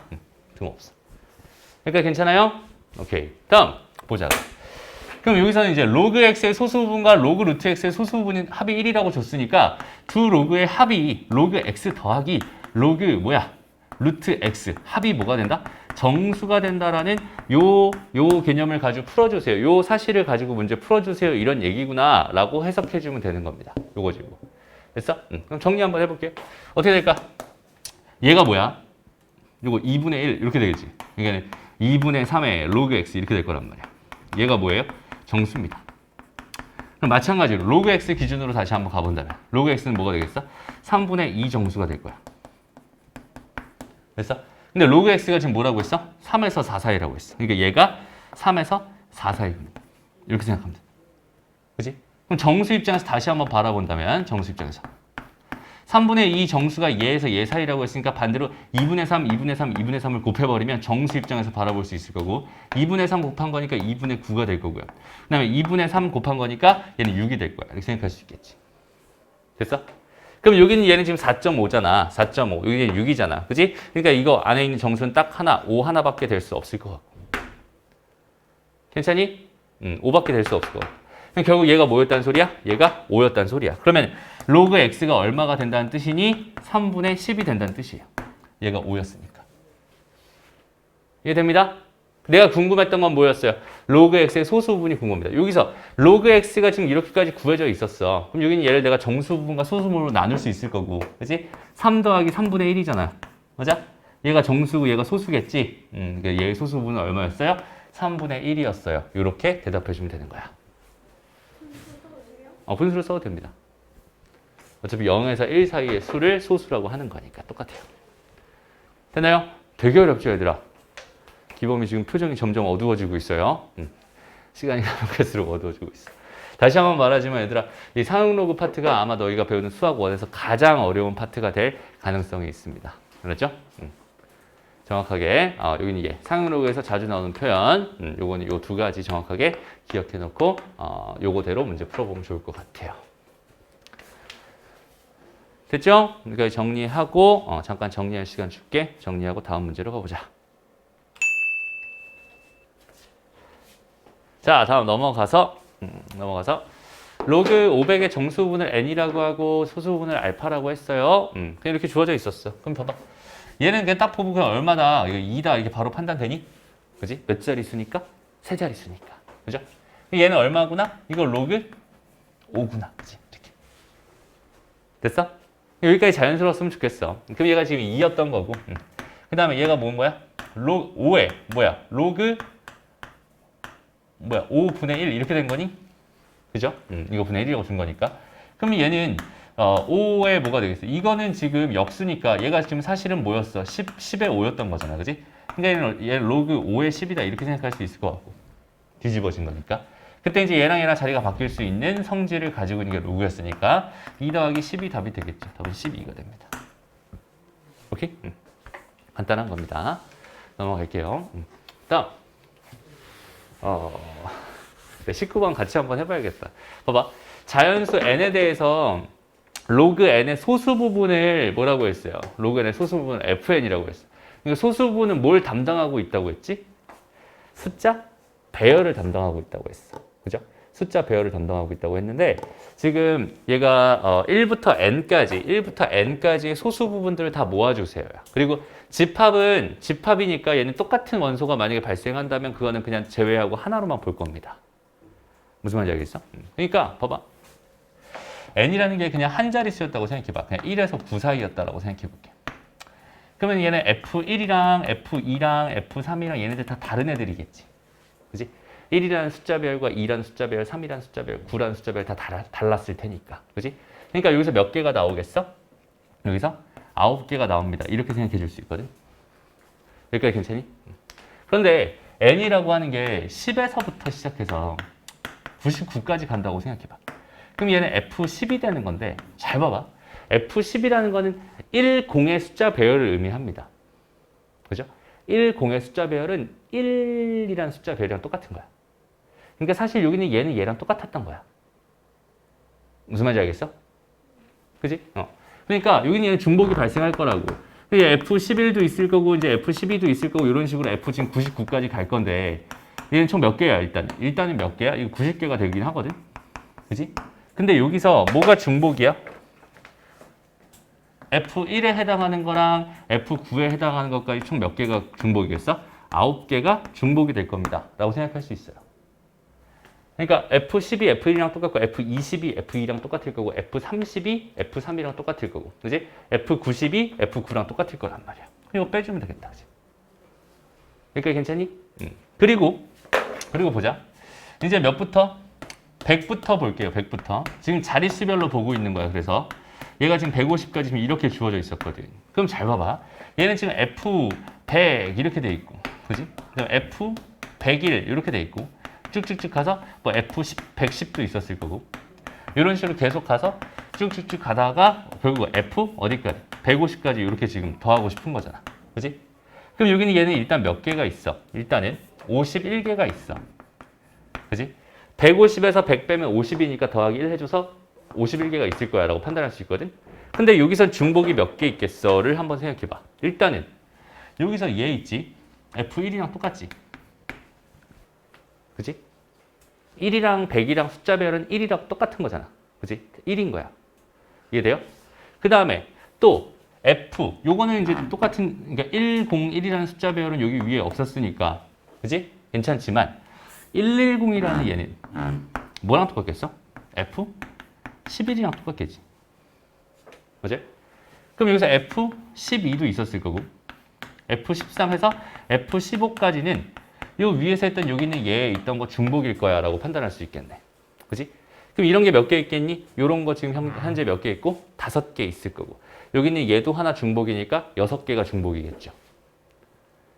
등호 없어. 그러니까 괜찮아요? 오케이. 다음, 보자. 그럼 여기서는 이제 로그 x의 소수분과 로그 루트 x의 소수분인 합이 1이라고 줬으니까 두 로그의 합이 로그 x 더하기 로그 루트 x 합이 뭐가 된다? 정수가 된다라는 요 개념을 가지고 풀어주세요. 요 사실을 가지고 문제 풀어주세요. 이런 얘기구나 라고 해석해주면 되는 겁니다. 요거지 이거. 됐어? 그럼 정리 한번 해볼게요. 어떻게 될까? 얘가 뭐야? 요거 2분의 1 이렇게 되겠지. 그러니까 2분의 3의 로그 x 이렇게 될 거란 말이야. 얘가 뭐예요? 정수입니다. 그럼 마찬가지로 로그 x 기준으로 다시 한번 가본다면 로그 x는 뭐가 되겠어? 3분의 2 정수가 될 거야. 됐어? 근데 로그 x가 지금 뭐라고 했어? 3에서 4 사이라고 했어. 그러니까 얘가 3에서 4 사이입니다. 이렇게 생각하면 돼. 그치? 그럼 정수 입장에서 다시 한번 바라본다면 정수 입장에서 3분의 2 정수가 얘에서 얘 사이라고 했으니까 반대로 2분의 3, 2분의 3, 2분의 3을 곱해버리면 정수 입장에서 바라볼 수 있을 거고 2분의 3 곱한 거니까 2분의 9가 될 거고요. 그 다음에 2분의 3 곱한 거니까 얘는 6이 될 거야. 이렇게 생각할 수 있겠지. 됐어? 그럼 여기는 얘는 지금 4.5잖아. 4.5. 여기는 6이잖아. 그지? 그러니까 이거 안에 있는 정수는 딱 하나, 5 하나밖에 될 수 없을 것 같고. 괜찮니? 5밖에 될 수 없을 것 같고. 그럼 결국 얘가 뭐였다는 소리야? 얘가 5였다는 소리야. 그러면 로그 x가 얼마가 된다는 뜻이니? 3분의 10이 된다는 뜻이에요. 얘가 5였으니까. 이해됩니다? 내가 궁금했던 건 뭐였어요? 로그 x의 소수 부분이 궁금합니다. 여기서 로그 x가 지금 이렇게까지 구해져 있었어. 그럼 여기는 얘를 내가 정수 부분과 소수 부분으로 나눌 수 있을 거고. 그치? 3 더하기 3분의 1이잖아. 맞아? 얘가 정수고 얘가 소수겠지? 그러니까 얘의 소수 부분은 얼마였어요? 3분의 1이었어요. 이렇게 대답해 주면 되는 거야. 분수를 써도 됩니다. 어차피 0에서 1 사이의 수를 소수라고 하는 거니까 똑같아요. 됐나요? 되게 어렵죠, 얘들아? 기범이 지금 표정이 점점 어두워지고 있어요. 시간이 갈수록 어두워지고 있어. 다시 한번 말하지만 얘들아, 이 상응로그 파트가 아마 너희가 배우는 수학 1에서 가장 어려운 파트가 될 가능성이 있습니다. 알았죠? 정확하게 여기는 얘 상응로그에서 자주 나오는 표현, 요거는 요 두 가지 정확하게 기억해 놓고 요거대로 문제 풀어보면 좋을 것 같아요. 됐죠? 그러니까 정리하고 잠깐 정리할 시간 줄게. 정리하고 다음 문제로 가보자. 자, 다음 넘어가서 로그 500의 정수분을 n이라고 하고 소수분을 알파라고 했어요. 그냥 이렇게 주어져 있었어. 그럼 봐봐. 얘는 그냥 딱 보고 그냥 얼마나 이거 2다 이게 바로 판단되니? 그지? 몇 자릿수니까? 세 자릿수니까. 그죠? 얘는 얼마구나? 이거 로그 5구나. 그지? 이렇게. 됐어? 여기까지 자연스러웠으면 좋겠어. 그럼 얘가 지금 2였던 거고. 그 다음에 얘가 뭔 거야? 로그 5에 로그 5분의 1 이렇게 된 거니? 그죠? 이거 분의 1이라고 준 거니까. 그러면 얘는 5에 뭐가 되겠어? 이거는 지금 역수니까 얘가 지금 사실은 뭐였어? 10의 5였던 거잖아. 그지? 그러니까 얘는 로그 5의 10이다 이렇게 생각할 수 있을 것 같고. 뒤집어진 거니까. 그때 이제 얘랑 자리가 바뀔 수 있는 성질을 가지고 있는 게 로그였으니까 2 더하기 10이 답이 되겠죠. 답은 12가 됩니다. 오케이? 간단한 겁니다. 넘어갈게요. 다음. 19번 같이 한번 해봐야겠다. 봐봐. 자연수 n에 대해서 로그 n의 소수 부분을 뭐라고 했어요? 로그 n의 소수 부분을 fn이라고 했어. 그러니까 소수 부분은 뭘 담당하고 있다고 했지? 숫자 배열을 담당하고 있다고 했어. 그죠? 숫자 배열을 담당하고 있다고 했는데 지금 얘가 1부터 n까지의 소수 부분들을 다 모아주세요. 그리고 집합이니까 얘는 똑같은 원소가 만약에 발생한다면 그거는 그냥 제외하고 하나로만 볼 겁니다. 무슨 말인지 알겠어? 그러니까 봐봐. n이라는 게 그냥 한 자릿수였다고 생각해봐. 그냥 1에서 9 사이였다라고 생각해볼게. 그러면 얘는 F1이랑 F2랑 F3이랑 얘네들 다 다른 애들이겠지. 그지? 1이라는 숫자별과 2라는 숫자별, 3이라는 숫자별, 9라는 숫자별 다 달랐을 테니까. 그지? 그러니까 여기서 몇 개가 나오겠어? 여기서 9개가 나옵니다. 이렇게 생각해 줄 수 있거든. 여기까지 괜찮니? 그런데 n이라고 하는 게 10에서부터 시작해서 99까지 간다고 생각해봐. 그럼 얘는 F10이 되는 건데 잘 봐봐. F10이라는 거는 1, 0의 숫자 배열을 의미합니다. 그죠? 1, 0의 숫자 배열은 1이라는 숫자 배열이랑 똑같은 거야. 그러니까 사실 여기는 얘는 얘랑 똑같았던 거야. 무슨 말인지 알겠어? 그지? 그러니까 여기는 얘는 중복이 발생할 거라고. F11도 있을 거고 이제 F12도 있을 거고 이런 식으로 F 지금 99까지 갈 건데 얘는 총 몇 개야 일단은? 일단은 몇 개야? 이거 90개가 되긴 하거든? 그지? 근데 여기서 뭐가 중복이야? F1에 해당하는 거랑 F9에 해당하는 것까지 총 몇 개가 중복이겠어? 9개가 중복이 될 겁니다. 라고 생각할 수 있어요. 그러니까 F12, F1이랑 똑같고 F20이 F2랑 똑같을 거고 F30이 F3이랑 똑같을 거고 그지? F90이 F9랑 똑같을 거란 말이야. 이거 빼주면 되겠다. 그지? 여기까지 괜찮니? 그리고 보자. 이제 몇부터? 100부터 볼게요. 100부터. 지금 자릿수별로 보고 있는 거야. 그래서 얘가 지금 150까지 지금 이렇게 주어져 있었거든. 그럼 잘 봐봐. 얘는 지금 F100 이렇게 돼 있고 그지? 그다음 F101 이렇게 돼 있고 쭉쭉쭉 가서 뭐 F10, 110도 있었을 거고 이런 식으로 계속 가서 쭉쭉쭉 가다가 결국 F 어디까지? 150까지 이렇게 지금 더하고 싶은 거잖아. 그지? 그럼 여기는 얘는 일단 몇 개가 있어? 일단은 51개가 있어. 그지? 150에서 100 빼면 50이니까 더하기 1 해줘서 51개가 있을 거야 라고 판단할 수 있거든? 근데 여기서 중복이 몇 개 있겠어를 한번 생각해봐. 일단은 여기서 얘 있지? F1이랑 똑같지? 그지? 1이랑 100이랑 숫자 배열은 1이랑 똑같은 거잖아. 그지? 1인 거야. 이해돼요? 그 다음에 또 F, 요거는 이제 똑같은, 그러니까 101이라는 숫자 배열은 여기 위에 없었으니까. 그지? 괜찮지만 110이라는 얘는 뭐랑 똑같겠어? F11이랑 똑같겠지. 맞지? 그럼 여기서 F12도 있었을 거고 F13 해서 F15까지는 요 위에서 했던 여기 있는 얘에 있던 거 중복일 거야 라고 판단할 수 있겠네. 그지? 그럼 이런 게 몇 개 있겠니? 요런 거 지금 현재 몇 개 있고 5개 있을 거고 여기 있는 얘도 하나 중복이니까 6개가 중복이겠죠.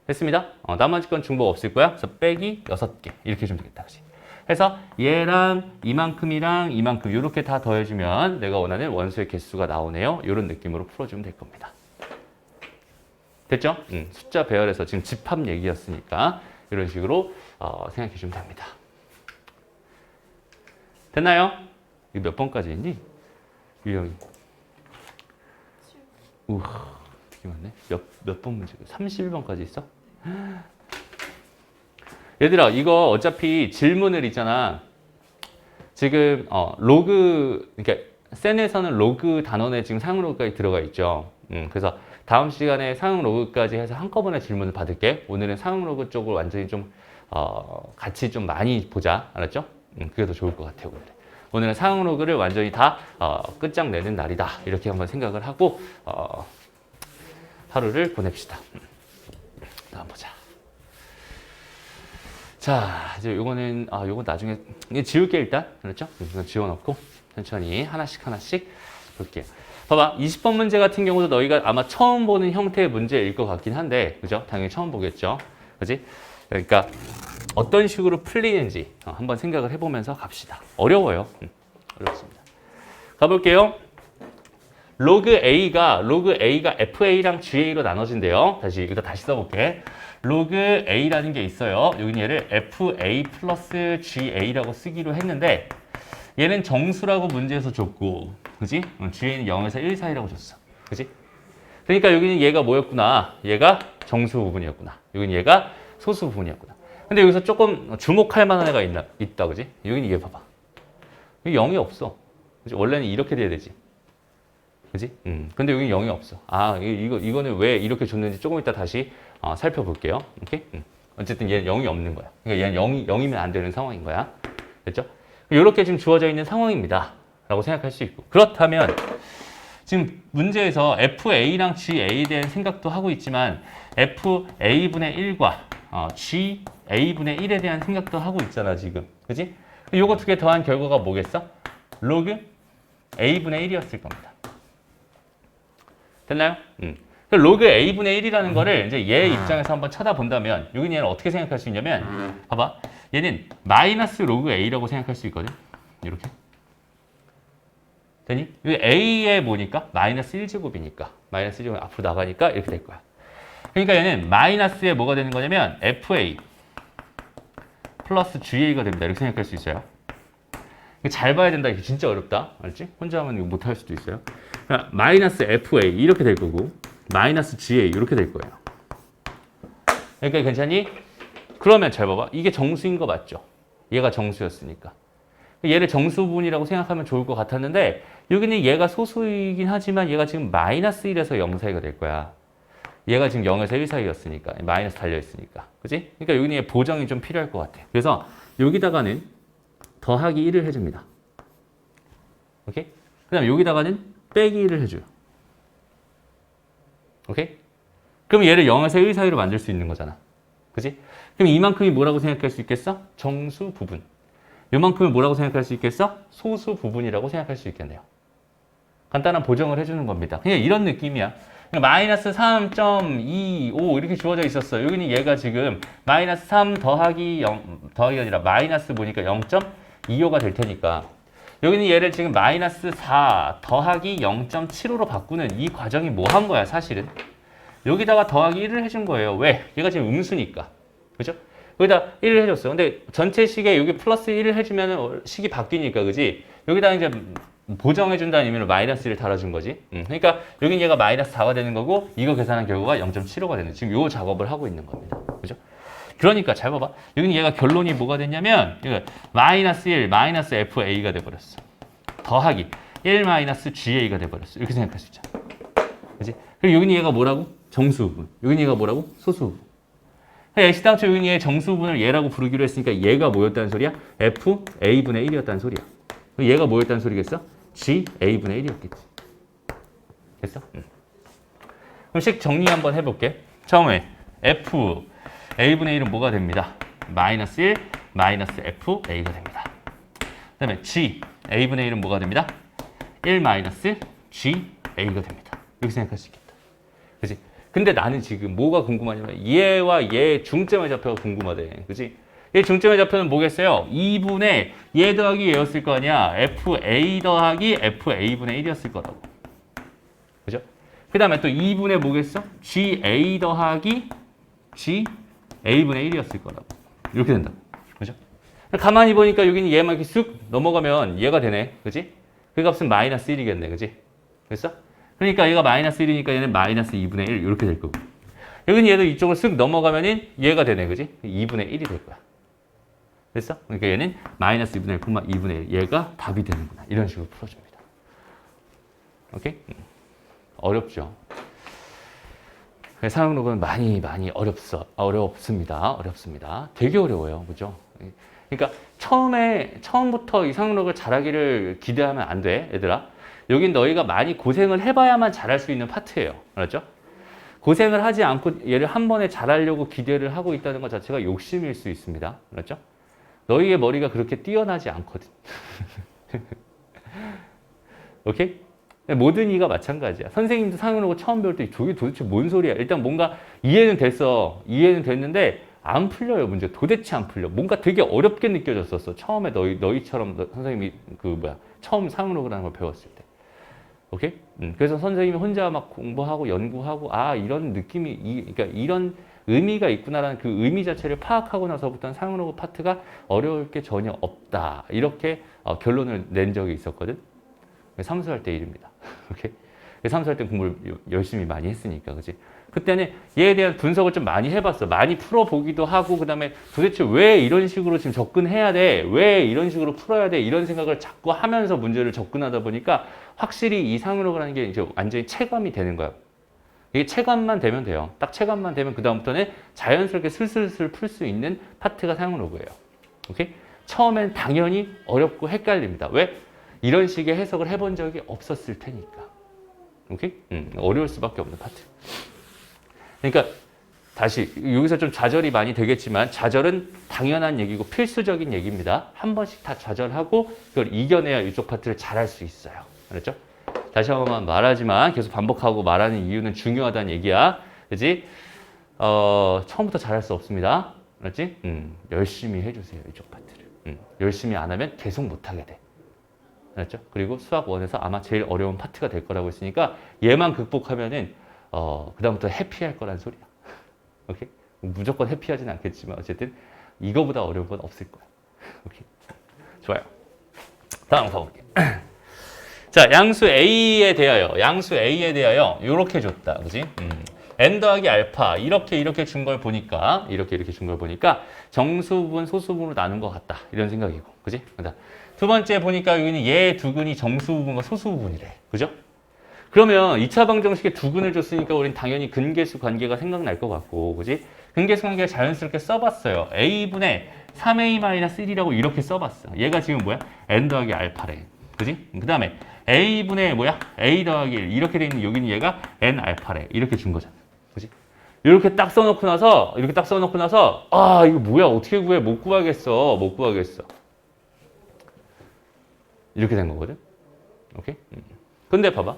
됐습니다. 나머지 건 중복 없을 거야. 그래서 빼기 6개 이렇게 해주면 되겠다. 그치? 해서 얘랑 이만큼이랑 이만큼 이렇게 다 더해주면 내가 원하는 원소의 개수가 나오네요. 이런 느낌으로 풀어주면 될 겁니다. 됐죠? 숫자 배열에서 지금 집합 얘기였으니까 이런 식으로 생각해 주면 됩니다. 됐나요? 이거 몇 번까지 있니? 유형이. 우와, 되게 많네. 몇 번 문제가? 31번까지 있어? 얘들아, 이거 어차피 질문을 있잖아. 지금 로그, 그러니까 센에서는 로그 단원에 지금 사용 로그까지 들어가 있죠. 그래서 다음 시간에 사용 로그까지 해서 한꺼번에 질문을 받을게. 오늘은 사용 로그 쪽을 완전히 좀 같이 좀 많이 보자. 알았죠? 그게 더 좋을 것 같아요. 오늘은 사용 로그를 완전히 다 끝장내는 날이다. 이렇게 한번 생각을 하고 하루를 보냅시다. 다음 보자. 자, 이제 요거는 요거 나중에 이게 지울게 일단. 그렇죠? 이건 지워놓고 천천히 하나씩 볼게요. 봐봐. 20번 문제 같은 경우도 너희가 아마 처음 보는 형태의 문제일 것 같긴 한데, 그죠? 당연히 처음 보겠죠. 그지? 그러니까 어떤 식으로 풀리는지 한번 생각을 해보면서 갑시다. 어려워요. 어렵습니다. 가볼게요. 로그 A가 FA랑 GA로 나눠진대요. 이거 다시 써볼게. 로그 A라는 게 있어요. 여기 얘를 FA 플러스 GA라고 쓰기로 했는데 얘는 정수라고 문제에서 줬고, 그지? GA는 0에서 1 사이라고 줬어. 그지? 그러니까 여기는 얘가 뭐였구나? 얘가 정수 부분이었구나. 여기는 얘가 소수 부분이었구나. 근데 여기서 조금 주목할 만한 애가 있다. 그지? 여기는 얘 봐봐. 여기 0이 없어. 그지? 원래는 이렇게 돼야 되지. 그지? 근데 여기 0이 없어. 이거는 왜 이렇게 줬는지 조금 이따 다시 살펴볼게요. 오케이? 어쨌든 얘는 0이 없는 거야. 그러니까 얘는 0이면 안 되는 상황인 거야. 됐죠? 이렇게 지금 주어져 있는 상황입니다. 라고 생각할 수 있고. 그렇다면 지금 문제에서 FA랑 GA에 대한 생각도 하고 있지만 FA분의 1과 GA분의 1에 대한 생각도 하고 있잖아, 지금. 그지? 요거 두 개 더한 결과가 뭐겠어? 로그 A분의 1이었을 겁니다. 됐나요? 로그 a분의 1이라는 거를 이제 얘 입장에서 한번 쳐다본다면 여기는 얘를 어떻게 생각할 수 있냐면 봐봐. 얘는 마이너스 로그 a라고 생각할 수 있거든. 이렇게. 되니? 여기 a의 뭐니까? 마이너스 1제곱이니까. 마이너스 1제곱 앞으로 나가니까 이렇게 될 거야. 그러니까 얘는 마이너스에 뭐가 되는 거냐면 fa 플러스 ga가 됩니다. 이렇게 생각할 수 있어요. 잘 봐야 된다. 이게 진짜 어렵다. 알지? 혼자 하면 이거 못할 수도 있어요. 그러니까 마이너스 fa 이렇게 될 거고 마이너스 ga 이렇게 될 거예요. 그러니까 괜찮니? 그러면 잘 봐봐. 이게 정수인 거 맞죠? 얘가 정수였으니까. 얘를 정수분이라고 생각하면 좋을 것 같았는데 여기는 얘가 소수이긴 하지만 얘가 지금 마이너스 1에서 0 사이가 될 거야. 얘가 지금 0에서 1 사이였으니까 마이너스 달려있으니까. 그치? 그러니까 여기는 얘 보정이 좀 필요할 것 같아. 그래서 여기다가는 더하기 1을 해줍니다. 오케이? 그 다음에 여기다가는 빼기 1을 해줘요. 오케이? 그럼 얘를 0에서 1 사이로 만들 수 있는 거잖아. 그치? 그럼 이만큼이 뭐라고 생각할 수 있겠어? 정수 부분. 요만큼을 뭐라고 생각할 수 있겠어? 소수 부분이라고 생각할 수 있겠네요. 간단한 보정을 해주는 겁니다. 그냥 이런 느낌이야. 마이너스 3.25 이렇게 주어져 있었어. 여기는 얘가 지금 마이너스 3 더하기 0, 더하기 아니라 마이너스 보니까 0.25가 될 테니까 여기는 얘를 지금 마이너스 4 더하기 0.75로 바꾸는 이 과정이 뭐 한 거야 사실은. 여기다가 더하기 1을 해준 거예요. 왜? 얘가 지금 음수니까. 그죠? 여기다 1을 해줬어. 근데 전체 식에 여기 플러스 1을 해주면 식이 바뀌니까, 그지? 여기다 이제 보정해준다는 의미로 마이너스 1을 달아준 거지. 그러니까 여긴 얘가 마이너스 4가 되는 거고, 이거 계산한 결과가 0.75가 되는, 지금 요 작업을 하고 있는 겁니다. 그죠? 그러니까 잘 봐봐. 여기는 얘가 결론이 뭐가 됐냐면, 마이너스 1, 마이너스 FA가 돼버렸어. 더하기 1 마이너스 GA가 돼버렸어. 이렇게 생각할 수 있잖아. 그지? 그리고 여기는 얘가 뭐라고? 정수부분. 여기는 얘가 뭐라고? 소수부분. 애시당초 여기는 얘 정수분을 얘라고 부르기로 했으니까 얘가 뭐였다는 소리야? FA분의 1이었다는 소리야. 얘가 뭐였다는 소리겠어? GA분의 1이었겠지. 됐어? 그럼 식 정리 한번 해볼게. 처음에 FA분의 1은 뭐가 됩니다? 마이너스 1, 마이너스 FA가 됩니다. 그 다음에 GA분의 1은 뭐가 됩니다? 1 마이너스 GA가 됩니다. 이렇게 생각할 수 있겠다. 그치? 근데 나는 지금 뭐가 궁금하냐면 얘와 얘 중점의 좌표가 궁금하대. 그치? 얘 중점의 좌표는 뭐겠어요? 2분의 얘 더하기 얘였을 거 아니야. FA 더하기 FA분의 1이었을 거라고. 그죠? 그 다음에 또 2분의 뭐겠어? GA 더하기 GA분의 1이었을 거라고. 이렇게 된다. 그죠? 가만히 보니까 여기는 얘만 이렇게 쑥 넘어가면 얘가 되네. 그지? 그 값은 마이너스 1이겠네. 그지? 됐어? 그러니까 얘가 마이너스 1이니까 얘는 마이너스 2분의 1 이렇게 될 거고. 여기는 얘도 이쪽을 쓱 넘어가면은 얘가 되네. 그지? 2분의 1이 될 거야. 됐어? 그러니까 얘는 마이너스 2분의 1, 2분의 1. 얘가 답이 되는구나. 이런 식으로 풀어줍니다. 오케이? 어렵죠? 사용록은 많이 어렵습니다. 어렵습니다. 되게 어려워요. 그죠? 그러니까 처음부터 이 사용록을 잘하기를 기대하면 안 돼. 얘들아. 여긴 너희가 많이 고생을 해봐야만 잘할 수 있는 파트예요. 알았죠? 고생을 하지 않고 얘를 한 번에 잘하려고 기대를 하고 있다는 것 자체가 욕심일 수 있습니다. 알았죠? 너희의 머리가 그렇게 뛰어나지 않거든. 오케이? 모든 이가 마찬가지야. 선생님도 상용하고 처음 배울 때 저게 도대체 뭔 소리야? 일단 뭔가 이해는 됐어. 이해는 됐는데 안 풀려요. 문제 도대체 안 풀려. 뭔가 되게 어렵게 느껴졌었어. 처음에 너희처럼 선생님이 처음 상용록이라는 걸 배웠을 때. 오케이? 그래서 선생님이 혼자 막 공부하고 연구하고 이런 느낌이 그러니까 이런 의미가 있구나라는 그 의미 자체를 파악하고 나서부터는 사용록어 파트가 어려울 게 전혀 없다. 이렇게 결론을 낸 적이 있었거든. 삼수할 때 일입니다. 오케이? 삼수할 때 공부를 열심히 많이 했으니까, 그치? 그때는 얘에 대한 분석을 좀 많이 해봤어. 많이 풀어보기도 하고, 그 다음에 도대체 왜 이런 식으로 지금 접근해야 돼? 왜 이런 식으로 풀어야 돼? 이런 생각을 자꾸 하면서 문제를 접근하다 보니까 확실히 이 상용록이라는 게 이제 완전히 체감이 되는 거야. 이게 체감만 되면 돼요. 딱 체감만 되면 그다음부터는 자연스럽게 슬슬슬 풀 수 있는 파트가 상용록이에요. 오케이? 처음엔 당연히 어렵고 헷갈립니다. 왜? 이런 식의 해석을 해본 적이 없었을 테니까. 오케이? 어려울 수밖에 없는 파트. 그러니까 다시 여기서 좀 좌절이 많이 되겠지만 좌절은 당연한 얘기고 필수적인 얘기입니다. 한 번씩 다 좌절하고 그걸 이겨내야 이쪽 파트를 잘할 수 있어요. 알았죠? 다시 한 번만 말하지만 계속 반복하고 말하는 이유는 중요하다는 얘기야. 그지? 처음부터 잘할 수 없습니다. 알았지? 열심히 해주세요. 이쪽 파트를. 열심히 안 하면 계속 못하게 돼. 알았죠? 그리고 수학 1에서 아마 제일 어려운 파트가 될 거라고 했으니까 얘만 극복하면은 그다음부터 해피할 거란 소리야. 오케이? 무조건 해피하진 않겠지만 어쨌든 이거보다 어려운 건 없을 거야. 오케이? 좋아요. 다음 가볼게. 자, 양수 A에 대하여 이렇게 줬다. 그지? n 더하기 알파 이렇게 준 걸 보니까 이렇게 준 걸 보니까 정수분 소수분으로 나눈 것 같다. 이런 생각이고. 그지? 두 번째 보니까 여기는 얘 두근이 정수부분과 소수부분이래. 그죠? 그러면 2차 방정식에 두근을 줬으니까 우린 당연히 근계수 관계가 생각날 것 같고, 그지? 근계수 관계를 자연스럽게 써봤어요. a분의 3a-1이라고 이렇게 써봤어. 얘가 지금 뭐야? n 더하기 알파래. 그지? 그 다음에 a분의 뭐야? a 더하기 1 이렇게 돼 있는 여기는 얘가 n 알파래. 이렇게 준 거잖아. 그지? 이렇게 딱 써놓고 나서 아 이거 뭐야? 어떻게 구해? 못 구하겠어. 이렇게 된 거거든. 오케이? 근데 봐봐.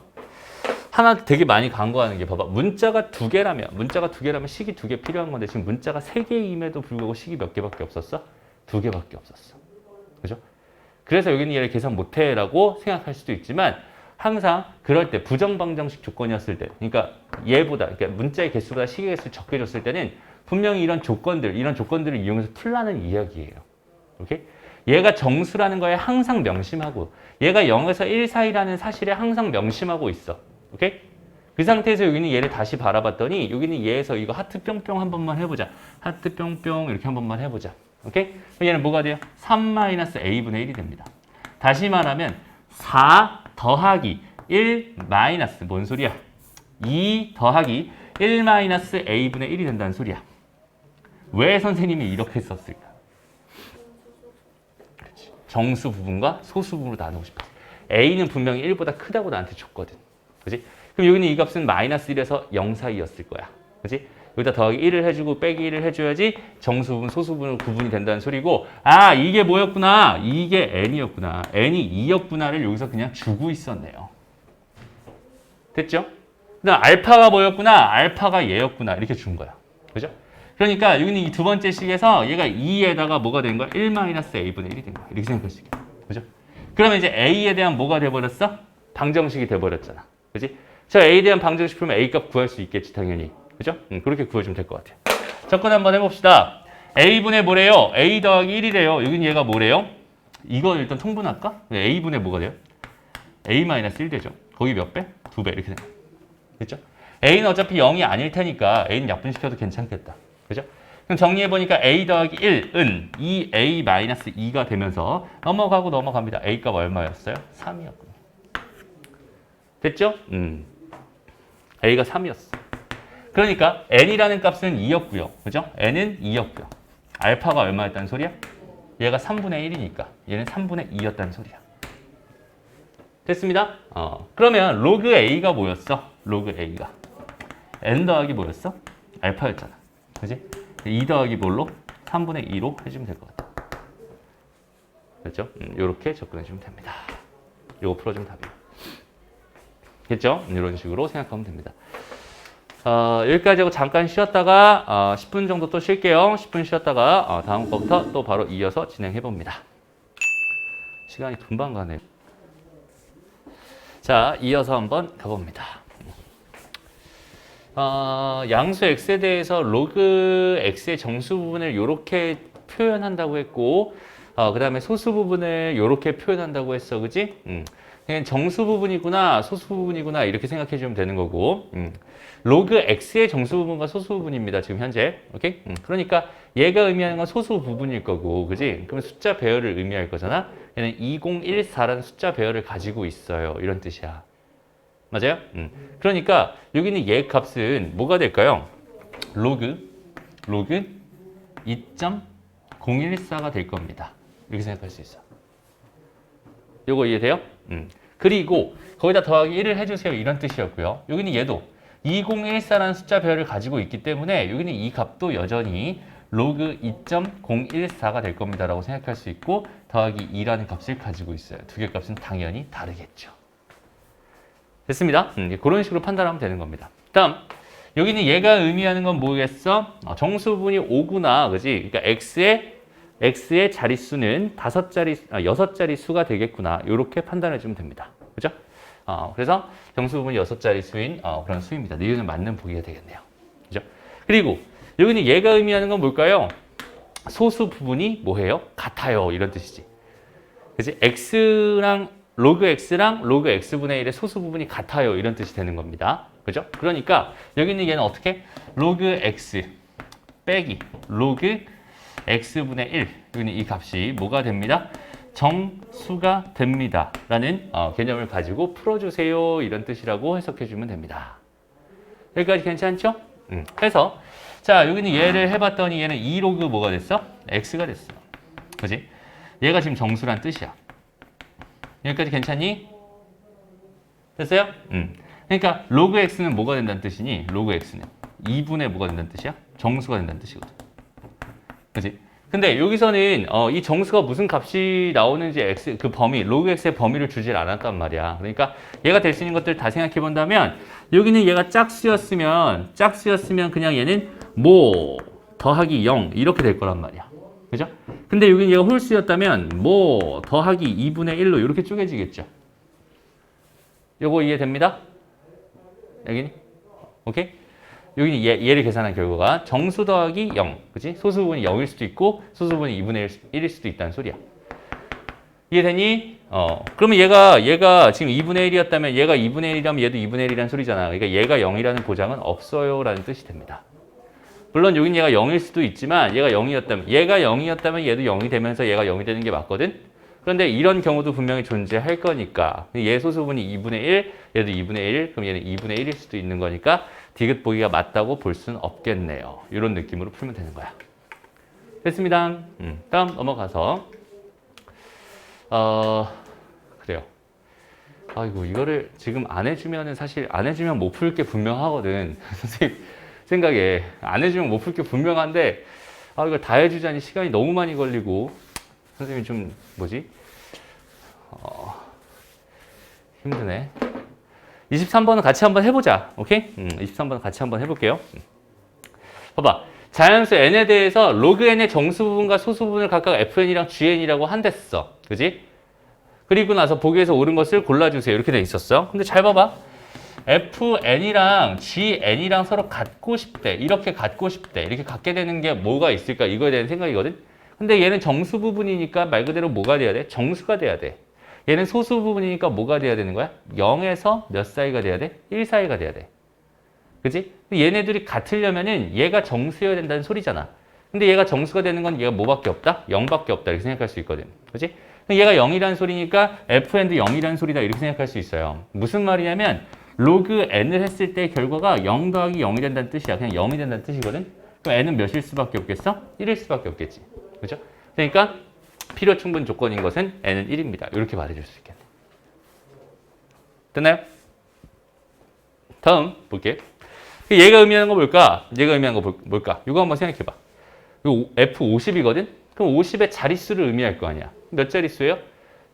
하나 되게 많이 간과하는 게 봐봐. 문자가 두 개라면 식이 두 개 필요한 건데 지금 문자가 세 개임에도 불구하고 식이 몇 개밖에 없었어? 두 개밖에 없었어. 그죠? 그래서 여기는 얘를 계산 못해라고 생각할 수도 있지만 항상 그럴 때 부정방정식 조건이었을 때 그러니까 그러니까 문자의 개수보다 식의 개수를 적게 줬을 때는 분명히 이런 조건들을 이용해서 풀라는 이야기예요. 오케이? 얘가 정수라는 거에 항상 명심하고 얘가 0에서 1 사이라는 사실에 항상 명심하고 있어. 오케이? 그 상태에서 여기는 얘를 다시 바라봤더니 여기는 얘에서 이거 하트 뿅뿅 한 번만 해보자. 하트 뿅뿅 이렇게 한 번만 해보자. 오케이? 그럼 얘는 뭐가 돼요? 3-a분의 1이 됩니다. 다시 말하면 4 더하기 1 마이너스 뭔 소리야? 2 더하기 1-a분의 1이 된다는 소리야. 왜 선생님이 이렇게 썼을까? 그렇지. 정수 부분과 소수 부분으로 나누고 싶어. a는 분명히 1보다 크다고 나한테 줬거든. 그지? 그럼 여기는 이 값은 마이너스 1에서 0 사이였을 거야. 그지? 여기다 더하기 1을 해주고 빼기 1을 해줘야지 정수분, 소수분으로 구분이 된다는 소리고 아 이게 뭐였구나? 이게 n이었구나. n이 2였구나를 여기서 그냥 주고 있었네요. 됐죠? 그다음 알파가 뭐였구나? 알파가 얘였구나. 이렇게 준 거야. 그죠? 그러니까 여기는 이 두 번째 식에서 얘가 2에다가 뭐가 된 거야? 1-a분의 1이 된 거야. 이렇게 생각할 수 있겠다. 그죠? 그러면 이제 a에 대한 뭐가 돼버렸어? 방정식이 돼버렸잖아. 그지? 저 a에 대한 방정식 풀면 a 값 구할 수 있겠지 당연히. 그죠? 그렇게 구해주면 될 것 같아요. 접근 한번 해봅시다. a분의 뭐래요? a 더하기 1이래요. 여긴 얘가 뭐래요? 이거 일단 통분할까? a분의 뭐가 돼요? a-1 되죠. 거기 몇 배? 2배 이렇게 되는 거예요. 됐죠? a는 어차피 0이 아닐 테니까 a는 약분시켜도 괜찮겠다. 그죠? 그럼 정리해보니까 a 더하기 1은 2a-2가 되면서 넘어갑니다. a 값 얼마였어요? 3이었군요. 됐죠? a가 3이었어. 그러니까 n이라는 값은 2였고요. 그죠? n은 2였고요. 알파가 얼마였다는 소리야? 얘가 3분의 1이니까 얘는 3분의 2였다는 소리야. 됐습니다? 그러면 로그 a가 뭐였어? 로그 a가 n 더하기 뭐였어? 알파였잖아. 그지? 2 더하기 뭘로? 3분의 2로 해주면 될 것 같아. 그렇죠? 이렇게 접근해주면 됩니다. 이거 풀어주면 답이에요. 됐죠? 이런 식으로 생각하면 됩니다. 여기까지 하고 잠깐 쉬었다가 10분 정도 또 쉴게요. 10분 쉬었다가 다음 거부터 또 바로 이어서 진행해 봅니다. 시간이 금방 가네요. 자, 이어서 한번 가봅니다. 양수 x에 대해서 로그 x의 정수 부분을 이렇게 표현한다고 했고 그 다음에 소수 부분을 이렇게 표현한다고 했어. 그지? 그냥 정수 부분이구나 소수 부분이구나 이렇게 생각해 주면 되는 거고 로그 x의 정수 부분과 소수 부분입니다. 지금 현재. 오케이? 그러니까 얘가 의미하는 건 소수 부분일 거고 그지? 그러면 숫자 배열을 의미할 거잖아. 얘는 2014라는 숫자 배열을 가지고 있어요. 이런 뜻이야. 맞아요? 그러니까 여기는 얘 값은 뭐가 될까요? 로그 2.014가 될 겁니다. 이렇게 생각할 수 있어. 요거 이해돼요? 그리고 거기다 더하기 1을 해주세요. 이런 뜻이었고요. 여기는 얘도 2014라는 숫자 배열을 가지고 있기 때문에 여기는 이 값도 여전히 로그 2.014가 될 겁니다. 라고 생각할 수 있고 더하기 2라는 값을 가지고 있어요. 두 개 값은 당연히 다르겠죠. 됐습니다. 그런 식으로 판단하면 되는 겁니다. 다음 여기는 얘가 의미하는 건 뭐겠어? 정수분이 5구나, 그지? 그러니까 x의 자릿수는 6자리 수가 되겠구나. 이렇게 판단해 주면 됩니다. 그죠? 그래서 정수분이 6자리 수인 그런 수입니다. 이거는 맞는 보기가 되겠네요. 그죠? 그리고 여기는 얘가 의미하는 건 뭘까요? 소수 부분이 뭐예요? 같아요. 이런 뜻이지. 그지? 로그 x분의 1의 소수 부분이 같아요. 이런 뜻이 되는 겁니다. 그죠? 그러니까 여기는 얘는 어떻게? 로그 x 빼기 로그 x분의 1. 여기는 이 값이 뭐가 됩니다? 정수가 됩니다. 라는 개념을 가지고 풀어주세요. 이런 뜻이라고 해석해주면 됩니다. 여기까지 괜찮죠? 해서 자, 여기는 얘를 해봤더니 얘는 2로그 뭐가 됐어? x가 됐어. 그지? 얘가 지금 정수란 뜻이야. 여기까지 괜찮니? 됐어요? 그러니까 로그 x는 뭐가 된다는 뜻이니? 로그 x는 2분의 뭐가 된다는 뜻이야? 정수가 된다는 뜻이거든. 그지? 근데 여기서는 이 정수가 무슨 값이 나오는지 그 범위, 로그 x의 범위를 주질 않았단 말이야. 그러니까 얘가 될 수 있는 것들 다 생각해 본다면 여기는 얘가 짝수였으면 그냥 얘는 뭐 더하기 0 이렇게 될 거란 말이야. 그죠? 근데 여기는 얘가 홀수였다면 뭐 더하기 2분의 1로 이렇게 쪼개지겠죠. 요거 이해됩니다? 여기는? 오케이? 여기는 얘를 계산한 결과가 정수 더하기 0. 그치? 소수분이 0일 수도 있고 소수분이 2분의 1일 수도 있다는 소리야. 이해되니? 그러면 얘가 지금 2분의 1이었다면 얘가 2분의 1이라면 얘도 2분의 1이라는 소리잖아. 그러니까 얘가 0이라는 보장은 없어요. 라는 뜻이 됩니다. 물론 여긴 얘가 0일 수도 있지만 얘가 0이었다면 얘도 0이 되면서 얘가 0이 되는 게 맞거든. 그런데 이런 경우도 분명히 존재할 거니까 얘 소수분이 2분의 1, 얘도 2분의 1, 그럼 얘는 2분의 1일 수도 있는 거니까 디귿 보기가 맞다고 볼 수는 없겠네요. 이런 느낌으로 풀면 되는 거야. 됐습니다. 다음 넘어가서 그래요. 아이고 이거를 지금 안 해주면은 사실 안 해주면 못 풀 게 분명하거든. 선생님 생각에 안 해주면 못 풀 게 분명한데 이걸 다 해주자니 시간이 너무 많이 걸리고 선생님이 좀 힘드네. 23번은 같이 한번 해보자. 오케이? 23번은 같이 한번 해볼게요. 봐봐. 자연수 n에 대해서 로그 n의 정수 부분과 소수 부분을 각각 fn이랑 gn이라고 한댔어. 그지? 그리고 나서 보기에서 옳은 것을 골라주세요. 이렇게 돼 있었어. 근데 잘 봐봐. fn이랑 gn이랑 서로 같고 싶대. 이렇게 같고 싶대. 이렇게 같게 되는 게 뭐가 있을까? 이거에 대한 생각이거든. 근데 얘는 정수 부분이니까 말 그대로 뭐가 돼야 돼? 정수가 돼야 돼. 얘는 소수 부분이니까 뭐가 돼야 되는 거야? 0에서 몇 사이가 돼야 돼? 1 사이가 돼야 돼. 그지? 얘네들이 같으려면은 얘가 정수여야 된다는 소리잖아. 근데 얘가 정수가 되는 건 얘가 뭐밖에 없다? 0밖에 없다. 이렇게 생각할 수 있거든. 그지? 얘가 0이라는 소리니까 fn도 0이라는 소리다. 이렇게 생각할 수 있어요. 무슨 말이냐면 로그 n을 했을 때 결과가 0 더하기 0이 된다는 뜻이야. 그냥 0이 된다는 뜻이거든. 그럼 n은 몇일 수밖에 없겠어? 1일 수밖에 없겠지. 그죠? 그러니까 필요 충분 조건인 것은 n은 1입니다. 이렇게 말해줄 수 있겠네. 됐나요? 다음 볼게. 얘가 의미하는 거 뭘까? 뭘까? 이거 한번 생각해봐. 이거 F50이거든? 그럼 50의 자릿수를 의미할 거 아니야. 몇 자릿수예요?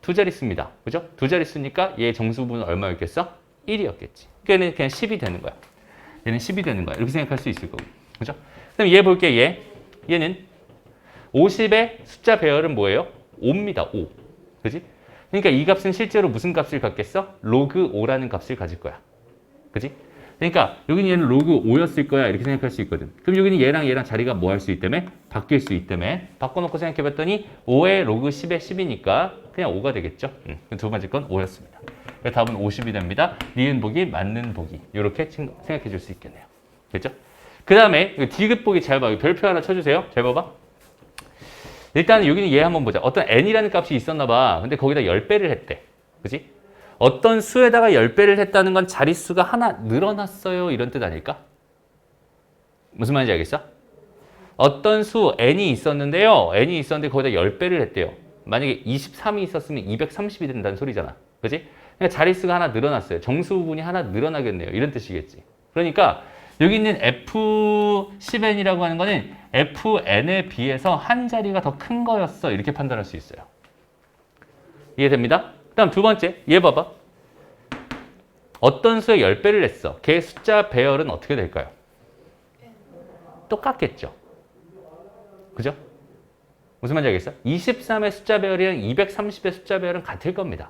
2자릿수입니다. 그죠? 2자릿수니까 얘 정수분은 얼마였겠어? 1이었겠지. 그러니까 그냥 10이 되는 거야. 얘는 10이 되는 거야. 이렇게 생각할 수 있을 거고. 그죠? 그럼 얘 볼게, 얘는 50의 숫자 배열은 뭐예요? 5입니다. 5. 그지? 그러니까 이 값은 실제로 무슨 값을 갖겠어? 로그 5라는 값을 가질 거야. 그지? 그러니까 여기는 얘는 로그 5였을 거야. 이렇게 생각할 수 있거든. 그럼 여기는 얘랑 자리가 뭐 할 수 있다며? 바뀔 수 있다며? 바꿔놓고 생각해봤더니 5의 로그 10의 10이니까 그냥 5가 되겠죠. 두 번째 건 5였습니다. 답은 50이 됩니다. 니은 보기, 맞는 보기. 이렇게 생각해 줄 수 있겠네요. 됐죠? 그 다음에 디귿 보기 잘 봐. 별표 하나 쳐주세요. 잘 봐봐. 일단 여기는 얘 한번 보자. 어떤 n이라는 값이 있었나 봐. 근데 거기다 10배를 했대. 그지? 어떤 수에다가 10배를 했다는 건 자릿수가 하나 늘어났어요. 이런 뜻 아닐까? 무슨 말인지 알겠어? 어떤 수 n이 있었는데요. n이 있었는데 거기다 10배를 했대요. 만약에 23이 있었으면 230이 된다는 소리잖아. 그지? 그러니까 자릿수가 하나 늘어났어요. 정수 부분이 하나 늘어나겠네요. 이런 뜻이겠지. 그러니까 여기 있는 F10n이라고 하는 거는 Fn에 비해서 한 자리가 더 큰 거였어. 이렇게 판단할 수 있어요. 이해됩니다? 그 다음 두 번째, 얘 봐봐. 어떤 수의 10배를 냈어. 걔 숫자 배열은 어떻게 될까요? 똑같겠죠. 그죠? 무슨 말인지 알겠어? 23의 숫자 배열이랑 230의 숫자 배열은 같을 겁니다.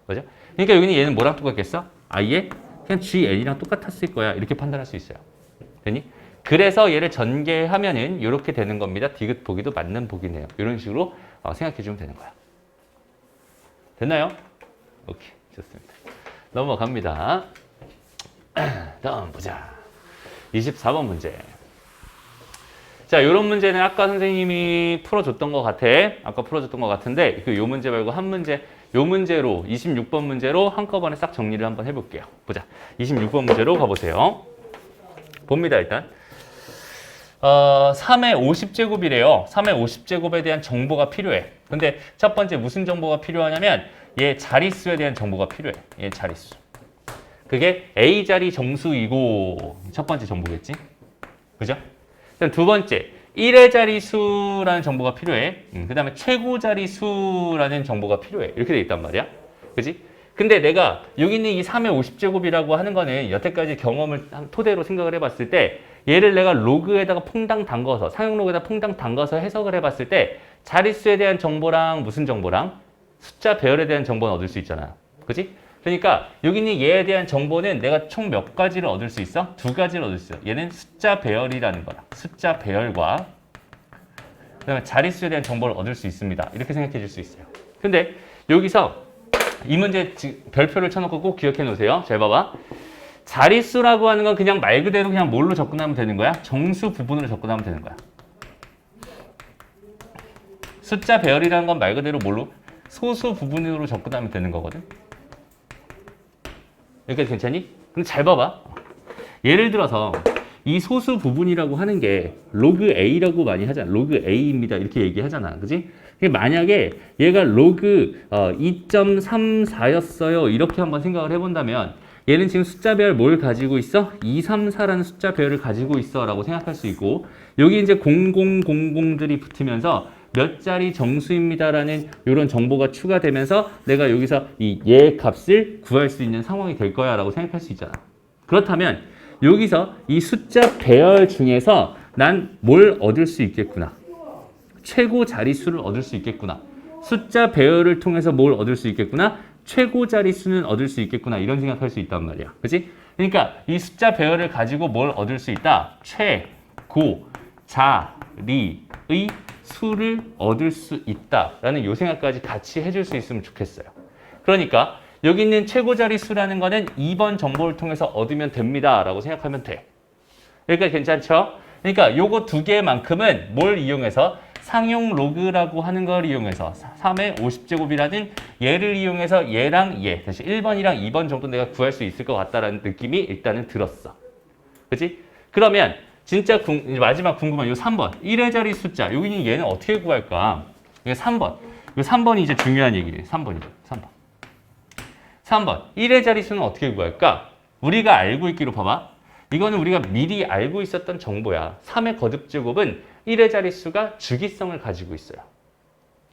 그죠? 그러니까 여기는 얘는 뭐랑 똑같겠어? 아예 그냥 GN이랑 똑같았을 거야. 이렇게 판단할 수 있어요. 되니? 그래서 얘를 전개하면은 이렇게 되는 겁니다. 디귿 보기도 맞는 보기네요. 이런 식으로 생각해 주면 되는 거야. 됐나요? 오케이. 좋습니다. 넘어갑니다. 다음 보자. 24번 문제. 자, 이런 문제는 아까 선생님이 풀어줬던 것 같아. 아까 풀어줬던 것 같은데 요 문제 말고 한 문제, 요 문제로 26번 문제로 한꺼번에 싹 정리를 한번 해볼게요. 보자. 26번 문제로 가보세요. 봅니다, 일단. 3의 50제곱이래요. 3의 50제곱에 대한 정보가 필요해. 근데 첫 번째 무슨 정보가 필요하냐면 얘 자릿수에 대한 정보가 필요해. 얘 자릿수. 그게 A자리 정수이고 첫 번째 정보겠지. 그죠? 두 번째 1의 자리수라는 정보가 필요해. 그 다음에 최고 자리수라는 정보가 필요해. 이렇게 돼 있단 말이야. 그지? 근데 내가 여기 있는 이 3의 50제곱이라고 하는 거는 여태까지 경험을 토대로 생각을 해봤을 때 얘를 내가 로그에다가 퐁당 담궈서 상용 로그에다 퐁당 담궈서 해석을 해봤을 때 자릿수에 대한 정보랑 무슨 정보랑 숫자 배열에 대한 정보는 얻을 수 있잖아. 그지? 그러니까 여기 있는 얘에 대한 정보는 내가 총 몇 가지를 얻을 수 있어? 두 가지를 얻을 수 있어. 얘는 숫자 배열이라는 거다. 숫자 배열과 그다음에 자릿수에 대한 정보를 얻을 수 있습니다. 이렇게 생각해 줄 수 있어요. 근데 여기서 이 문제 별표를 쳐놓고 꼭 기억해 놓으세요. 잘 봐봐. 자릿수라고 하는 건 그냥 말 그대로 그냥 뭘로 접근하면 되는 거야? 정수 부분으로 접근하면 되는 거야. 숫자 배열이라는 건 말 그대로 뭘로? 소수 부분으로 접근하면 되는 거거든. 여기까지 괜찮니? 근데 잘 봐봐. 예를 들어서 이 소수 부분이라고 하는 게 로그 A라고 많이 하잖아. 로그 A입니다. 이렇게 얘기하잖아. 그지? 만약에 얘가 로그 2.34였어요. 이렇게 한번 생각을 해본다면 얘는 지금 숫자 배열 뭘 가지고 있어? 2, 3, 4라는 숫자 배열을 가지고 있어 라고 생각할 수 있고 여기 이제 0000들이 붙으면서 몇 자리 정수입니다라는 이런 정보가 추가되면서 내가 여기서 이 얘 값을 구할 수 있는 상황이 될 거야 라고 생각할 수 있잖아. 그렇다면 여기서 이 숫자 배열 중에서 난 뭘 얻을 수 있겠구나. 최고 자릿수를 얻을 수 있겠구나. 숫자 배열을 통해서 뭘 얻을 수 있겠구나. 최고 자릿수는 얻을 수 있겠구나. 이런 생각할 수 있단 말이야. 그렇지? 그러니까 이 숫자 배열을 가지고 뭘 얻을 수 있다. 최고 자리의 수를 얻을 수 있다라는 요 생각까지 같이 해줄 수 있으면 좋겠어요. 그러니까 여기 있는 최고 자릿수라는 거는 2번 정보를 통해서 얻으면 됩니다 라고 생각하면 돼. 그러니까 괜찮죠? 그러니까 요거 두 개만큼은 뭘 이용해서 상용 로그라고 하는 걸 이용해서 3의 50제곱이라는 얘를 이용해서 얘랑 얘 다시 1번이랑 2번 정도 내가 구할 수 있을 것 같다라는 느낌이 일단은 들었어. 그치? 그러면 진짜 마지막 궁금한 요 3번 1의 자리 숫자 여기 얘는 어떻게 구할까? 이게 3번 요 3번이 이제 중요한 얘기예요. 3번이죠. 3번 1의 자리수는 어떻게 구할까? 우리가 알고 있기로 봐봐. 이거는 우리가 미리 알고 있었던 정보야. 3의 거듭제곱은 1의 자릿수가 주기성을 가지고 있어요.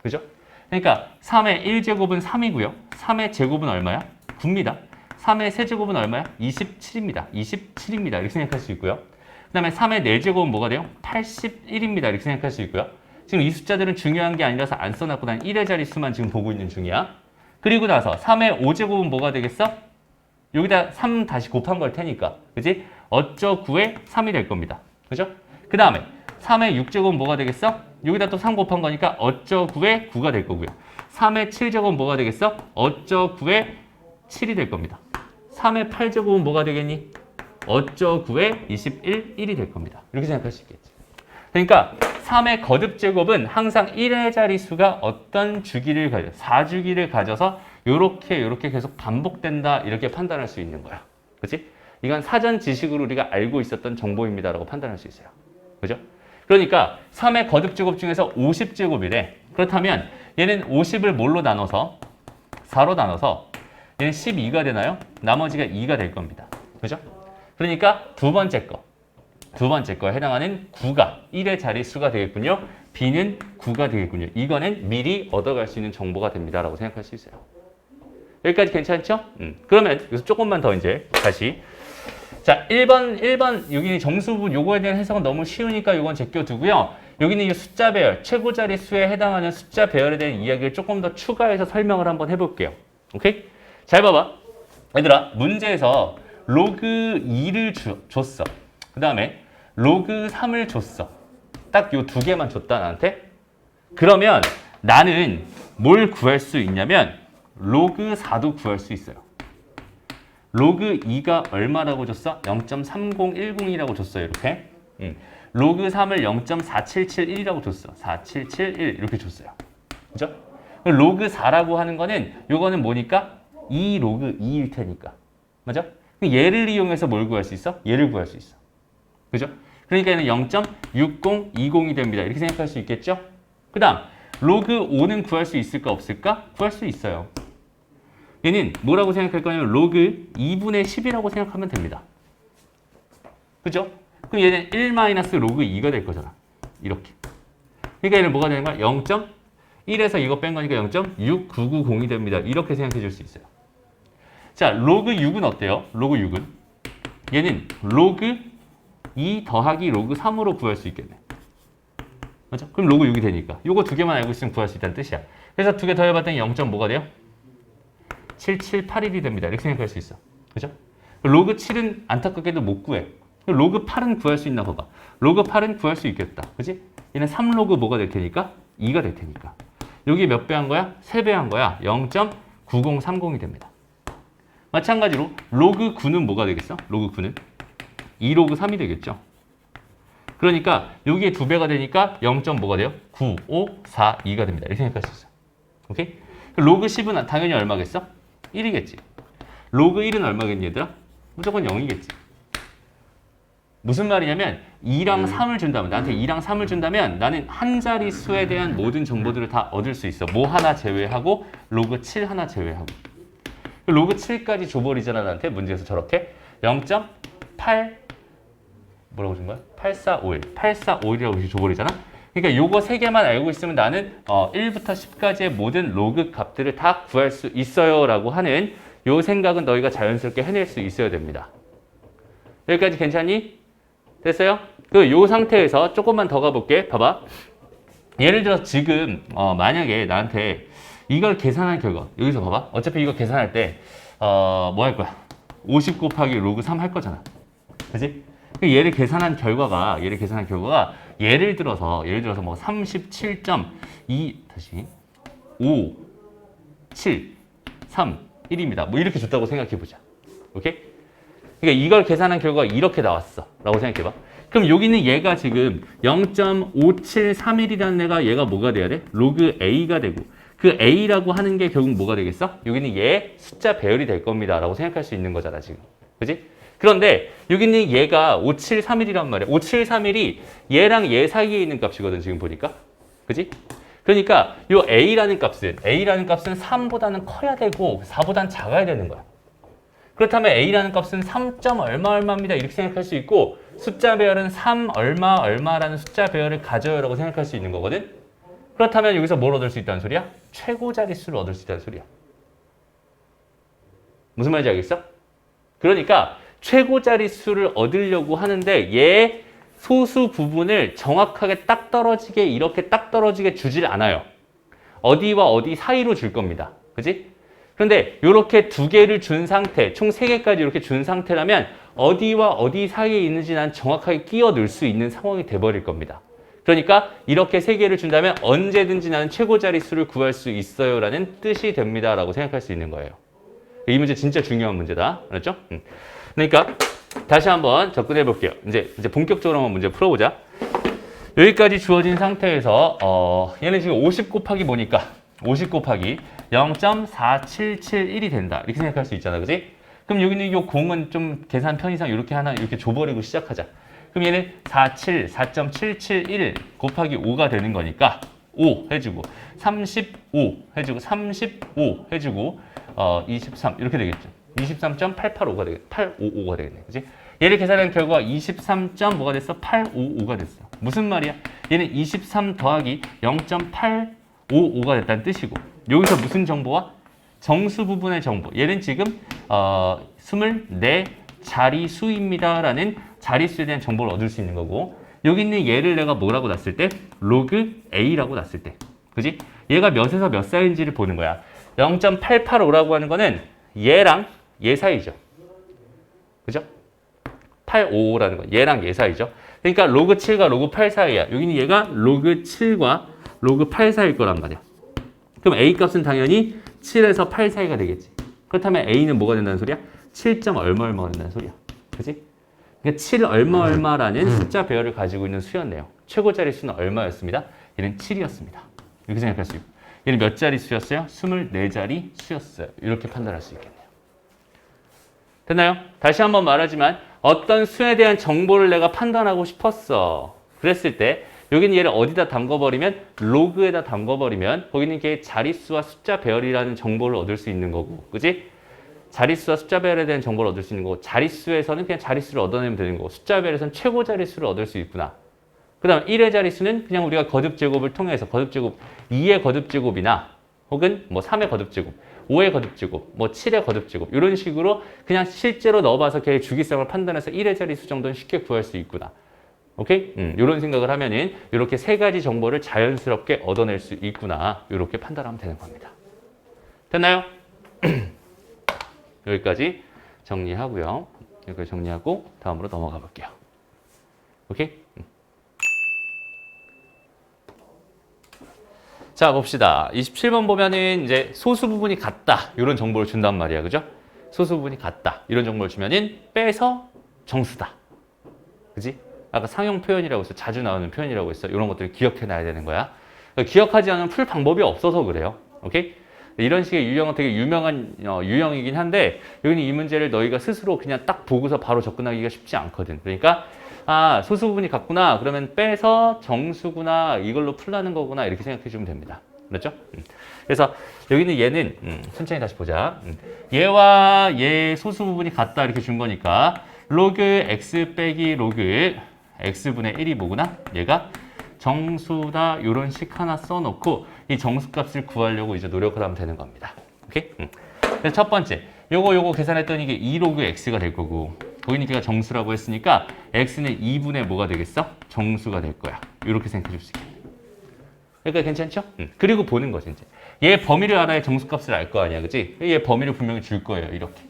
그죠? 그러니까 3의 1제곱은 3이고요. 3의 제곱은 얼마야? 9입니다. 3의 세제곱은 얼마야? 27입니다. 27입니다. 이렇게 생각할 수 있고요. 그 다음에 3의 4제곱은 뭐가 돼요? 81입니다. 이렇게 생각할 수 있고요. 지금 이 숫자들은 중요한 게 아니라서 안 써놨고 난 1의 자릿수만 지금 보고 있는 중이야. 그리고 나서 3의 5제곱은 뭐가 되겠어? 여기다 3 다시 곱한 걸 테니까. 그지? 어쩌 9의 3이 될 겁니다. 그죠? 그 다음에 3의 6제곱은 뭐가 되겠어? 여기다 또 3 곱한 거니까 어쩌 9의 9가 될 거고요. 3의 7제곱은 뭐가 되겠어? 어쩌 9의 7이 될 겁니다. 3의 8제곱은 뭐가 되겠니? 어쩌 9의 21, 1이 될 겁니다. 이렇게 생각할 수 있겠지. 그러니까 3의 거듭제곱은 항상 1의 자릿수가 어떤 주기를 가져 4주기를 가져서 요렇게 계속 반복된다 이렇게 판단할 수 있는 거야. 그렇지? 이건 사전 지식으로 우리가 알고 있었던 정보입니다라고 판단할 수 있어요. 그죠? 그러니까 3의 거듭제곱 중에서 50제곱이래. 그렇다면 얘는 50을 뭘로 나눠서 4로 나눠서 얘는 12가 되나요? 나머지가 2가 될 겁니다. 그죠? 그러니까 두 번째 거에 해당하는 9가 1의 자릿수가 되겠군요. B는 9가 되겠군요. 이거는 미리 얻어갈 수 있는 정보가 됩니다라고 생각할 수 있어요. 여기까지 괜찮죠? 그러면 여기서 조금만 더 이제 다시. 자, 1번 여기 정수분 요거에 대한 해석은 너무 쉬우니까 요건 제껴두고요. 여기는 이 숫자 배열, 최고 자릿수에 해당하는 숫자 배열에 대한 이야기를 조금 더 추가해서 설명을 한번 해볼게요. 오케이? 잘 봐봐. 얘들아, 문제에서 로그 2를 줬어. 그 다음에 로그 3을 줬어. 딱 요 두 개만 줬다, 나한테. 그러면 나는 뭘 구할 수 있냐면 로그 4도 구할 수 있어요. 로그 2가 얼마라고 줬어? 0.3010이라고 줬어요. 이렇게. 로그 3을 0.4771이라고 줬어. 4771 이렇게 줬어요. 그죠? 로그 4라고 하는 거는 요거는 뭐니까? 2 로그 2일 테니까. 맞아? 얘를 이용해서 뭘 구할 수 있어? 얘를 구할 수 있어. 그죠? 그러니까 얘는 0.6020이 됩니다. 이렇게 생각할 수 있겠죠? 그 다음 로그 5는 구할 수 있을까 없을까? 구할 수 있어요. 얘는 뭐라고 생각할 거냐면 로그 2분의 10이라고 생각하면 됩니다. 그죠? 그럼 얘는 1 로그 2가 될 거잖아. 이렇게. 그러니까 얘는 뭐가 되는 거야? 0.1에서 이거 뺀 거니까 0.6990이 됩니다. 이렇게 생각해 줄 수 있어요. 자, 로그 6은 어때요? 로그 6은? 얘는 로그 2 더하기 로그 3으로 구할 수 있겠네. 맞죠? 그럼 로그 6이 되니까. 요거 두 개만 알고 있으면 구할 수 있다는 뜻이야. 그래서 두 개 더해봤더니 0. 뭐가 돼요? 7781이 됩니다. 이렇게 생각할 수 있어. 그죠? 로그 7은 안타깝게도 못 구해. 로그 8은 구할 수 있나 봐봐. 로그 8은 구할 수 있겠다. 그지? 얘는 3로그 뭐가 될 테니까? 2가 될 테니까. 여기 몇 배 한 거야? 3배 한 거야. 0.9030이 됩니다. 마찬가지로 로그 9는 뭐가 되겠어? 로그 9는? 2로그 3이 되겠죠. 그러니까 여기에 2배가 되니까 0. 뭐가 돼요? 9542가 됩니다. 이렇게 생각할 수 있어. 오케이? 로그 10은 당연히 얼마겠어? 1이겠지. 로그 1은 얼마겠니 얘들아? 무조건 0이겠지. 무슨 말이냐면 2랑 3을 준다면 나한테 2랑 3을 준다면 나는 한 자릿수에 대한 모든 정보들을 다 얻을 수 있어. 뭐 하나 제외하고 로그 7 하나 제외하고. 로그 7까지 줘버리잖아 나한테 문제에서 저렇게 0.8 뭐라고 준 거야? 8451 8451이라고 이렇게 줘버리잖아. 그러니까 요거 세 개만 알고 있으면 나는 1부터 10까지의 모든 로그 값들을 다 구할 수 있어요 라고 하는 요 생각은 너희가 자연스럽게 해낼 수 있어야 됩니다. 여기까지 괜찮니? 됐어요? 요 상태에서 조금만 더 가볼게. 봐봐. 예를 들어 지금 만약에 나한테 이걸 계산한 결과 여기서 봐봐. 어차피 이거 계산할 때 뭐 할 거야? 50 곱하기 로그 3 할 거잖아. 그지? 얘를 계산한 결과가 예를 들어서 뭐 37.2 다시 5 7 3 1입니다. 뭐 이렇게 줬다고 생각해 보자. 오케이? 그러니까 이걸 계산한 결과가 이렇게 나왔어. 라고 생각해 봐. 그럼 여기는 얘가 지금 0.5731이라는 애가 얘가 뭐가 돼야 돼? 로그 A가 되고 그 A라고 하는 게 결국 뭐가 되겠어? 여기는 얘 숫자 배열이 될 겁니다. 라고 생각할 수 있는 거잖아, 지금. 그지? 그런데 여기는 얘가 5731이란 말이야. 5731이 얘랑 얘 사이에 있는 값이거든, 지금 보니까. 그지? 그러니까 요 A라는 값은 3보다는 커야 되고 4보다는 작아야 되는 거야. 그렇다면 A라는 값은 3. 얼마입니다. 이렇게 생각할 수 있고 숫자 배열은 3 얼마라는 숫자 배열을 가져요 라고 생각할 수 있는 거거든. 그렇다면 여기서 뭘 얻을 수 있다는 소리야? 최고 자릿수를 얻을 수 있다는 소리야. 무슨 말인지 알겠어? 그러니까 최고 자릿수를 얻으려고 하는데 얘 소수 부분을 정확하게 딱 떨어지게 이렇게 딱 떨어지게 주질 않아요. 어디와 어디 사이로 줄 겁니다. 그지? 그런데 이렇게 두 개를 준 상태, 총 3개까지 이렇게 준 상태라면 어디와 어디 사이에 있는지 난 정확하게 끼워 넣을 수 있는 상황이 돼버릴 겁니다. 그러니까 이렇게 3개를 준다면 언제든지 나는 최고 자릿수를 구할 수 있어요 라는 뜻이 됩니다 라고 생각할 수 있는 거예요. 이 문제 진짜 중요한 문제다. 알았죠? 그러니까 다시 한번 접근해 볼게요. 이제 본격적으로 한번 문제 풀어보자. 여기까지 주어진 상태에서 얘는 지금 50 곱하기 뭐니까 50 곱하기 0.4771이 된다. 이렇게 생각할 수 있잖아. 그지? 그럼 여기는 이 공은 좀 계산 편의상 이렇게 하나 이렇게 줘버리고 시작하자. 그럼 얘는 4.771 곱하기 5가 되는 거니까 5 해주고 35 해주고 35 해주고 23 이렇게 되겠죠. 23.885가 되겠 855가 되겠네. 그지? 얘를 계산한 결과 23. 뭐가 됐어? 855가 됐어. 무슨 말이야? 얘는 23 더하기 0.855가 됐다는 뜻이고 여기서 무슨 정보와 정수 부분의 정보. 얘는 지금 24자리수입니다 라는 자릿수에 대한 정보를 얻을 수 있는 거고, 여기 있는 얘를 내가 뭐라고 놨을 때? 로그 A라고 놨을 때. 그지? 얘가 몇에서 몇 사이인지를 보는 거야. 0.885라고 하는 거는 얘랑 얘 사이죠. 그죠? 855라는 건 얘랑 얘 사이죠. 그러니까 로그 7과 로그 8 사이야. 여기는 얘가 로그 7과 로그 8 사이일 거란 말이야. 그럼 A 값은 당연히 7에서 8 사이가 되겠지. 그렇다면 A는 뭐가 된다는 소리야? 7점 얼마 얼마가 된다는 소리야. 그지? 그러니까 7 얼마 얼마라는 숫자 배열을 가지고 있는 수였네요. 최고 자릿수는 얼마였습니다? 얘는 7이었습니다. 이렇게 생각할 수 있고. 얘는 몇 자리 수였어요? 24자리 수였어요. 이렇게 판단할 수 있겠네요. 됐나요? 다시 한번 말하지만 어떤 수에 대한 정보를 내가 판단하고 싶었어. 그랬을 때 여기는 얘를 어디다 담궈버리면 로그에다 담궈버리면 거기는 걔 자릿수와 숫자 배열이라는 정보를 얻을 수 있는 거고, 그지? 자릿수와 숫자 배열에 대한 정보를 얻을 수 있는 거고, 자릿수에서는 그냥 자릿수를 얻어내면 되는 거고, 숫자 배열에서는 최고 자릿수를 얻을 수 있구나. 그 다음 1의 자릿수는 그냥 우리가 거듭제곱을 통해서 거듭제곱 2의 거듭제곱이나 혹은 뭐 3의 거듭제곱, 5의 거듭제곱, 뭐 7의 거듭제곱 이런 식으로 그냥 실제로 넣어봐서 걔의 주기성을 판단해서 1의 자릿수 정도는 쉽게 구할 수 있구나. 오케이? 이런 생각을 하면은 이렇게 세 가지 정보를 자연스럽게 얻어낼 수 있구나. 이렇게 판단하면 되는 겁니다. 됐나요? 여기까지 정리하고요. 여기까지 정리하고 다음으로 넘어가 볼게요. 오케이? 자, 봅시다. 27번 보면은 이제 소수 부분이 같다. 이런 정보를 준단 말이야. 그죠? 소수 부분이 같다. 이런 정보를 주면은 빼서 정수다. 그지? 아까 상용 표현이라고 했어. 자주 나오는 표현이라고 했어. 이런 것들을 기억해놔야 되는 거야. 기억하지 않으면 풀 방법이 없어서 그래요. 오케이? 이런 식의 유형은 되게 유명한 유형이긴 한데 여기는 이 문제를 너희가 스스로 그냥 딱 보고서 바로 접근하기가 쉽지 않거든. 그러니까 아, 소수 부분이 같구나. 그러면 빼서 정수구나. 이걸로 풀라는 거구나. 이렇게 생각해 주면 됩니다. 그렇죠? 그래서 여기는 얘는 천천히 다시 보자. 얘와 얘 소수 부분이 같다. 이렇게 준 거니까 로그 x 빼기 로그 x분의 1이 뭐구나? 얘가 정수다. 이런 식 하나 써놓고 이 정수값을 구하려고 이제 노력을 하면 되는 겁니다. 오케이? 그래서 첫 번째, 요거 계산했더니 이게 2로그 x가 될 거고 거기는 걔가 정수라고 했으니까 x는 2분의 뭐가 되겠어? 정수가 될 거야. 이렇게 생각해 줄 수 있겠네. 그러니까 괜찮죠? 그리고 보는 거지 이제. 얘 범위를 알아야 정수값을 알 거 아니야, 그치? 얘 범위를 분명히 줄 거예요, 이렇게.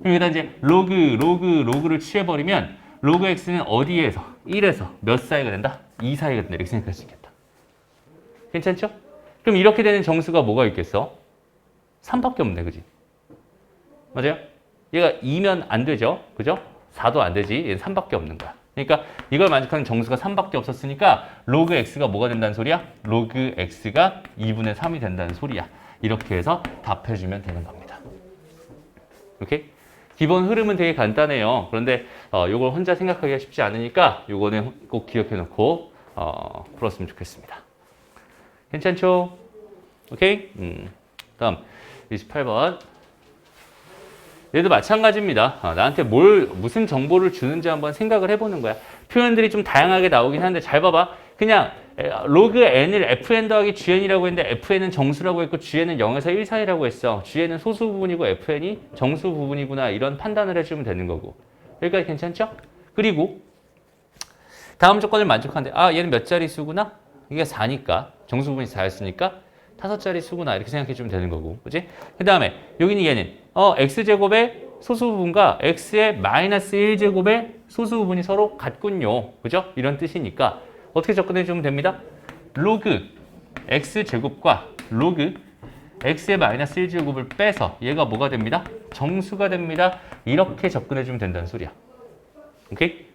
그럼 여기다 이제 로그를 취해버리면 로그 x는 어디에서? 1에서 몇 사이가 된다? 2 사이가 된다. 이렇게 생각할 수 있겠다. 괜찮죠? 그럼 이렇게 되는 정수가 뭐가 있겠어? 3밖에 없네, 그지? 맞아요? 얘가 2면 안 되죠? 그죠? 4도 안 되지. 얘는 3밖에 없는 거야. 그러니까 이걸 만족하는 정수가 3밖에 없었으니까 로그 x가 뭐가 된다는 소리야? 로그 x가 2분의 3이 된다는 소리야. 이렇게 해서 답해주면 되는 겁니다. 오케이? 기본 흐름은 되게 간단해요. 그런데 이걸 혼자 생각하기가 쉽지 않으니까 이거는 꼭 기억해 놓고 풀었으면 좋겠습니다. 괜찮죠? 오케이? 다음 28번. 얘도 마찬가지입니다. 나한테 무슨 정보를 주는지 한번 생각을 해보는 거야. 표현들이 좀 다양하게 나오긴 하는데 잘 봐봐. 그냥 로그 n을 fn 더하기 gn이라고 했는데 fn은 정수라고 했고 gn은 0에서 1 사이라고 했어. gn은 소수 부분이고 fn이 정수 부분이구나. 이런 판단을 해주면 되는 거고. 여기까지 괜찮죠? 그리고 다음 조건을 만족하는데 아 얘는 몇 자리 수구나? 이게 4니까 정수 부분이 4였으니까 5자리 수구나. 이렇게 생각해 주면 되는 거고. 그치? 그 다음에 여기는 얘는 x제곱의 소수 부분과 x의 마이너스 1제곱의 소수 부분이 서로 같군요. 그죠? 이런 뜻이니까 어떻게 접근해 주면 됩니다. 로그 x제곱과 로그 x의 마이너스 1제곱을 빼서 얘가 뭐가 됩니다? 정수가 됩니다. 이렇게 접근해 주면 된다는 소리야. 오케이?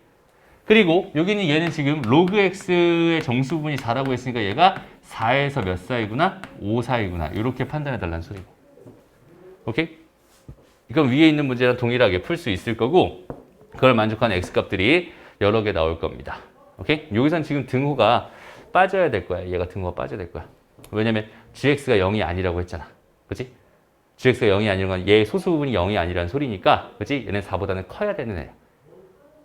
그리고 여기는 얘는 지금 로그 x의 정수 부분이 4라고 했으니까 얘가 4에서 몇 사이구나? 5 사이구나. 이렇게 판단해 달라는 소리고. 오케이? 이건 위에 있는 문제랑 동일하게 풀 수 있을 거고 그걸 만족하는 x값들이 여러 개 나올 겁니다. 오케이? 여기선 지금 등호가 빠져야 될 거야. 얘가 등호가 빠져야 될 거야. 왜냐면 gx가 0이 아니라고 했잖아. 그치? gx가 0이 아니란 건 얘 소수 부분이 0이 아니라는 소리니까 그치? 얘는 4보다는 커야 되는 애야.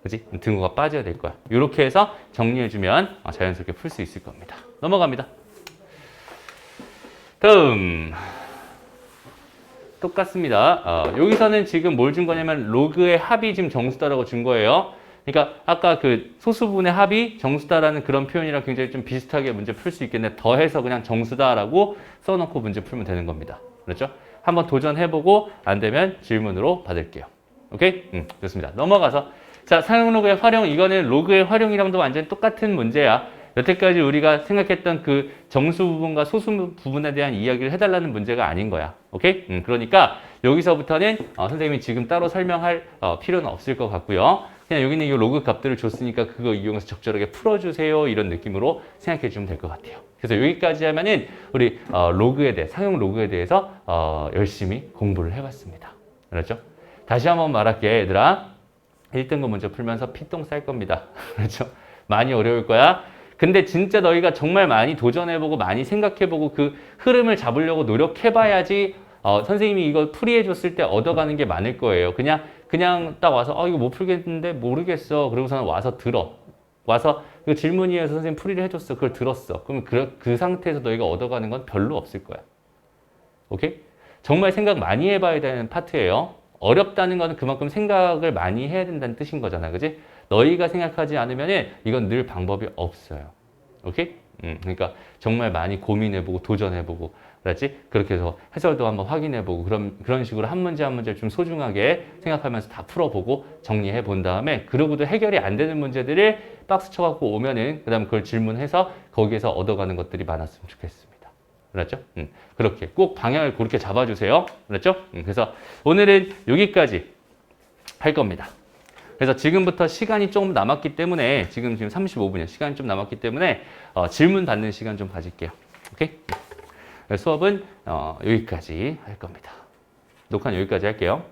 그치? 등호가 빠져야 될 거야. 이렇게 해서 정리해주면 자연스럽게 풀 수 있을 겁니다. 넘어갑니다. 다음 똑같습니다. 여기서는 지금 뭘 준 거냐면 로그의 합이 지금 정수다라고 준 거예요. 그러니까 아까 그 소수분의 합이 정수다라는 그런 표현이랑 굉장히 좀 비슷하게 문제 풀 수 있겠네. 더해서 그냥 정수다라고 써놓고 문제 풀면 되는 겁니다. 그렇죠? 한번 도전해보고 안 되면 질문으로 받을게요. 오케이? 좋습니다. 넘어가서 자, 사용 로그의 활용. 이거는 로그의 활용이랑도 완전 똑같은 문제야. 여태까지 우리가 생각했던 그 정수 부분과 소수 부분에 대한 이야기를 해달라는 문제가 아닌 거야. 오케이? 그러니까 여기서부터는 선생님이 지금 따로 설명할 필요는 없을 것 같고요. 그냥 여기는 이 로그 값들을 줬으니까 그거 이용해서 적절하게 풀어주세요. 이런 느낌으로 생각해 주면 될 것 같아요. 그래서 여기까지 하면은 우리 로그에 대해, 상용 로그에 대해서 열심히 공부를 해봤습니다. 그렇죠? 다시 한번 말할게, 얘들아. 1등급 문제 풀면서 피똥 쌀 겁니다. 그렇죠? 많이 어려울 거야. 근데 진짜 너희가 정말 많이 도전해보고 많이 생각해보고 그 흐름을 잡으려고 노력해봐야지 선생님이 이거 풀이해줬을 때 얻어가는 게 많을 거예요. 그냥 딱 와서 이거 못 풀겠는데 모르겠어. 그러고서는 와서 들어. 와서 그 질문이어서 선생님 풀이를 해줬어. 그걸 들었어. 그러면 그 상태에서 너희가 얻어가는 건 별로 없을 거야. 오케이? 정말 생각 많이 해봐야 되는 파트예요. 어렵다는 거는 그만큼 생각을 많이 해야 된다는 뜻인 거잖아. 그지? 너희가 생각하지 않으면 이건 늘 방법이 없어요. 오케이? 그러니까 정말 많이 고민해보고 도전해보고 그렇지? 그렇게 해서 해설도 한번 확인해보고 그런 식으로 한 문제 한 문제를 좀 소중하게 생각하면서 다 풀어보고 정리해 본 다음에 그러고도 해결이 안 되는 문제들을 박스 쳐갖고 오면은 그 다음 그걸 질문해서 거기에서 얻어가는 것들이 많았으면 좋겠습니다. 그렇죠? 그렇게 꼭 방향을 그렇게 잡아주세요. 그렇죠? 그래서 오늘은 여기까지 할 겁니다. 그래서 지금부터 시간이 좀 남았기 때문에 지금 35분이에요. 시간이 좀 남았기 때문에 질문 받는 시간 좀 가질게요. 오케이? 수업은 여기까지 할 겁니다. 녹화는 여기까지 할게요.